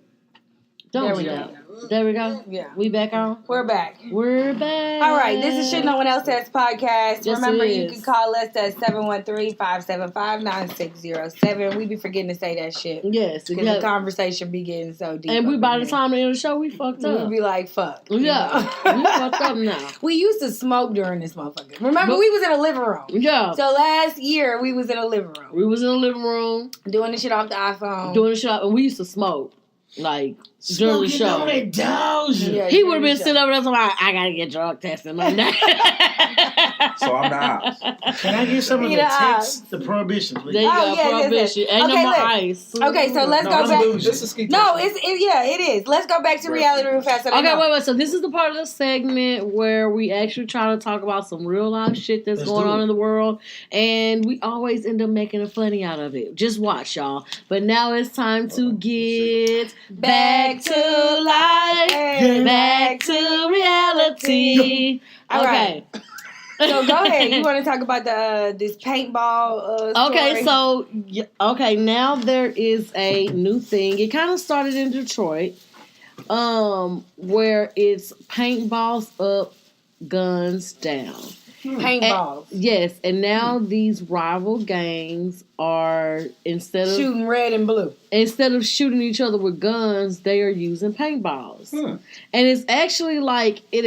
Don't There do we that. go. There we go. Yeah. We back on? We're back. We're back. All right, this is Shit No One Else Says podcast. Yes, Remember, it you is. can call us at 713-575-9607. We be forgetting to say that shit. Yes. Because the conversation be getting so deep. And we by the there. time the end of the show, we fucked up. We be like, fuck. Yeah. We fucked up now. We used to smoke during this motherfucker. Remember, we was in a living room. Yeah. So last year, we was in a living room. We was in the living room. Doing the shit off the iPhone. Doing the shit. And we used to smoke. Like, during the show. On that Doja. Yeah, He would have during been the sitting show. over there talking, I gotta get drug tested Monday. So I'm the house. Can I get some of Eat the a text, the prohibition, please? There you Oh, go. yes, Prohibition. Ain't no Okay, more look. ice. Okay, so let's go back. This is ski No, it is. Let's go back to reality real fast. So they Okay, know. wait. So this is the part of the segment where we actually try to talk about some real life shit that's Let's going do on it. in the world, and we always end up making a funny out of it. Just watch, y'all. But now it's time to get back to life, Hey. back to reality. All Okay. right. So go ahead. You want to talk about the this paintball story? Okay, so now there is a new thing. It kind of started in Detroit, where it's paintballs up, guns down. paintballs. Yes, and now these rival gangs are instead of Shooting red and blue. shooting each other with guns, they are using paintballs. And it's actually like it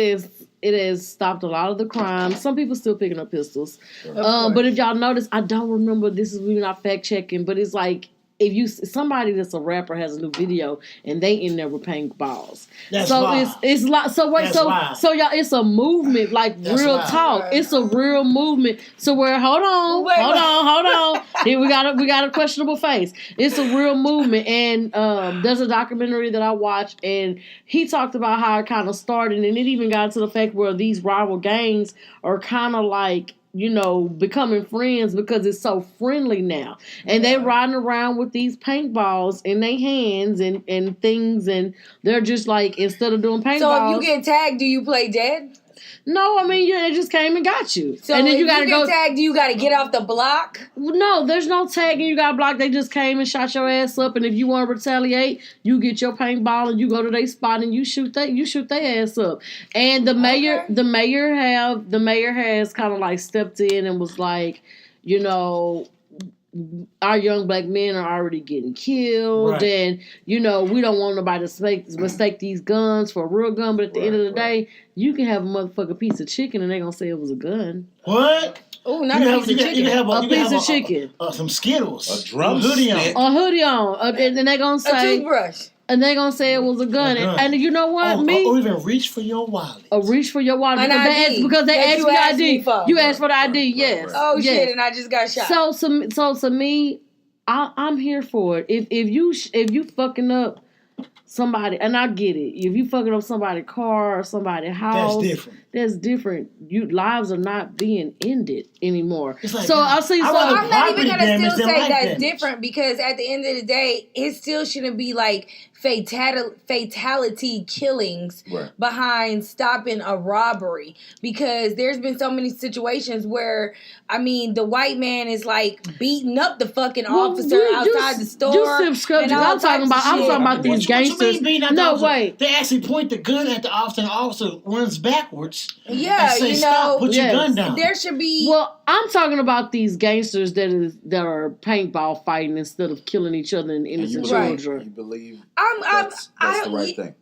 has stopped a lot of the crime. Some people still picking up pistols. But if y'all notice, I don't remember, this is we're not fact checking, but it's like if somebody that's a rapper has a new video and they in there with paintballs. That's so wild. it's like so wait That's wild. so y'all, it's a movement, like That's real wild. talk. It's a real movement. So where hold on. Here we got a questionable face. It's a real movement, and there's a documentary that I watched, and he talked about how it kind of started, and it even got to the fact where these rival gangs are kind of like, you know, becoming friends because it's so friendly now. And they riding around with these paintballs in their hands and things, and they're just like, instead of doing paintballs. So if you get tagged, do you play dead? No, I mean, it just came and got you. So and then if you gotta get go. tagged, do you gotta get off the block? No, there's no tagging. You got blocked. They just came and shot your ass up. And if you want to retaliate, you get your paintball and you go to their spot and you shoot their ass up. And the mayor has kind of like stepped in and was like, you know, our young black men are already getting killed, Right. and you know we don't want nobody to mistake these guns for a real gun. But at the end of the day, you can have a motherfucking piece of chicken and they're gonna say it was a gun. What? Oh, not a piece of chicken. A piece of chicken, some Skittles, A drumstick. hoodie on. a hoodie on, and they're gonna A say, toothbrush. and they're gonna say it was a gun. A gun. And you know what, Or even reach for your wallet. a reach for your wallet An because ID they that asked you for the asked me ID. for. You asked for the ID, yes. Oh yes. shit! And I just got shot. So to me, I'm here for it. If you fucking up somebody, and I get it. If you fucking up somebody's car or somebody's house, that's different. Lives are not being ended anymore. Like, so I see. I'm not even gonna damage still than say life that's damage. different because at the end of the day, it still shouldn't be like fatality killings behind stopping a robbery, because there's been so many situations where, I mean, the white man is like beating up the fucking officer outside the store. I'm talking about these gangsters. What you mean, Wait. They actually point the gun at the officer, and the officer runs backwards. Yeah, and say, you "Stop! know, Put your gun down." There should be. Well, I'm talking about these gangsters that are paintball fighting instead of killing each other and innocent children. You believe that's the right thing?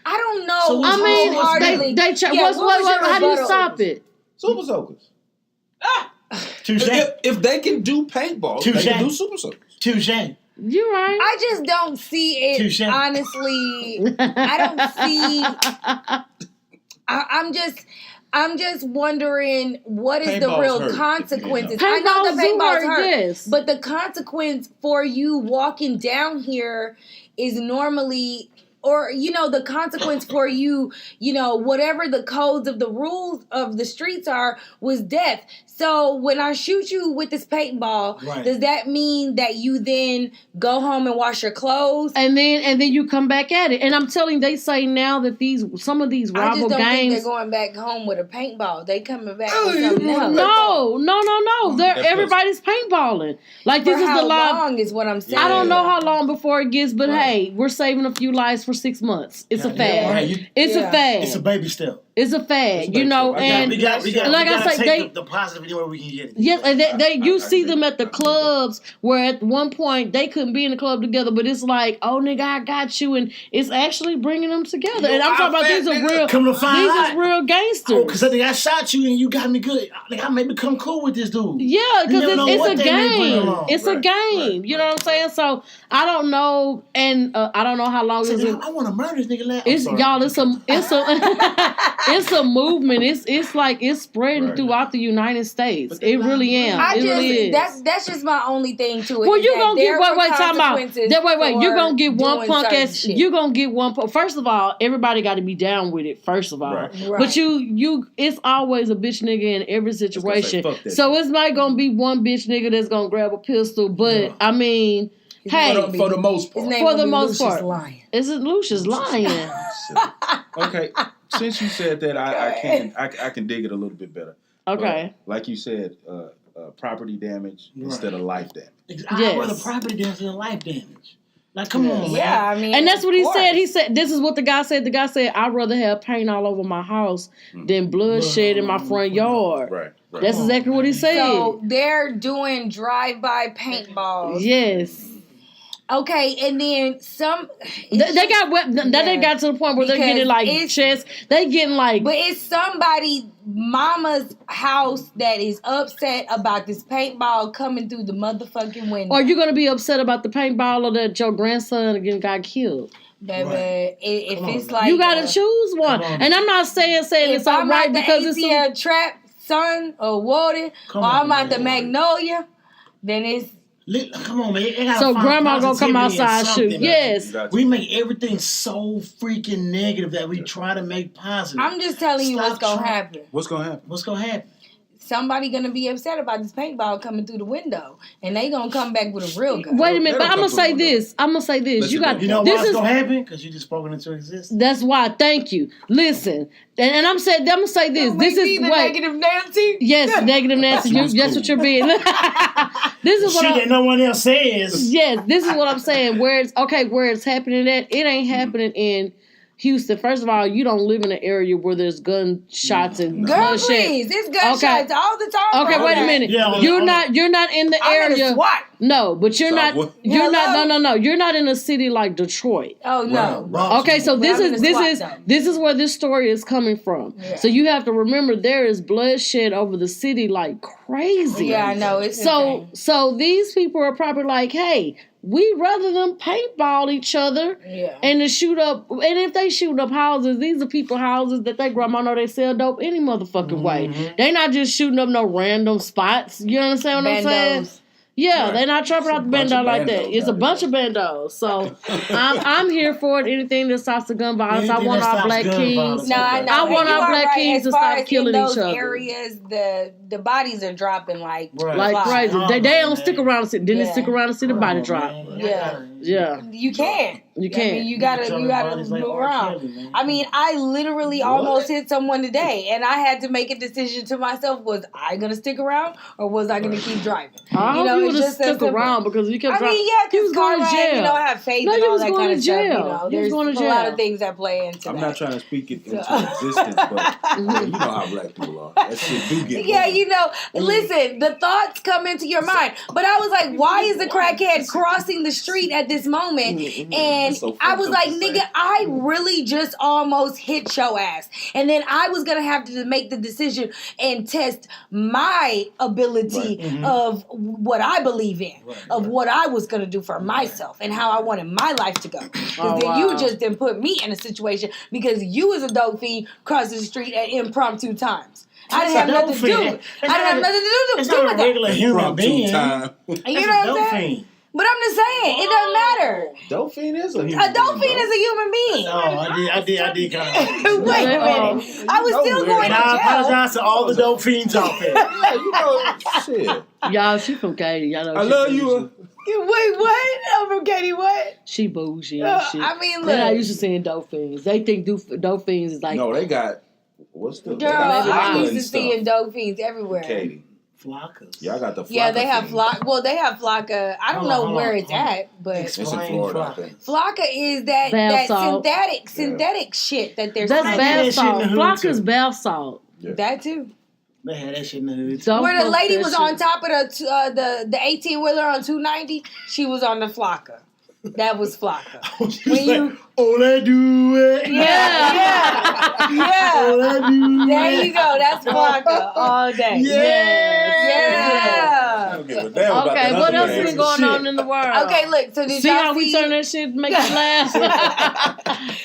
I don't know. So I mean, how do you stop it? Super soakers. Touche. If they can do paintball, they can do super soakers. Touche. You're right. I just don't see it. Touche. Honestly, I don't see. I'm just wondering what is the real consequences. I know the paintballs hurt, yes. but the consequence for you walking down here is normally or the consequence for you, whatever the codes of the rules of the streets are, was death. So when I shoot you with this paintball, does that mean that you then go home and wash your clothes? And then you come back at it. And I'm telling you, they say now that some of these rival I just don't gangs, think they're going back home with a paintball. They coming back with something else. No. Everybody's paintballing. Like, this for is how the law. long is what I'm saying. I don't know how long before it gets, but hey, we're saving a few lives for 6 months. It's a fad. It's a fad. It's a baby step. It's a fad, and we got like I say, the positive anywhere we can get it. Yes, and you see them at the clubs where at one point they couldn't be in the club together, but it's like, oh nigga, I got you, and it's actually bringing them together. And I'm talking about these are real gangsters. Oh, because I shot you and you got me good. I may become cool with this dude. Yeah, because it's a game. It's a game. You know what I'm saying? So I don't know, and I don't know how long it's. I want to murder this nigga. It's a movement. It's like it's spreading throughout the United States. It really is. That's just my only thing to it. Well, you're gonna get time out. You're gonna get one punk ass. You're gonna get one. First of all, everybody got to be down with it. First of all, right. But it's always a bitch nigga in every situation. So it's not gonna be one bitch nigga that's gonna grab a pistol. But I mean. Hey, for the most part. For the most part. Is it Lucius lying? Okay, since you said that, I can dig it a little bit better. Okay. But like you said, property damage instead of life damage. I'd rather property damage than life damage. Like, come on, man. Yeah, I mean, and that's what he said. He said, this is what the guy said. The guy said, I'd rather have paint all over my house than bloodshed in my front yard. Right. That's exactly what he said. So they're doing drive-by paintballs. Yes. Okay, and then some. They got to the point where they're getting like chest. They getting like. But it's somebody mama's house that is upset about this paintball coming through the motherfucking window. Are you gonna be upset about the paintball or that your grandson again got killed? Baby, if it's like you gotta choose one, and I'm not saying it's all right because it's a trap son or water, or I'm at the Magnolia, then it's. Come on, man. So grandma gonna come outside shoot. Yes. We make everything so freaking negative that we try to make positive. I'm just telling you what's gonna happen. What's gonna happen? Somebody gonna be upset about this paintball coming through the window, and they gonna come back with a real gun. Wait a minute, but I'm gonna say this. You know why it's gonna happen? Because you just spoken into existence. That's why. Thank you. Listen, and I'm gonna say this. This is negative Nancy. Yes, negative Nancy. That's what you're being. This is what no one else says. Yes, this is what I'm saying. Where it's happening at, it ain't happening in Houston. First of all, you don't live in an area where there's gunshots and bloodshed. Please, there's gunshots all the time. Okay, wait a minute. Yeah, you're not in the area. SWAT. No, but you're not. You're not. No. You're not in a city like Detroit. Oh no. Right. Okay, so this is where this story is coming from. Yeah. So you have to remember there is bloodshed over the city like crazy. Yeah, I know. It's so these people are probably like, hey, we rather them paintball each other and to shoot up. And if they shoot up houses, these are people houses that they grandma know they sell dope any motherfucking way. They not just shooting up no random spots. You understand what I'm saying? Yeah, they're not trapping out the bando like that. It's a bunch of bandos. So I'm here for it. Anything that stops the gun violence. I want our black kings. No, I know. I want our black kings to stop killing each other. Areas, the bodies are dropping like crazy. They don't stick around and see. Then they stick around and see the body drop. Yeah. You can't. You can't. I mean, you gotta move around. I mean, I literally almost hit someone today, and I had to make a decision to myself: was I gonna stick around or was I gonna keep driving? I hope you would have stuck around because you kept driving. I mean, yeah, because karma, I have faith and all that kind of stuff. There's a lot of things that play into that. I'm not trying to speak it into existence, but you know how black people are. That shit do get listen, the thoughts come into your mind, but I was like, why is the crackhead crossing the street at this moment? And I was like, nigga, I really just almost hit your ass. And then I was going to have to make the decision and test my ability of what I believe in, of what I was going to do for myself and how I wanted my life to go. Because you just didn't put me in a situation because you was a dope fiend crossing the street at impromptu times. I didn't have nothing to do with it. I didn't have nothing to do with that. It's not a regular human being. You know what I'm saying? But I'm just saying, it doesn't matter. Dolphin is a human A dolphin being, is a human being. No, I did kind of. Wait a minute. I was still going And to I jail. apologize to all the dolphins out there. Yeah, you know, shit. Y'all, she from Katy. Y'all know I she love bougie. you. Wait, what? I'm from Katie, what? She bougie and shit. I mean, They're not look. used to seeing dolphins. They think dolphins is like... No, they got, what's the... Girl, I'm used to seeing dolphins everywhere. Katie. Flockers. Y'all got the Flocka Yeah, they have thing. Flocka. Well, they have Flocka. I don't know where it's at, but It's in Florida, I think. Flocka is that Bath salt. synthetic shit that they're That's selling. bath shit salt. in the hood, Flocka's too. bath salt. Yeah. That too. They had that shit in the hood. Don't Where the post lady that was shit. on top of the 18-wheeler on 290, she was on the Flocka. That was Flocka. When you all I do it. yeah. All I do There it. you go. That's Flocka all day. Yeah. I don't give a damn about Okay, that what other else man. been going on in the world? Okay, look. So did See y'all how we turn that shit make you laugh?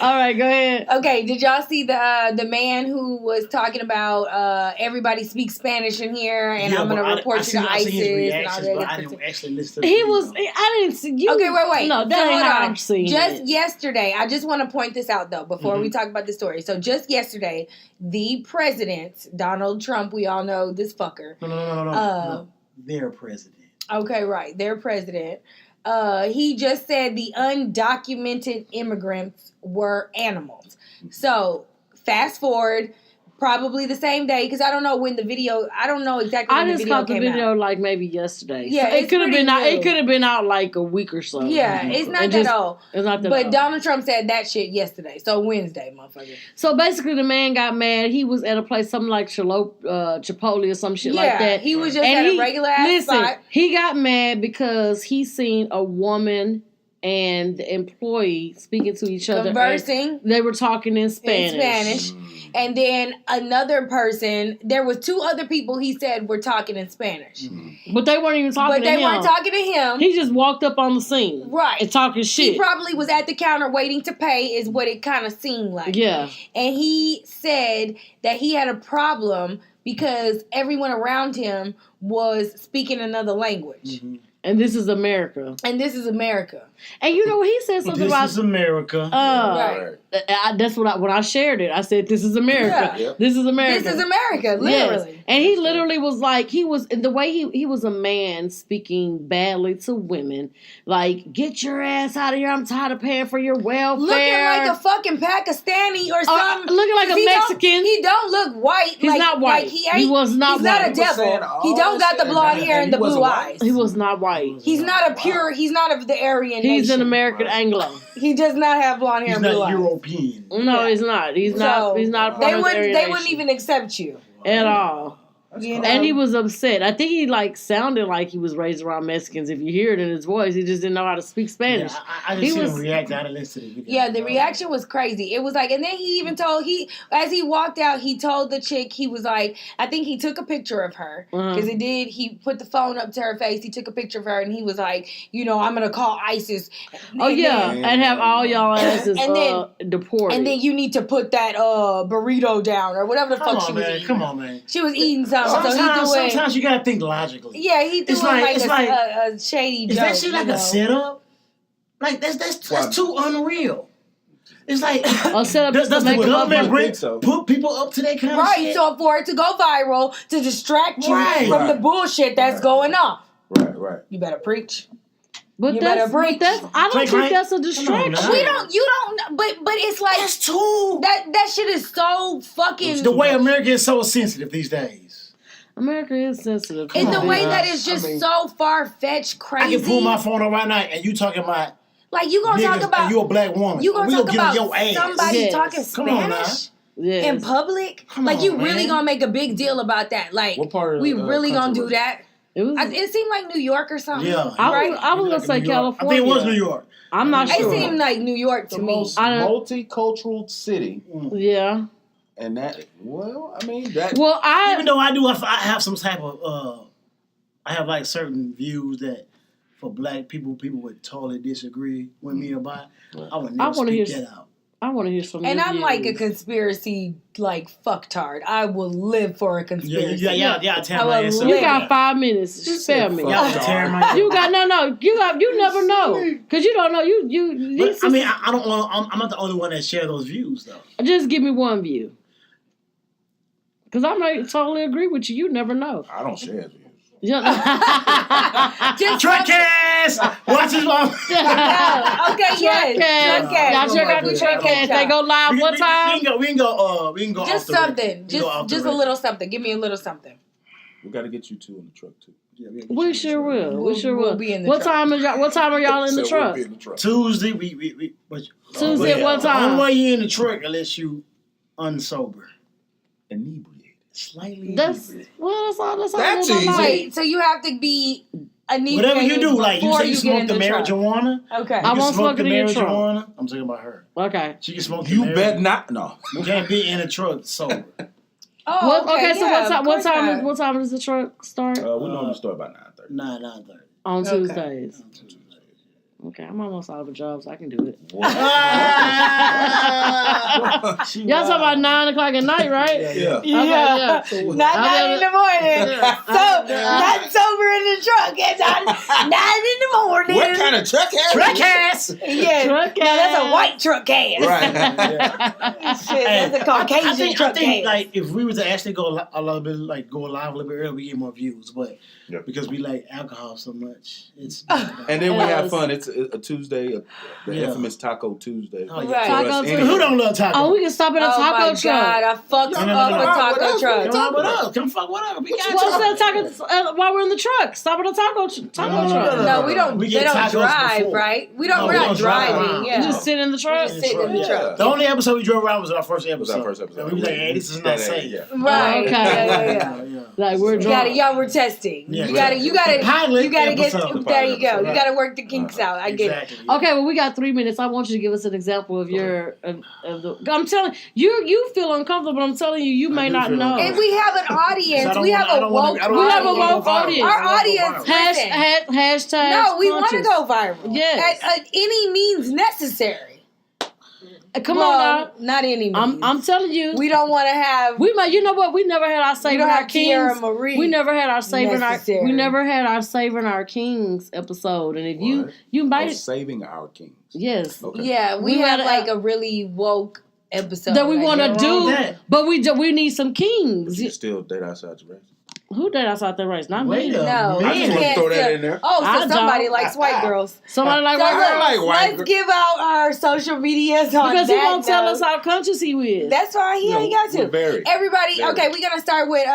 All right, go ahead. Okay, did y'all see the man who was talking about everybody speaks Spanish in here and I'm gonna report you to ISIS and all that? I didn't actually listen to He was. I didn't see you. Okay, wait. No, that So ain't hold how on. I'm seeing Just it. yesterday, I just want to point this out though before we talk about the story. So just yesterday, the president, Donald Trump, we all know this fucker. No. Their president. Okay, right. Their president. He just said the undocumented immigrants were animals. So fast forward, probably the same day, because I don't know when the video. I don't know exactly when I the just video caught the came video out. like maybe yesterday. Yeah, so it it's could have pretty been out. new. It could have been out like a week or so. Yeah, it's not And that just- old. It's not that But old. Donald Trump said that shit yesterday. So Wednesday, motherfucker. So basically, the man got mad. He was at a place, something like Chipotle or some shit like that. He was just And at he- a regular ass spot. He got mad because he seen a woman and the employee speaking to each other. Conversing. They were talking in Spanish. And then another person, there was two other people he said were talking in Spanish. But they weren't even talking But to him. they weren't talking to him. He just walked up on the scene. Right. And talking shit. He probably was at the counter waiting to pay is what it kind of seemed like. Yeah. And he said that he had a problem because everyone around him was speaking another language. And this is America. And this is America. And you know, he said something about... This is America. Right. That's what when I shared it, I said, "This is America. Yeah. This is America. This is America, literally." Yes. And he literally was like, he was the way he was a man speaking badly to women, like, "Get your ass out of here! I'm tired of paying for your welfare." Looking like a fucking Pakistani or something. looking like a Mexican. He don't look white. He's not white. Like He was not He's not white. a devil. He don't got the blonde hair and the blue eyes. He was not white. He's not a pure. He's not of the Aryan He's nation. an American Anglo. He does not have blonde hair He's and blue not eyes. European. No, he's not. He's not. He's not. They Part of the wouldn't. Aryan They wouldn't nation even accept you. at all. You know? And he was upset. I think he like sounded like he was raised around Mexicans. If you hear it in his voice, he just didn't know how to speak Spanish. Yeah, I just see him react. I didn't listen to the video. Yeah, the reaction was crazy. It was like, and then he even told as he walked out, he told the chick, he was like, I think he took a picture of her because he put the phone up to her face. He took a picture of her and he was like, you know, I'm gonna call ISIS. And have all y'all asses deported. And then you need to put that burrito down or whatever the fuck she was eating. Come on, man. She was eating something. Sometimes you gotta think logically. Yeah, he threw a shady is joke. Is that shit like a setup? Like that's too unreal. It's like a setup. Does the government put people up to that kind of shit? Right, so for it to go viral, to distract you from the bullshit that's going on. Right. You better preach. But I don't think that's a distraction. But it's like that's too. That shit is so fucking. It's the way America is so sensitive these days. America is sensitive. In the way that it's just so far-fetched, crazy. I can pull my phone up right now and you talking about like you gonna talk about you a black woman. You gonna talk about your ass. somebody talking Spanish in public? Like you really gonna make a big deal about that? Like we really gonna do that? It seemed like New York or something. Yeah, I was gonna say California. I think it was New York. I'm not sure. It seemed like New York to me. Most multicultural city. Yeah. And that, well, I mean, that. Well, even though I have some type of, I have like certain views that for black people would totally disagree with me about. I would never speak that out. I want to hear some. And new I'm like a views. conspiracy fucktard. I will live for a conspiracy. Yeah. Tell I me. will You live. got 5 minutes. Spare me. Y'all tear my. You got no. You never know because you don't know. You. But, I mean, I don't want. I'm not the only one that share those views though. Just give me one view. Because I might totally agree with you. You never know. I don't share it. Truckcast! Watch his mom. Okay, yes. Y'all check out the Truckcast. They go live what time? We can go Just off the something. Just a little something. Give me a little something. We got to get you two in the truck too. Yeah, We sure will. We'll be in the What truck. time are y'all in the So truck? we'll be in the truck. Tuesday, Tuesday at what time? Only way you in the truck unless you unsober. Inebriated. Slightly That's inebriated. well. That's That's all. easy. Wait, so you have to be inebriated Whatever you do, like you before say you get smoke in the truck. marijuana. Okay. I You can won't smoke the it in your trunk. marijuana. I'm talking about her. Okay. She can smoke You the bet marijuana. not. No. You can't be in a truck sober. Oh, okay. So yeah, what time? of course What time does the truck start? We normally start by 9:30. 9:30. On Okay. Tuesdays. Okay, I'm almost out of a job, so I can do it. What? Y'all talking about 9 o'clock at night, right? Yeah. Okay, yeah. Not 9 in the morning. So, not sober in the truck. It's 9 in the morning. What kind of truck has Truck ass. Yeah. Truck No, that's a ass. white truck ass. Right. Shit, that's a Caucasian I truck think ass. like if we was to actually go a little bit go live a little bit earlier, we get more views. But because we like alcohol so much, it's And then we have fun. It's a Tuesday, the Yeah. infamous Taco Tuesday. Oh, yeah. Right. For us Taco anyway. Tuesday. who don't love taco? Oh, we can stop at a Oh taco my truck. God, I fucked No, up no, a no. taco truck. Come with us. Come fuck with us. We got What's taco. that taco? While we're in the truck, stop at a taco truck. No, we don't. We They get don't tacos drive, before. right? We're No, we not don't drive driving. around. Yeah. You just sit in the truck. Just sit in the Yeah. truck. The only episode we drove around was our first It was episode. our first episode. And we was like, hey, this is not safe. Yeah. Right. Okay. Yeah. Like we're You drunk. gotta, y'all were testing. Yeah. You gotta Pilot get. episode. There you go. Right. You gotta work the kinks out. I get it. Exactly. Okay, well, we got 3 minutes. I want you to give us an example of your of the. I'm telling you feel uncomfortable. But I'm telling you, you may do not feel know. And we have an audience. We have a woke We have a woke audience. audience. Our audience. listen. Hashtag. No, we want to conscious. go viral. Yes. At any means necessary. Come Well, on not any means. I'm telling you. We don't want to have. We might. You know what? We never had our We saving don't our have Kiara kings. Marie. We never had our saving necessary. our. We never had our saving our kings episode. And if you What? you Oh, might saving our kings. yes Okay. Yeah, we We have gotta- like a really woke episode that we want to nothing wrong with do, that. but we need some But kings. you still date outside the race. Who did outside the race? Not Wait me. a No, minute. I just want to throw that in there. Oh, so I somebody don't. likes white girls. Somebody like So white look, girl. like white let's girl. give out our social medias on Because he that won't tell note. us how conscious he is. That's fine. He ain't got we're to. very. Everybody, very. okay, we're gonna start with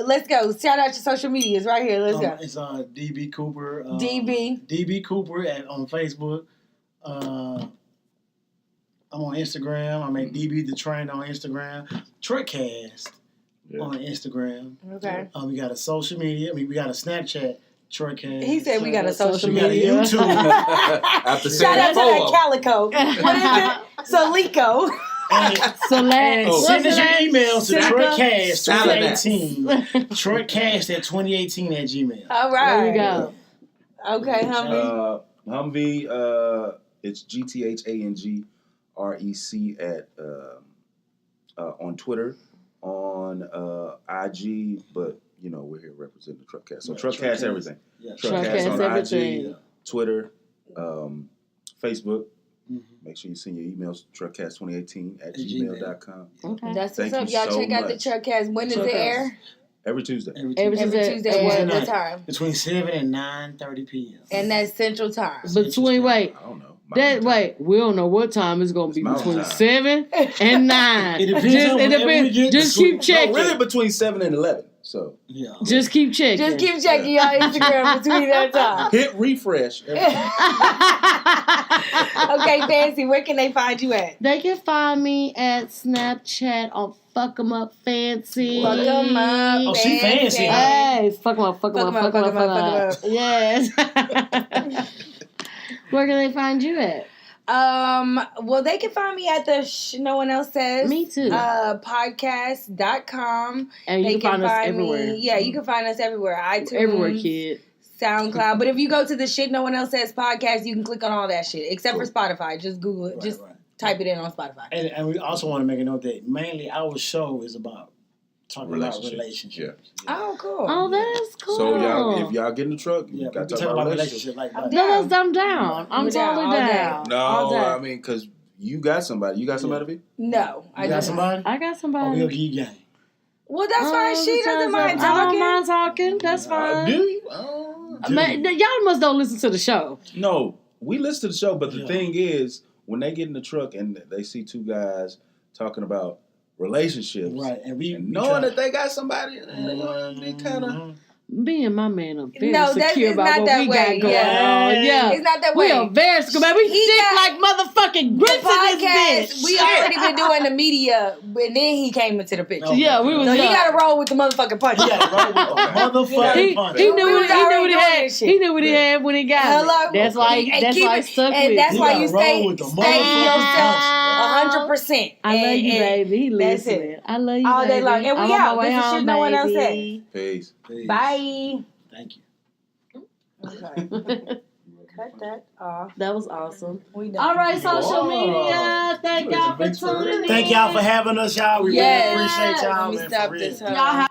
let's go. Shout out your social medias right here. Let's go. It's DB Cooper. DB Cooper on Facebook. I'm on Instagram. I'm at DB the Train on Instagram. Truckcast on Instagram. Okay. We got a social media. We got a Snapchat. Truckcast. He said we got a social We got a media. YouTube. After Shout out to saying that Calico. What is it? Solico. And send us your emails to Seneca? Truckcast 2018. Truckcast at 2018 at Gmail. All right. There you go. Okay, Humvee. Humvee, it's GTHANGREC at on Twitter, on IG, but you know we're here representing the Truckcast. So Truckcast Truckcast. everything. Yeah. Truckcast on everything. IG, Twitter, Facebook. Mhm. Make sure you send your emails to truckcast2018 at Gmail. gmail.com. Okay. That's Thank what's up. you Y'all so check out the much. Truckcast. When does it Truckcast. air? Every Tuesday. Every Every Tuesday. Tuesday. What time? Between 7 and 9:30 p.m. And that's Central Time. Between wait. I don't know. We don't know what time it's gonna be It's mountain between time. 7 and 9. It depends on whenever we get Just to keep sleep. checking. No, really between 7 and 11. So Yeah. Just keep checking. Just keep checking y'all Instagram between that time. hit refresh. Okay, Fancy, where can they find you at? They can find me at Snapchat on Fuck 'em Up Fancy. Fuck 'em up. Oh, she fancy, huh? Hey, fuck 'em up, fuck 'em up, Fuck 'em fuck 'em up, up, fuck 'em fuck 'em up. Yes. Where can they find you at? Well, they can find me at the No One Else Says. Me too. Podcast.com. And you can find us everywhere. me. Yeah, you can find us everywhere. iTunes. Everywhere, kid. SoundCloud. But if you go to the Shit No One Else Says podcast, you can click on all that shit. Except for Spotify. Just Google it. Right, Just right. type it in on Spotify. And we also want to make a note that mainly our show is about talking about relationships. Yeah. Oh, cool. Oh, that's cool. So y'all, if y'all get in the truck, you got to talk about relationship. Like I'm No, I'm down. I'm totally down. No, I mean, because you got somebody. You got somebody, V? No, I got somebody. I got somebody. Oh, we'll give you game. Well, that's fine. She doesn't mind talking. I don't mind talking. That's fine. Do you? Y'all must don't listen to the show. No, we listen to the show, but the thing is, when they get in the truck and they see two guys talking about relationships, right? And knowing that they got somebody, they kind of. Me and my man are very No, secure about what we got going on. Yeah. It's not that way. We are very secure, man. We stick like motherfucking grits in this bitch. We already been doing the media, and then he came into the picture. Yeah, we was. So he got to roll with the motherfucking punch. He got to roll with the motherfucking punch. He knew what he had. He knew what he had when he got it. That's why he stuck with it. And that's why you stay yourself 100%. I love you, baby. He listening. I love you, all day long. And we out. This is shit no one else said. Peace. Bye. Thank you. Okay. Cut that off. That was awesome. All right, social media. Thank y'all for tuning in. Thank y'all for having us, y'all. We really appreciate y'all. Let me stop this. Y'all